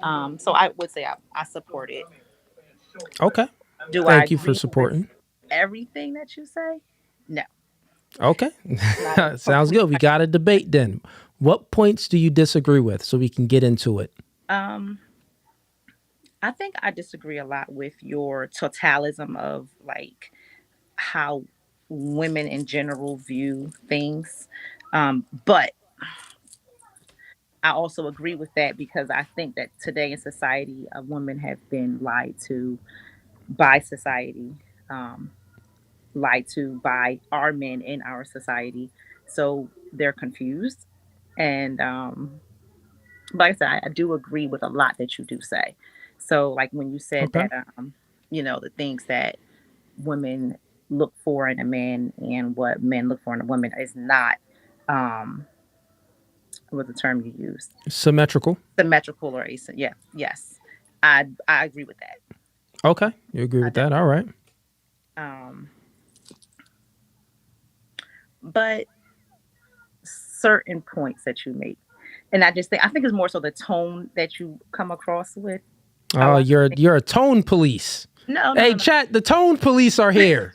So I would say I support it. Okay. Do I Thank you for agree with supporting. everything that you say? No, Okay. not at all. Sounds good. We got a debate then. What points do you disagree with so we can get into it? Um, I think I disagree a lot with your totalism of like how women in general view things. But I also agree with that because I think that today in society, women have been lied to by society, um, lied to by our men in our society. So they're confused. And like I said, I do agree with a lot that you do say. So, like when you said Okay. that, the things that women look for in a man and what men look for in a woman is not, um, what was the term you used? Symmetrical. Symmetrical or asymmetrical. Yeah, yes. I agree with that. Okay. You agree with that? All right. Um, but certain points that you make, and I think it's more so the tone that you come across with. Oh, you're a tone police. No, Hey, chat, the tone police are here.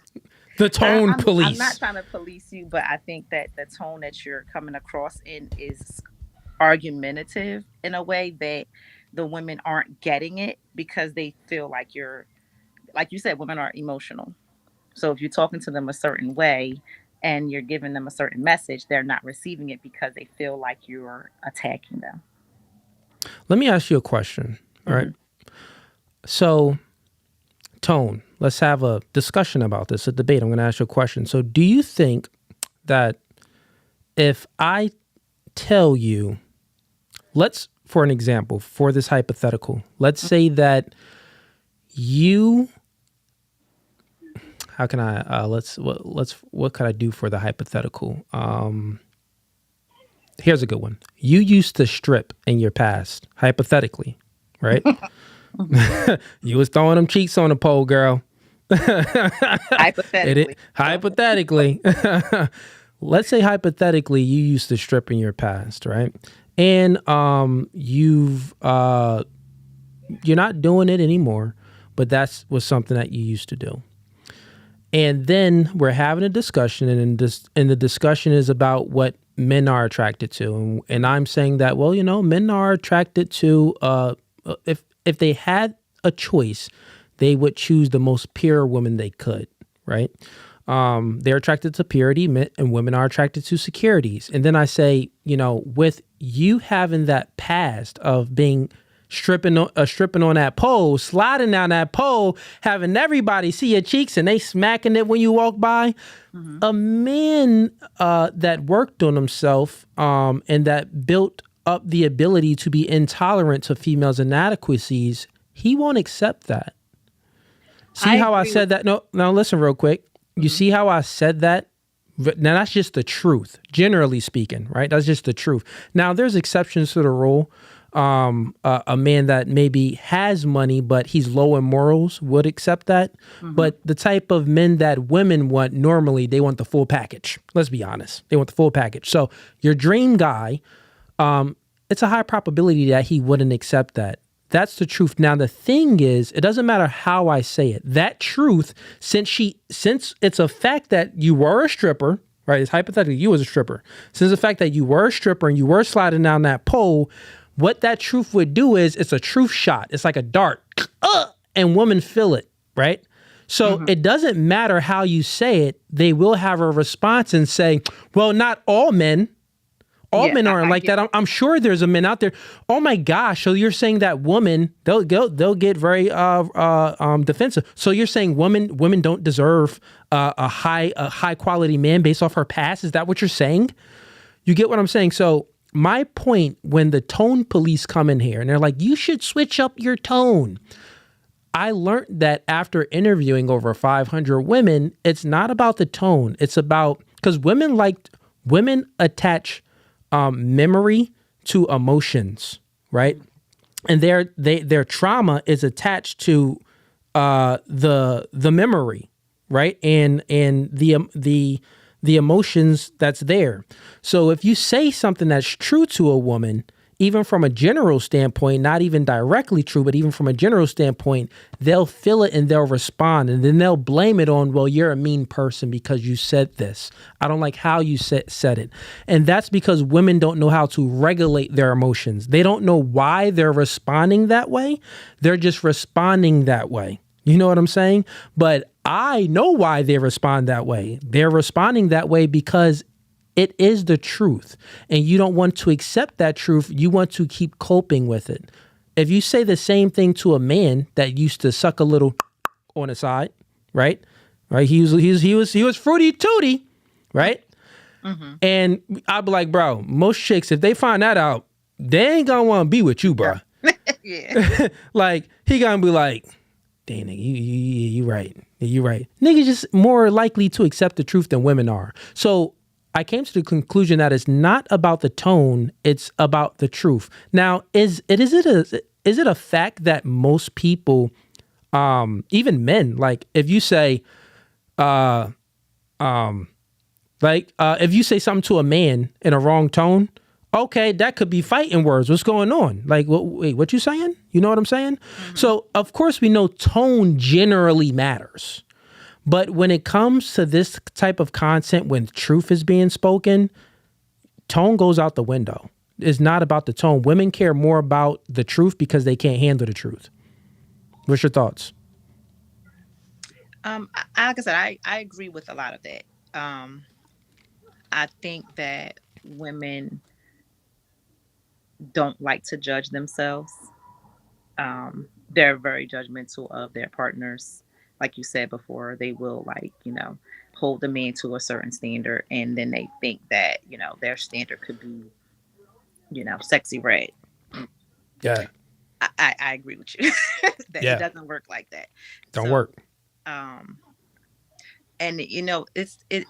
The tone police. I'm not trying to police you, but I think that the tone that you're coming across in is argumentative in a way that the women aren't getting it because they feel like like you said, women are emotional. So if you're talking to them a certain way and you're giving them a certain message, they're not receiving it because they feel like you're attacking them. Let me ask you a question. All right. So, tone, let's have a discussion about this, a debate. I'm going to ask you a question. So, do you think that if I tell you, for an example, for this hypothetical, let's say that you, how can I, what could I do for the hypothetical? Here's a good one. You used to strip in your past, hypothetically, right? You was throwing them cheeks on the pole, girl. Hypothetically. Let's say hypothetically you used to strip in your past, right? And you're not doing it anymore, but was something that you used to do. And then we're having a discussion, and the discussion is about what men are attracted to. And I'm saying that, well, men are attracted to, if they had a choice, they would choose the most pure woman they could, right? They're attracted to purity, and women are attracted to securities. And then I say, with you having that past of being stripping on that pole, sliding down that pole, having everybody see your cheeks and they smacking it when you walk by, a man that worked on himself and that built up the ability to be intolerant to females' inadequacies, he won't accept that. See how I said that? No, listen real quick. You see how I said that? Now, that's just the truth, generally speaking, right? That's just the truth. Now, there's exceptions to the rule. A man that maybe has money, but he's low in morals would accept that. But the type of men that women want, normally, they want the full package. Let's be honest. They want the full package. So your dream guy, it's a high probability that he wouldn't accept that. That's the truth. Now, the thing is, it doesn't matter how I say it. That truth, since it's a fact that you were a stripper, right? It's hypothetically you was a stripper. Since the fact that you were a stripper and you were sliding down that pole, what that truth would do is it's a truth shot. It's like a dart, and women feel it, right? So it doesn't matter how you say it. They will have a response and say, well, not all men. All men aren't like that. I'm sure there's a men out there. Oh my gosh! So you're saying that women they'll get very defensive. So you're saying women don't deserve a high quality man based off her past? Is that what you're saying? You get what I'm saying? So my point, when the tone police come in here and they're like, you should switch up your tone. I learned that after interviewing over 500 women, it's not about the tone. It's about, because women attach memory to emotions, right? And their trauma is attached to the memory, right? And the the emotions that's there. So if you say something that's true to a woman, even from a general standpoint, not even directly true, but even from a general standpoint, they'll feel it and they'll respond. And then they'll blame it on, well, you're a mean person because you said this. I don't like how you said it. And that's because women don't know how to regulate their emotions. They don't know why they're responding that way. They're just responding that way. You know what I'm saying? But I know why they respond that way. They're responding that way because it is the truth. And you don't want to accept that truth. You want to keep coping with it. If you say the same thing to a man that used to suck a little on the side, right? Right? He was fruity tooty, right? Mm-hmm. And I'd be like, bro, most chicks, if they find that out, they ain't gonna want to be with you, bro. Yeah. Like, he gonna be like, dang, nigga, you right. You right. Niggas just more likely to accept the truth than women are. So I came to the conclusion that it's not about the tone, it's about the truth. Now, is it a fact that most people, even men, like if you say, if you say something to a man in a wrong tone, okay, that could be fighting words. What's going on? Like, wait, what you saying? You know what I'm saying? Mm-hmm. So, of course, we know tone generally matters. But when it comes to this type of content, when truth is being spoken, tone goes out the window. It's not about the tone. Women care more about the truth because they can't handle the truth. What's your thoughts? Like I said, I agree with a lot of that. I think that women don't like to judge themselves. They're very judgmental of their partners. Like you said before, they will hold the man to a certain standard, and then they think that, their standard could be, sexy red. Yeah. I agree with you. That It doesn't work like that. Don't work. And it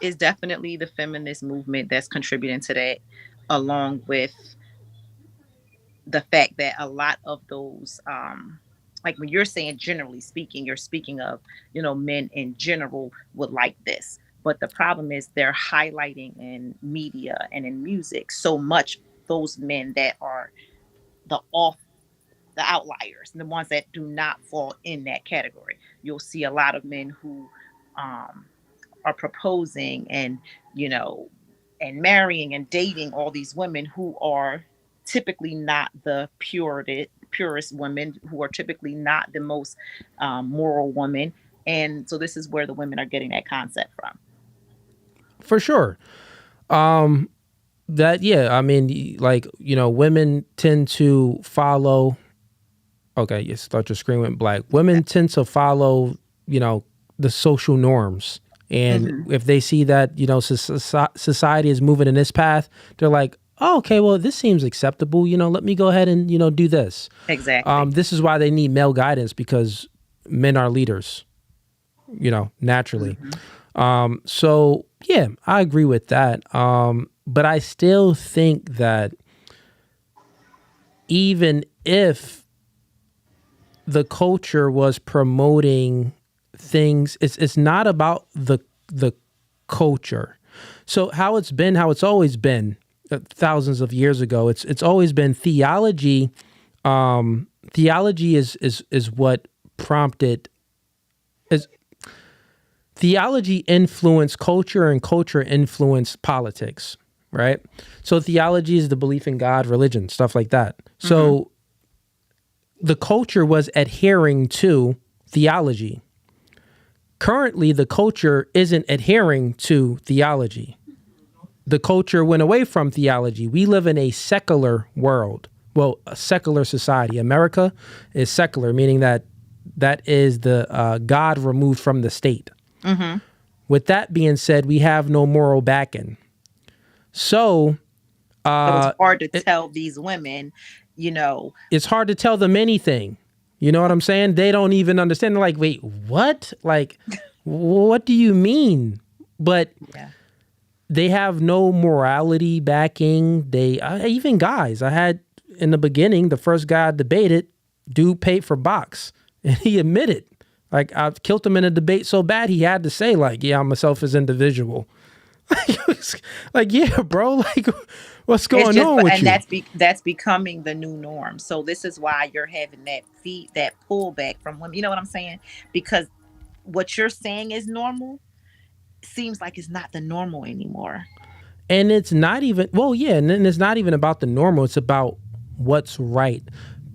is definitely the feminist movement that's contributing to that, along with the fact that a lot of those, like when you're saying generally speaking, you're speaking of, men in general would like this. But the problem is they're highlighting in media and in music so much those men that are the outliers, the ones that do not fall in that category. You'll see a lot of men who are proposing and, and marrying and dating all these women who are typically not the purest women, who are typically not the most moral women. And so this is where the women are getting that concept from. For sure. Women tend to follow. Okay, you start your screen went black. Women tend to follow, the social norms. And if they see that, society is moving in this path, they're like, oh, okay, well, this seems acceptable. Let me go ahead and, do this. Exactly. This is why they need male guidance, because men are leaders, naturally. Mm-hmm. So, yeah, I agree with that. But I still think that even if the culture was promoting things, it's not about the culture. So how it's always been thousands of years ago, it's always been theology. Theology is what prompted. Theology influenced culture, and culture influenced politics, right? So theology is the belief in God, religion, stuff like that. So the culture was adhering to theology. Currently, the culture isn't adhering to theology. The culture went away from theology. We live in a secular world. Well, a secular society. America is secular, meaning that is the God removed from the state. Mm-hmm. With that being said, we have no moral backing. So it's hard to tell these women, It's hard to tell them anything. You know what I'm saying? They don't even understand. They're like, wait, what? Like, what do you mean? But they have no morality backing. Even guys. I had in the beginning, the first guy I debated, dude paid for box. And he admitted, like, I've killed him in a debate so bad he had to say, like, yeah, I'm a selfish individual. Like, yeah, bro, like, what's It's going just, on with and you? that's becoming the new norm. So this is why you're having that pullback from women. You know what I'm saying? Because what you're saying is normal seems like it's not the normal anymore. And it's not even, well, yeah, and then it's not even about the normal. It's about what's right.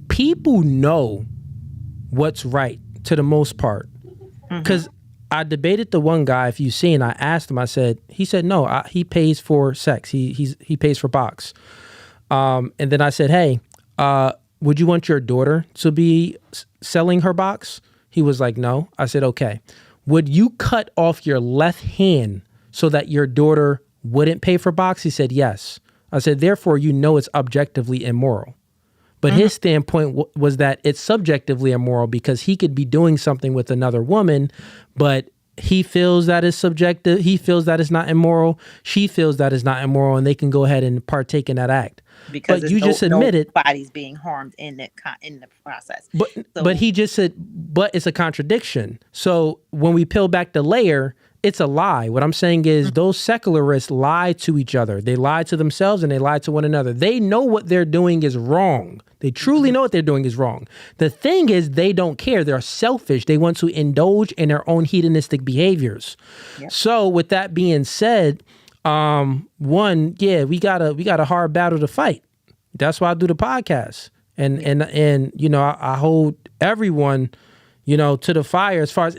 People know what's right to the most part. Because I debated the one guy, if you've seen, I asked him, he said, no, he pays for sex. He pays for box. And then I said, hey, would you want your daughter to be selling her box? He was like, no. I said, okay. Would you cut off your left hand so that your daughter wouldn't pay for box? He said, yes. I said, therefore, you know it's objectively immoral. But his standpoint was that it's subjectively immoral because he could be doing something with another woman, but he feels that is subjective. He feels that it's not immoral. She feels that it's not immoral, and they can go ahead and partake in that act. Because but you just admitted nobody's being harmed in the process. But he just said, but it's a contradiction. So when we peel back the layer, it's a lie. What I'm saying is those secularists lie to each other. They lie to themselves and they lie to one another. They know what they're doing is wrong. They truly know what they're doing is wrong. The thing is, they don't care. They're selfish. They want to indulge in their own hedonistic behaviors. Yep. So with that being said, we got a hard battle to fight. That's why I do the podcast. And you know, I hold everyone, you know, to the fire as far as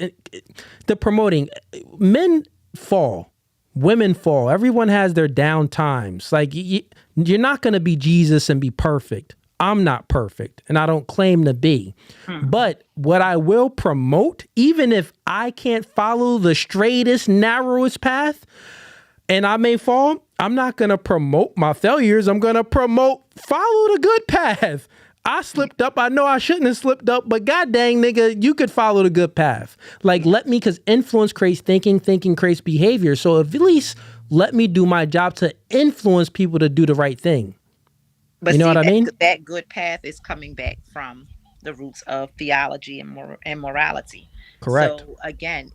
the promoting. Men fall, women fall. Everyone has their down times. Like you're not going to be Jesus and be perfect. I'm not perfect, and I don't claim to be. But what I will promote, even if I can't follow the straightest, narrowest path, and I may fall, I'm not going to promote my failures. I'm going to promote follow the good path. I slipped up. I know I shouldn't have slipped up, but god dang, nigga, you could follow the good path. Like, because influence creates thinking creates behavior. So at least let me do my job to influence people to do the right thing. But you know what I mean? That good path is coming back from the roots of theology and morality. Correct. So again,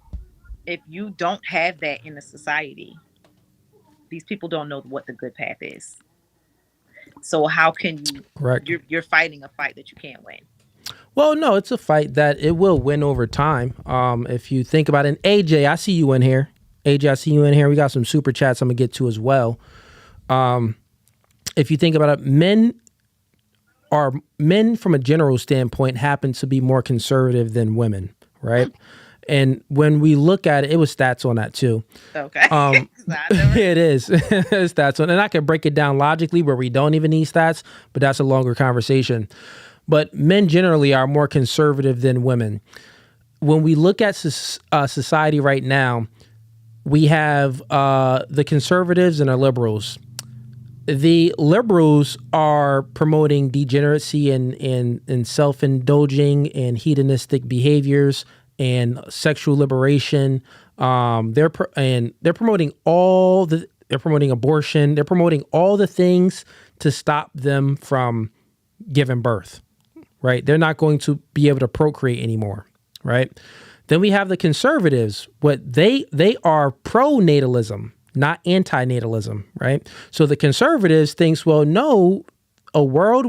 if you don't have that in the society, these people don't know what the good path is. So how can you? Correct. You're fighting a fight that you can't win. Well, no, it's a fight that it will win over time. If you think about it, and AJ, I see you in here. AJ, I see you in here. We got some super chats I'm gonna get to as well. If you think about it, men from a general standpoint happen to be more conservative than women, right? And when we look at it, it was stats on that too. Okay. It is stats on, and I can break it down logically where we don't even need stats, but that's a longer conversation. But men generally are more conservative than women. When we look at society right now, we have the conservatives and the liberals. The liberals are promoting degeneracy and self-indulging and hedonistic behaviors and sexual liberation. They're promoting they're promoting abortion. They're promoting all the things to stop them from giving birth, right? They're not going to be able to procreate anymore, right? Then we have the conservatives. They are pro-natalism, not anti-natalism, right? So the conservatives thinks, well, no, a world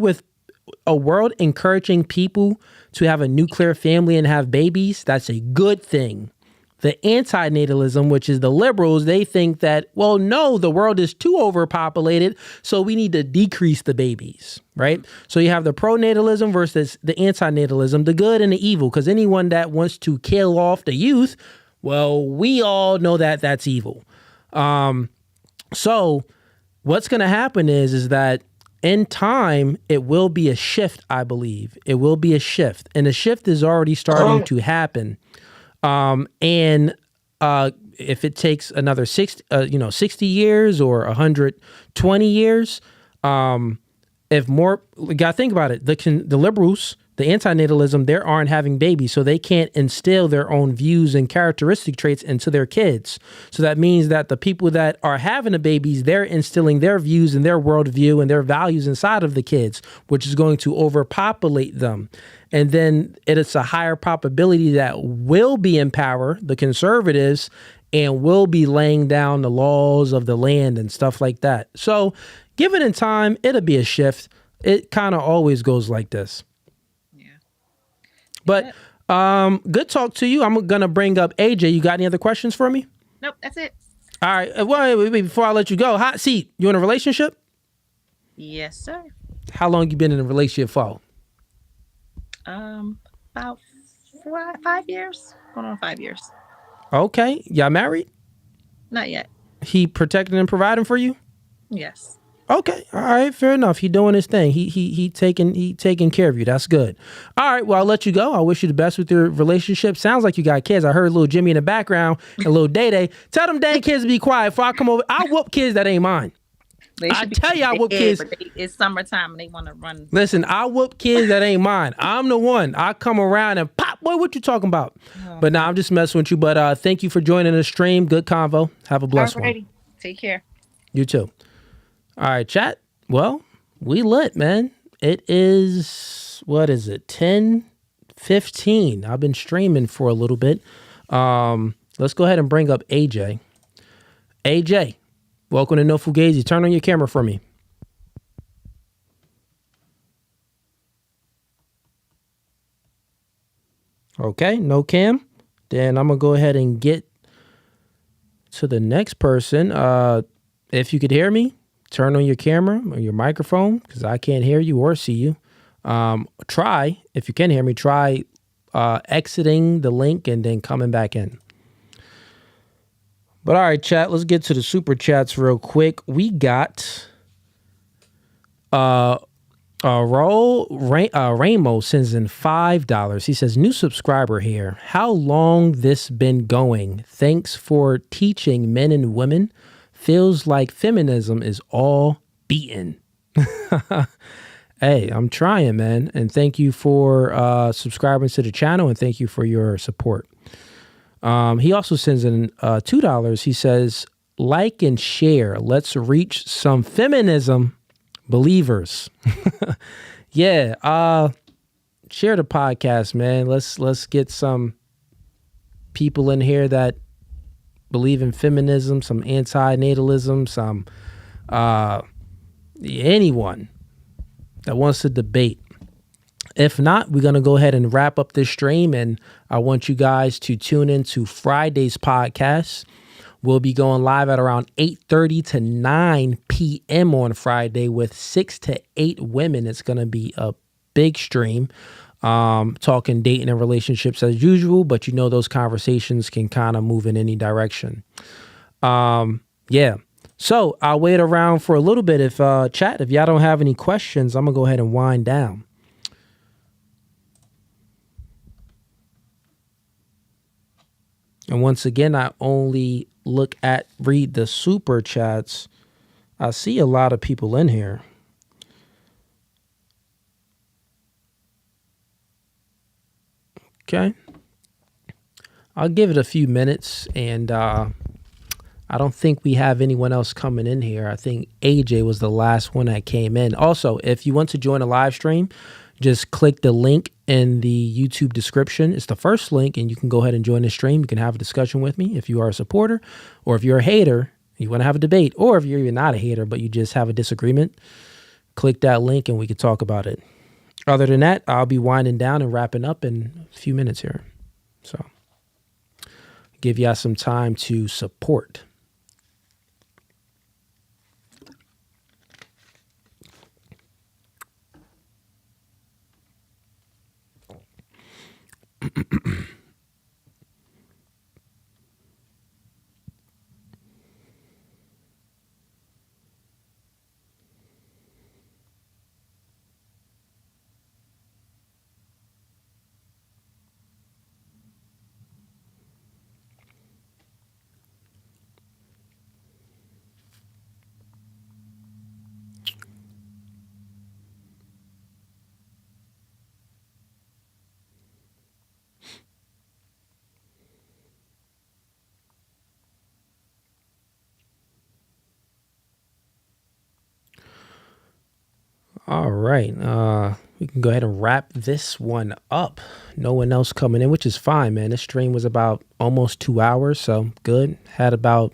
encouraging people to have a nuclear family and have babies, that's a good thing. The anti-natalism, which is the liberals, they think that, well, no, the world is too overpopulated, so we need to decrease the babies, right? So you have the pro-natalism versus the anti-natalism, the good and the evil, because anyone that wants to kill off the youth, well, we all know that that's evil. So what's going to happen is that in time, it will be a shift, I believe. It will be a shift. And the shift is already starting to happen. If it takes another 60 years or 120 years, if more, you got to think about it. The liberals, the anti-natalism, they aren't having babies, so they can't instill their own views and characteristic traits into their kids. So that means that the people that are having the babies, they're instilling their views and their worldview and their values inside of the kids, which is going to overpopulate them. And then it's a higher probability that will be in power, the conservatives, and we'll be laying down the laws of the land and stuff like that. So give it in time, it'll be a shift. It kind of always goes like this. Yeah. But good talk to you. I'm gonna bring up AJ. You got any other questions for me? Nope, that's it. All right. Wait, before I let you go, hot seat. You in a relationship? Yes, sir. How long you been in a relationship for? About 5 years. Going on 5 years. Okay. Y'all married? Not yet. He protecting and providing for you? Yes. Okay. All right. Fair enough. He doing his thing. He taking care of you. That's good. All right. Well, I'll let you go. I wish you the best with your relationship. Sounds like you got kids. I heard little Jimmy in the background and little Day Day. Tell them dang kids to be quiet before I come over. I whoop kids that ain't mine. I tell you, I whoop kids. But it's summertime and they want to run. Listen, I whoop kids that ain't mine. I'm the one. I come around and pop. Boy, what you talking about? Oh. But nah, I'm just messing with you. But thank you for joining the stream. Good convo. Have a blessed one. Take care. You too. All right, chat. Well, we lit, man. It is, what is it, 10:15. I've been streaming for a little bit. Let's go ahead and bring up AJ. AJ, welcome to No Fugazee. Turn on your camera for me. Okay, no cam. Then I'm going to go ahead and get to the next person. If you could hear me, turn on your camera or your microphone because I can't hear you or see you. Try, if you can hear me, try exiting the link and then coming back in. But all right, chat, let's get to the super chats real quick. We got Ramo sends in $5. He says, new subscriber here. How long this been going? Thanks for teaching men and women. Feels like feminism is all beaten. Hey, I'm trying, man. And thank you for subscribing to the channel and thank you for your support. He also sends in $2. He says, like and share. Let's reach some feminism believers. Yeah. Share the podcast, man. Let's get some people in here that believe in feminism, some anti-natalism, some anyone that wants to debate. If not, we're going to go ahead and wrap up this stream, and I want you guys to tune into Friday's podcast. We'll be going live at around 8:30 to 9 p.m. on Friday with 6 to 8 women. It's going to be a big stream, talking dating and relationships as usual, but you know those conversations can kind of move in any direction. Yeah. So I'll wait around for a little bit. If chat, if y'all don't have any questions, I'm going to go ahead and wind down. And once again, I only read the super chats. I see a lot of people in here. Okay. I'll give it a few minutes, and I don't think we have anyone else coming in here. I think AJ was the last one that came in. Also, if you want to join a live stream, just click the link in the YouTube description. It's the first link, and you can go ahead and join the stream. You can have a discussion with me if you are a supporter, or if you're a hater, you want to have a debate, or if you're even not a hater, but you just have a disagreement, click that link and we can talk about it. Other than that, I'll be winding down and wrapping up in a few minutes here. So give y'all some time to support. All right. We can go ahead and wrap this one up. No one else coming in, which is fine, man. This stream was about almost 2 hours, so good. Had about,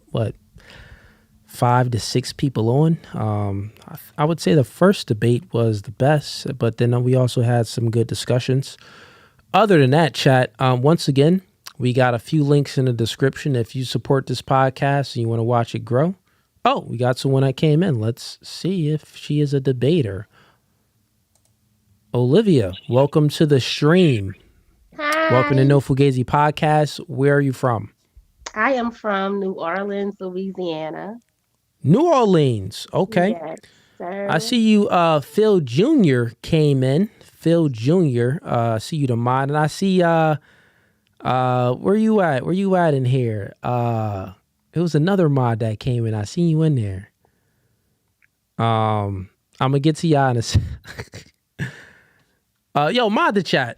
5 to 6 people on. I would say the first debate was the best, but then we also had some good discussions. Other than that, chat, once again, we got a few links in the description if you support this podcast and you want to watch it grow. Oh, we got someone that came in. Let's see if she is a debater. Olivia, welcome to the stream. Hi. Welcome to No Fugazee Podcast. Where are you from? I am from New Orleans, Louisiana. New Orleans. Okay. Yes, sir. I see you, Phil Jr. came in. Phil Jr. See you the mod. And I see, where you at? Where you at in here? It was another mod that came in. I seen you in there. I'm going to get to y'all in a second. Yo, mod the chat.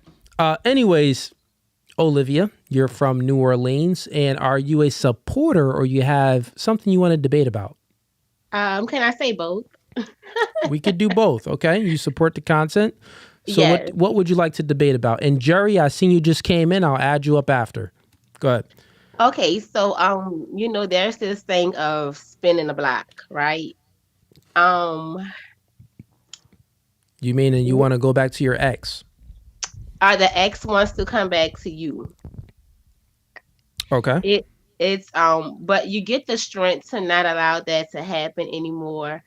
Anyways, Olivia, you're from New Orleans, and are you a supporter or you have something you want to debate about? Can I say both? We could do both, okay? You support the content. So Yes. what would you like to debate about? And Jerry, I seen you just came in. I'll add you up after. Go ahead. Okay, so there's this thing of spinning the block, right? You mean and you want to go back to your ex? The ex wants to come back to you. Okay. It's but you get the strength to not allow that to happen anymore.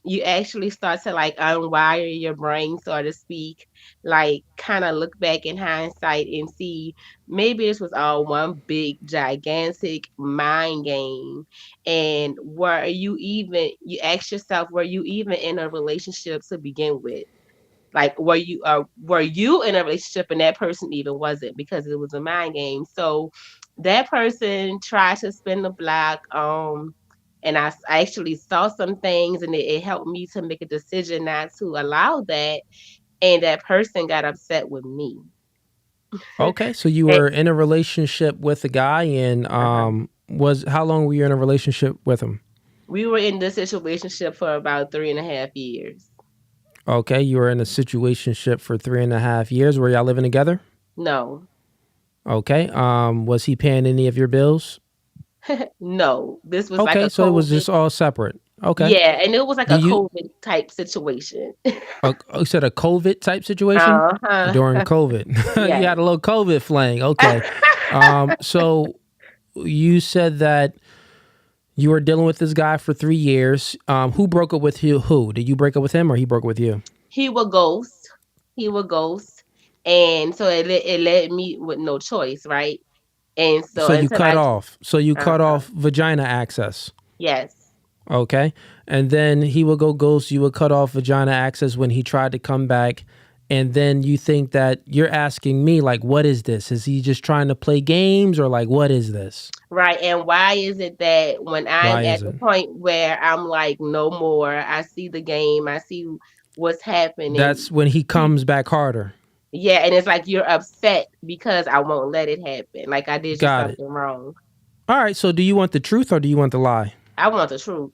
You actually start to like unwire your brain, so to speak, like kind of look back in hindsight and see maybe this was all one big gigantic mind game. And you ask yourself, were you even in a relationship to begin with? Like, were you in a relationship and that person even wasn't, because it was a mind game? So that person tried to spin the block. And I actually saw some things, and it helped me to make a decision not to allow that. And that person got upset with me. Okay. So you were in a relationship with a guy, and how long were you in a relationship with him? We were in this situationship for about 3.5 years. Okay. You were in a situationship for 3.5 years. Were y'all living together? No. Okay. Was he paying any of your bills? No. This was okay, like so it was just all separate. Okay. Yeah, and it was like a COVID type situation. You said a COVID type situation? During COVID. Yeah. You had a little COVID fling. Okay. So you said that you were dealing with this guy for 3 years. Who broke up with you? Who? Did you break up with him or he broke up with you? He would ghost. And so it led me with no choice, right? And so you cut off. So you cut off vagina access. Yes. Okay. And then he would go ghost. You would cut off vagina access when he tried to come back. And then you think that you're asking me, like, what is this? Is he just trying to play games or like, what is this? Right. And why is it that when I'm at the point where I'm like, no more, I see the game, I see what's happening. That's when he comes back harder. Yeah. And it's like you're upset because I won't let it happen. Like I did something wrong. All right. So do you want the truth or do you want the lie? I want the truth.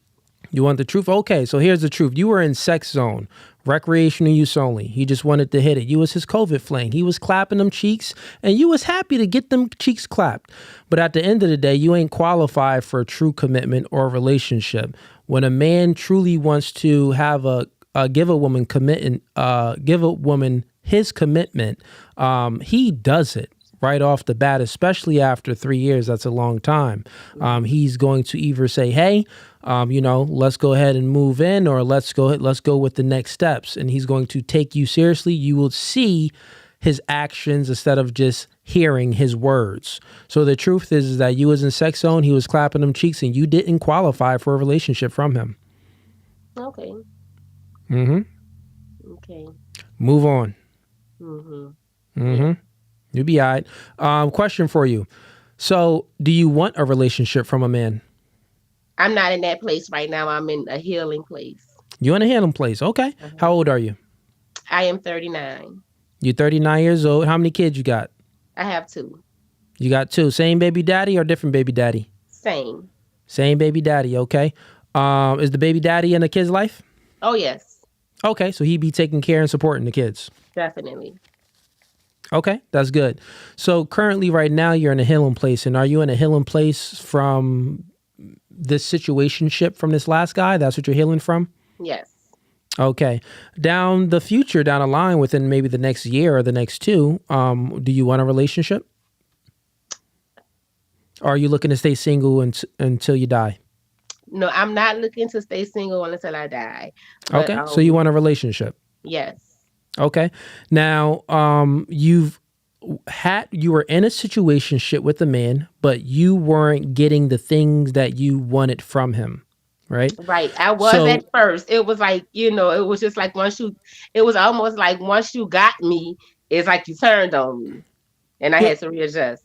You want the truth? Okay, so here's the truth. You were in sex zone, recreational use only. He just wanted to hit it. You was his COVID fling. He was clapping them cheeks, and you was happy to get them cheeks clapped. But at the end of the day, you ain't qualified for a true commitment or relationship. When a man truly wants to have give a woman his commitment, he does it. Right off the bat, especially after 3 years, that's a long time. He's going to either say, hey, let's go ahead and move in, or let's go with the next steps. And he's going to take you seriously. You will see his actions instead of just hearing his words. So the truth is that you was in sex zone, he was clapping them cheeks, and you didn't qualify for a relationship from him. Okay. Okay. Move on. You'll be all right. Question for you. So do you want a relationship from a man? I'm not in that place right now. I'm in a healing place. You in a healing place. Okay. How old are you? I am 39. You're 39 years old. How many kids you got? I have 2. You got 2. Same baby daddy or different baby daddy? Same. Same baby daddy. Okay. Is the baby daddy in the kid's life? Oh, yes. Okay, so he'd be taking care and supporting the kids. Definitely. Okay, that's good. So currently, right now, you're in a healing place, and are you in a healing place from this situationship from this last guy? That's what you're healing from? Yes. Okay. Down the future, down the line, within maybe the next year or the next two, do you want a relationship? Or are you looking to stay single until you die? No, I'm not looking to stay single until I die. But Okay, so you want a relationship. yes. Okay. Now, you were in a situationship with a man, but you weren't getting the things that you wanted from him, right? Right. I was So at first. It was like, it was just like it was almost like once you got me, it's like you turned on me and I yeah, had to readjust.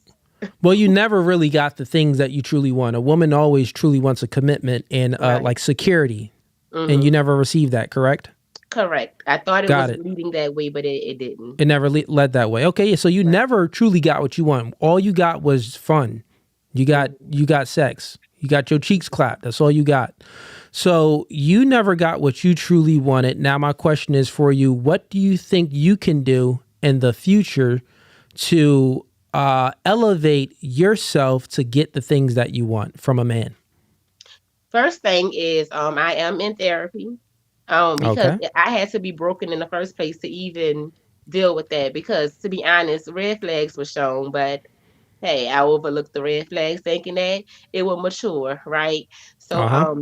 well, you never really got the things that you truly want. A woman always truly wants a commitment and Right. like security, and you Mm-hmm. never received that, correct? Correct. I thought it Got was it. leading that way, but it didn't. It never led that way. Okay, so you Right. never truly got what you want. All you got was fun. You got sex. You got your cheeks clapped. That's all you got. So you never got what you truly wanted. Now my question is for you: what do you think you can do in the future to elevate yourself to get the things that you want from a man? First thing is I am in therapy. Because Okay. I had to be broken in the first place to even deal with that. Because to be honest, red flags were shown, but hey, I overlooked the red flags thinking that it will mature, right? So, Uh-huh.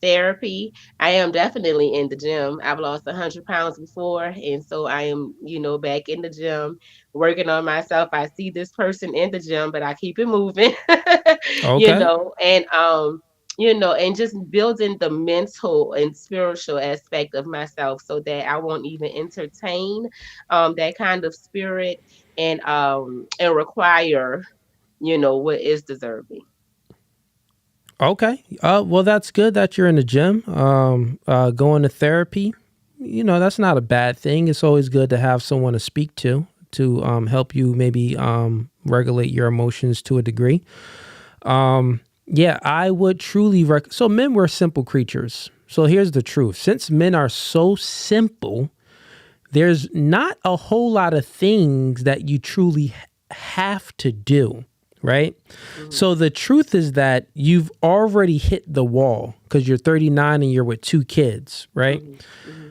therapy, I am definitely in the gym. I've lost 100 pounds before. And so I am, back in the gym working on myself. I see this person in the gym, but I keep it moving, Okay. and just building the mental and spiritual aspect of myself so that I won't even entertain that kind of spirit and require what is deserving. Okay. Well, that's good that you're in the gym, going to therapy. That's not a bad thing. It's always good to have someone to speak to help you maybe regulate your emotions to a degree. Yeah, I would truly so men were simple creatures. So here's the truth. Since men are so simple, there's not a whole lot of things that you truly have to do, right? Mm-hmm. So the truth is that you've already hit the wall because you're 39 and you're with 2 kids, right? Mm-hmm. Mm-hmm.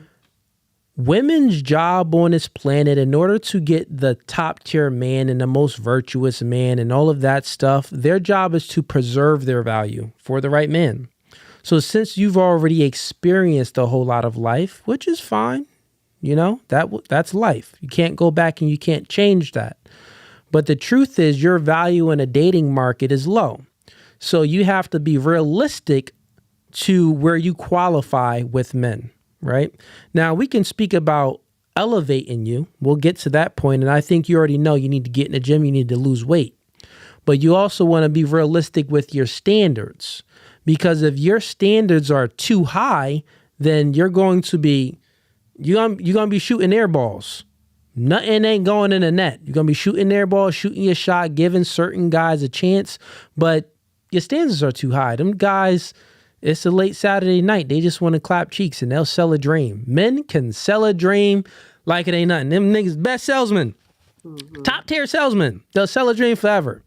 Women's job on this planet, in order to get the top tier man and the most virtuous man and all of that stuff, their job is to preserve their value for the right man. So since you've already experienced a whole lot of life, which is fine, that's life. You can't go back and you can't change that. But the truth is your value in a dating market is low. So you have to be realistic to where you qualify with men, right? Now we can speak about elevating you. We'll get to that point. And I think you already know you need to get in the gym, you need to lose weight. But you also want to be realistic with your standards. Because if your standards are too high, then you're going to be shooting air balls. Nothing ain't going in the net. You're going to be shooting air balls, shooting your shot, giving certain guys a chance, but your standards are too high. Them guys, it's a late Saturday night. They just want to clap cheeks and they'll sell a dream. Men can sell a dream like it ain't nothing. Them niggas, best salesmen, top tier salesmen. They'll sell a dream forever.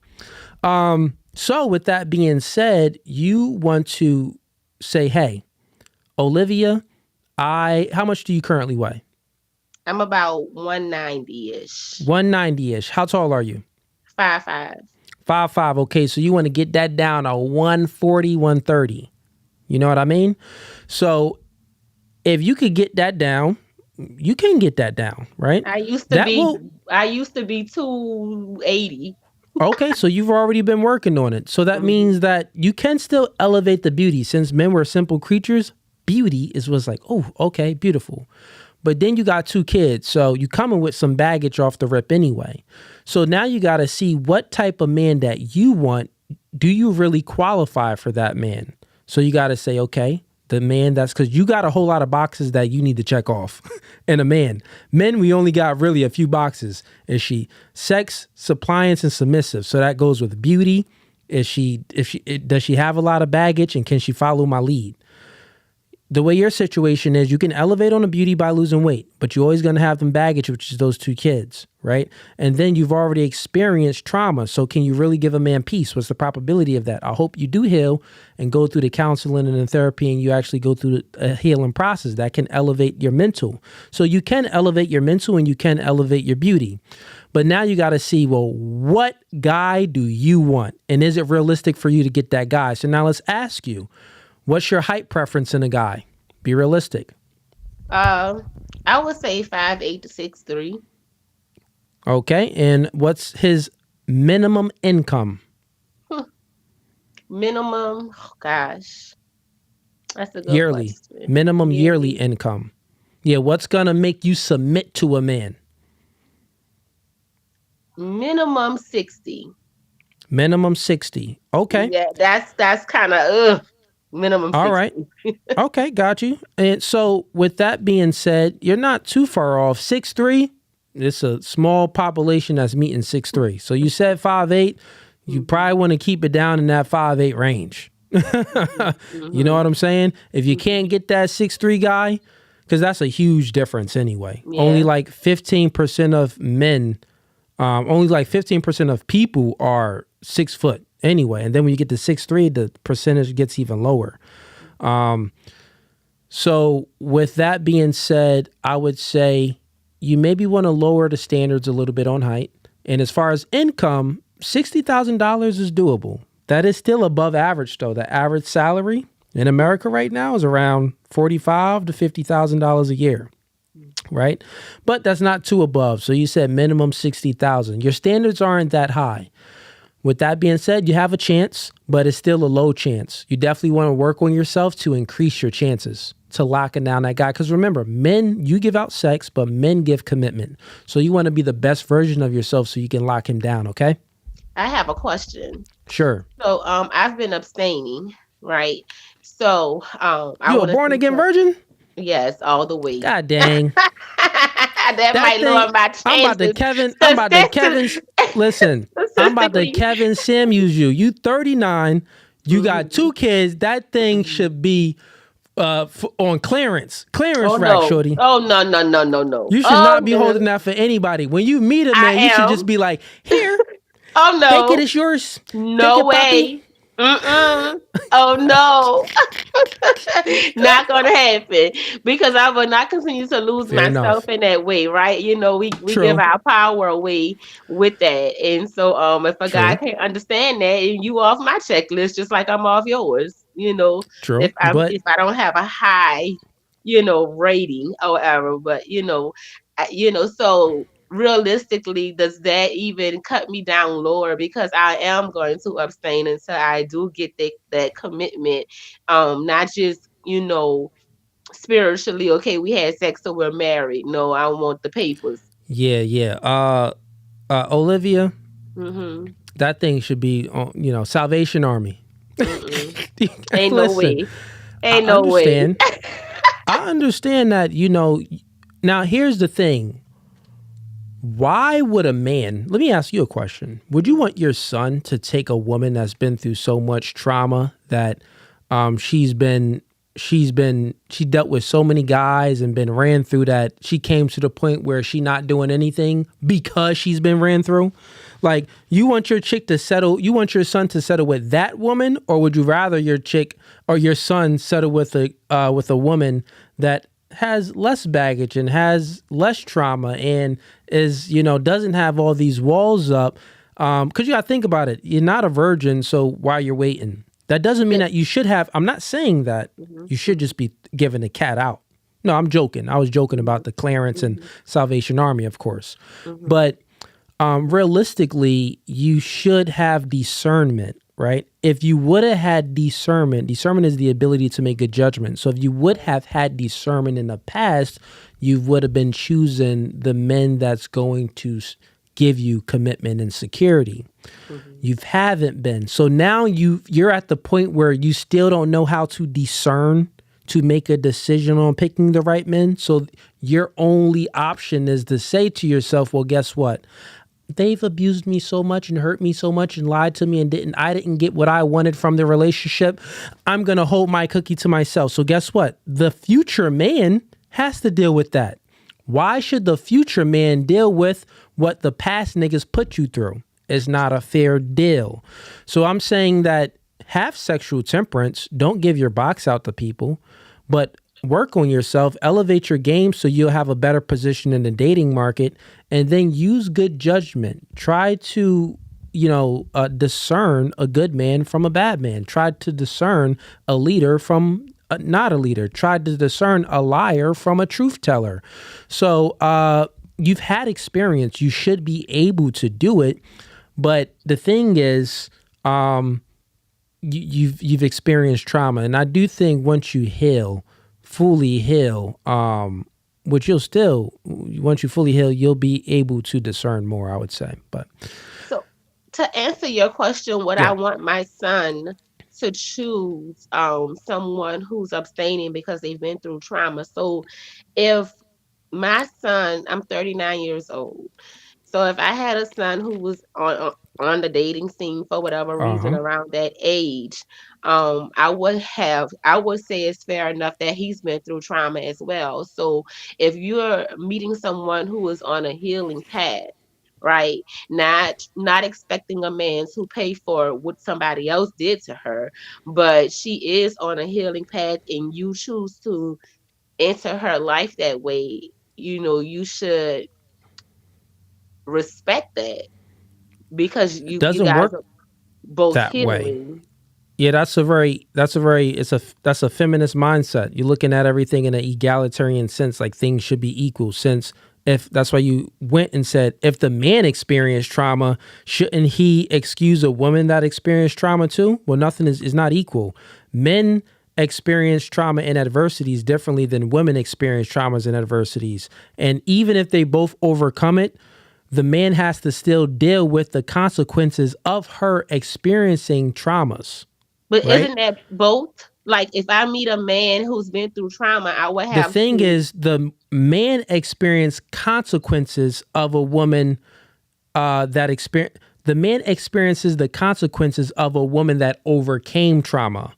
So with that being said, you want to say, hey, Olivia, how much do you currently weigh? I'm about 190-ish. 190-ish. How tall are you? 5'5". 5'5". Okay, so you want to get that down to 140, 130. You know what I mean? So if you could get that down, you can get that down, right? I used to be 280. Okay, so you've already been working on it. So that means that you can still elevate the beauty. Since men were simple creatures, beauty was like, oh, okay, beautiful. But then you got 2 kids, so you coming with some baggage off the rip anyway. So now you got to see what type of man that you want. Do you really qualify for that man? So you got to say, okay, the man because you got a whole lot of boxes that you need to check off in a man. Men, we only got really a few boxes. Is she sex, suppliance, and submissive? So that goes with beauty. Does she have a lot of baggage and can she follow my lead? the way your situation is, you can elevate on the beauty by losing weight, but you're always going to have them baggage, which is those 2 kids, right? And then you've already experienced trauma. So can you really give a man peace? What's the probability of that? I hope you do heal and go through the counseling and the therapy, and you actually go through a healing process that can elevate your mental. So you can elevate your mental and you can elevate your beauty. But now you got to see, well, what guy do you want? And is it realistic for you to get that guy? So now let's ask you, what's your height preference in a guy? Be realistic. I would say 5'8" to 6'3". Okay. And what's his minimum income? Minimum, oh gosh, that's a good Yearly. question. Minimum yearly income. Yeah. What's going to make you submit to a man? Minimum 60. Minimum 60. Okay. Yeah, that's kind of minimum 60. All right. Okay, got you. And so with that being said, you're not too far off. 6'3", it's a small population that's meeting 6'3". So you said 5'8", you probably want to keep it down in that 5'8" range. You know what I'm saying? If you can't get that 6'3" guy, because that's a huge difference anyway. Yeah. Only like 15% of men, only like 15% of people are 6 foot anyway. And then when you get to 6'3", the percentage gets even lower. So with that being said, I would say you maybe want to lower the standards a little bit on height. And as far as income, $60,000 is doable. That is still above average though. The average salary in America right now is around $45,000 to $50,000 a year. Right? But that's not too above. So you said minimum 60,000. Your standards aren't that high. With that being said, you have a chance, but it's still a low chance. You definitely want to work on yourself to increase your chances to locking down that guy. Because remember, men, you give out sex, but men give commitment. So you want to be the best version of yourself so you can lock him down, okay? I have a question. Sure. So I've been abstaining, right? So You a born again virgin? Yes, all the way. God dang. that might lower my chances. I'm about to Kevin. Listen, I'm about to Kevin Samuels you. You 39. You got 2 kids. That thing should be on clearance rack, shorty. Oh no. You should not be holding that for anybody. When you meet a man, you should just be like, here. Oh no. Take it, it's yours. No way. Oh no. Not gonna happen, because I will not continue to lose myself in that way, right? You know, we give our power away with that. And so if a guy can't understand that, and you off my checklist just like I'm off yours, you know. If I don't have a high, you know, rating or whatever, but so realistically, does that even cut me down lower? Because I am going to abstain until I do get that commitment, not just, you know, spiritually, okay, we had sex so we're married. No, I don't want the papers. Yeah. Olivia, that thing should be on, you know, Salvation Army. Ain't no way. Ain't no way. I understand that, you know. Now here's the thing. Why would a man, let me ask you a question. Would you want your son to take a woman that's been through so much trauma, that she dealt with so many guys and been ran through, that she came to the point where she not doing anything because she's been ran through? Like, you want your chick to settle, you want your son to settle with that woman, or would you rather your chick or your son settle with a woman that has less baggage and has less trauma and is, you know, doesn't have all these walls up? Because you got to think about it. You're not a virgin, so while you're waiting, that doesn't mean that you should have. I'm not saying that you should just be giving the cat out. No, I'm joking. I was joking about the Clarence and Salvation Army, of course. But realistically, you should have discernment, right? If you would have had discernment is the ability to make a judgment. So if you would have had discernment in the past, you would have been choosing the men that's going to give you commitment and security. You haven't been. So now you're at the point where you still don't know how to discern to make a decision on picking the right men. So your only option is to say to yourself, well, guess what? they've abused me so much and hurt me so much and lied to me and I didn't get what I wanted from the relationship. I'm going to hold my cookie to myself. So guess what? The future man has to deal with that. Why should the future man deal with what the past niggas put you through? It's not a fair deal. So I'm saying that have sexual temperance. Don't give your box out to people, but work on yourself, elevate your game so you'll have a better position in the dating market, and then use good judgment. Try to, discern a good man from a bad man. Try to discern a leader from not a leader. Try to discern a liar from a truth teller. So you've had experience. You should be able to do it. But the thing is, you've experienced trauma, and I do think once you fully heal, which once you fully heal, you'll be able to discern more, I would say. But So to answer your question, would I want my son to choose someone who's abstaining because they've been through trauma? So if my son, I'm 39 years old. So if I had a son who was on the dating scene for whatever reason around that age, I would say it's fair enough that he's been through trauma as well. So if you're meeting someone who is on a healing path, right, not expecting a man to pay for what somebody else did to her, but she is on a healing path and you choose to enter her life that way, you should respect that because it you doesn't guys work are both that way. healing. Yeah, that's a feminist mindset. You're looking at everything in an egalitarian sense, like things should be equal. Since if that's why you went and said, if the man experienced trauma, shouldn't he excuse a woman that experienced trauma too? Well, nothing is not equal. Men experience trauma and adversities differently than women experience traumas and adversities. And even if they both overcome it, the man has to still deal with the consequences of her experiencing traumas. But right? isn't that both? Like if I meet a man who's been through trauma, I would have The thing is, the man experienced consequences of a woman the man experiences the consequences of a woman that overcame trauma.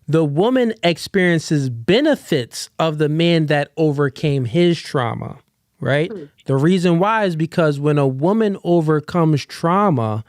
The woman experiences benefits of the man that overcame his trauma, right? The reason why is because when a woman overcomes trauma,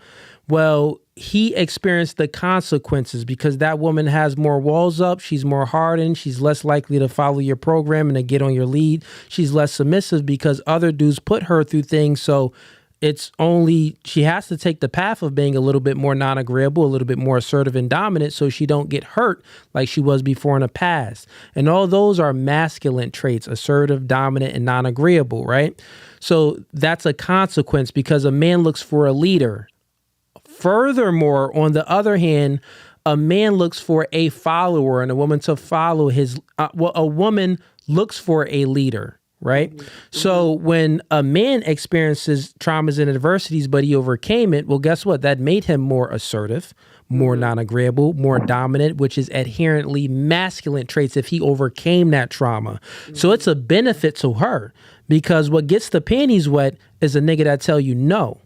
well, he experienced the consequences because that woman has more walls up. She's more hardened. She's less likely to follow your program and to get on your lead. She's less submissive because other dudes put her through things. So she has to take the path of being a little bit more non-agreeable, a little bit more assertive and dominant so she don't get hurt like she was before in the past. And all those are masculine traits, assertive, dominant, and non-agreeable, right? So that's a consequence because a man looks for a leader. Furthermore, on the other hand, a man looks for a follower and a woman to follow a woman looks for a leader, right? Mm-hmm. So when a man experiences traumas and adversities, but he overcame it, well, guess what? That made him more assertive, more non-agreeable, more dominant, which is adherently masculine traits if he overcame that trauma. Mm-hmm. So it's a benefit to her because what gets the panties wet is a nigga that tell you no.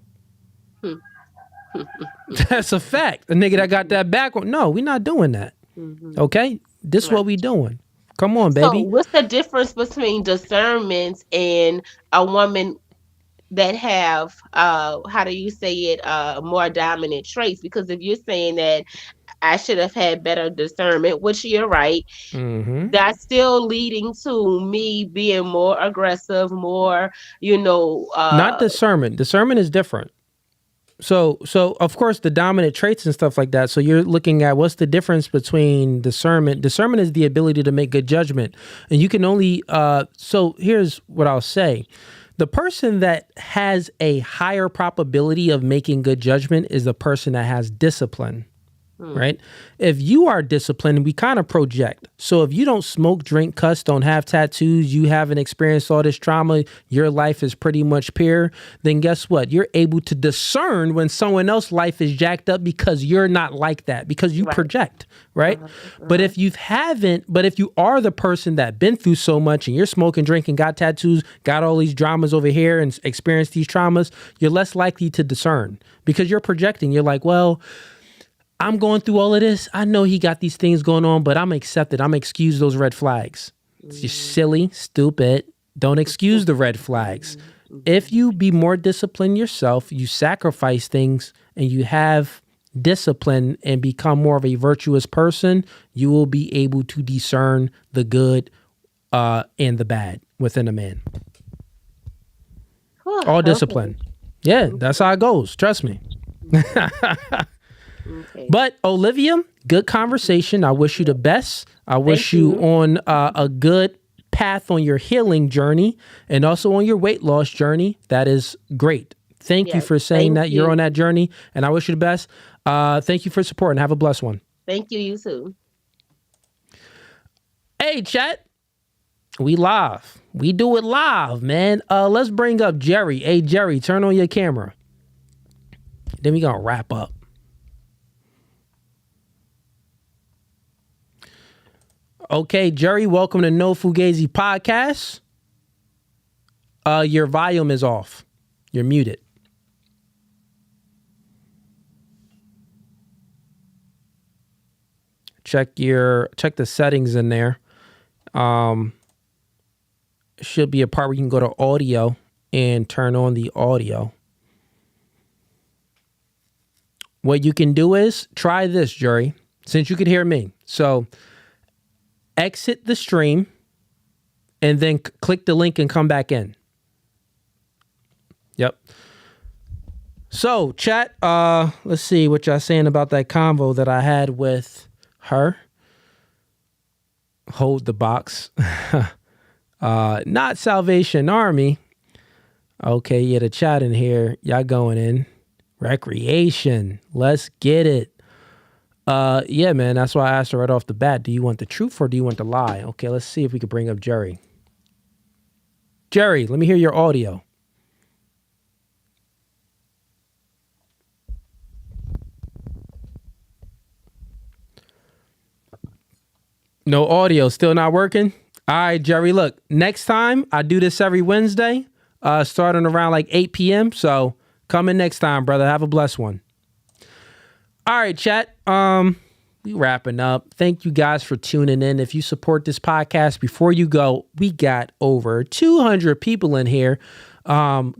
That's a fact. A nigga that got that back on. No, we're not doing that. Mm-hmm. Okay? This is what we doing. Come on, baby. So what's the difference between discernment and a woman that have, how do you say it, more dominant traits? Because if you're saying that I should have had better discernment, which you're right, that's still leading to me being more aggressive, more, Not discernment. Discernment is different. So of course the dominant traits and stuff like that. So you're looking at what's the difference between discernment. Discernment is the ability to make good judgment. And you can only, so here's what I'll say. The person that has a higher probability of making good judgment is the person that has discipline. right? If you are disciplined, we kind of project. So if you don't smoke, drink, cuss, don't have tattoos, you haven't experienced all this trauma, your life is pretty much pure, then guess what? You're able to discern when someone else's life is jacked up because you're not like that, because you project, right? But if you are the person that been through so much and you're smoking, drinking, got tattoos, got all these dramas over here and experienced these traumas, you're less likely to discern because you're projecting. You're like, well, I'm going through all of this. I know he got these things going on, but I'm accepted. I'm excuse those red flags. It's just silly, stupid. Don't excuse the red flags. If you be more disciplined yourself, you sacrifice things and you have discipline and become more of a virtuous person, you will be able to discern the good and the bad within a man. All discipline. Yeah, that's how it goes. Trust me. But Olivia, good conversation. I wish you the best. I wish you on a good path on your healing journey and also on your weight loss journey. That is great. Thank you for saying that you're on that journey, and I wish you the best. Thank you for support and have a blessed one. Thank you. You too. Hey, chat. We live. We do it live, man. Let's bring up Jerry. Hey, Jerry, turn on your camera. Then we gonna wrap up. Okay, Jerry, welcome to No Fugazee Podcast. Your volume is off. You're muted. Check the settings in there. Should be a part where you can go to audio and turn on the audio. What you can do is try this, Jerry, since you could hear me. So exit the stream and then click the link and come back in. Yep. So chat, let's see what y'all saying about that convo that I had with her. Hold the box. Not Salvation Army. Okay, yeah, the chat in here. Y'all going in. Recreation. Let's get it. Yeah, man, that's why I asked her right off the bat. Do you want the truth or do you want the lie? Okay, let's see if we can bring up Jerry. Jerry, let me hear your audio. No audio, still not working? All right, Jerry, look, next time I do this every Wednesday, starting around like 8 p.m. So come in next time, brother. Have a blessed one. All right, chat. We wrapping up. Thank you guys for tuning in. If you support this podcast, before you go, we got over 200 people in here. Like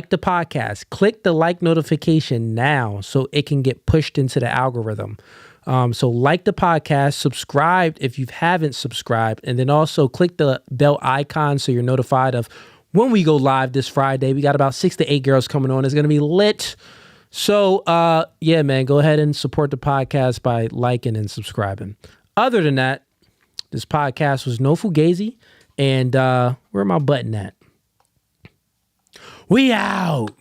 the podcast. Click the like notification now so it can get pushed into the algorithm. So like the podcast, subscribe if you haven't subscribed, and then also click the bell icon so you're notified of when we go live this Friday. We got about 6 to 8 girls coming on. It's going to be lit. So, yeah, man, go ahead and support the podcast by liking and subscribing. Other than that, this podcast was No Fugazi, and where my button at? We out.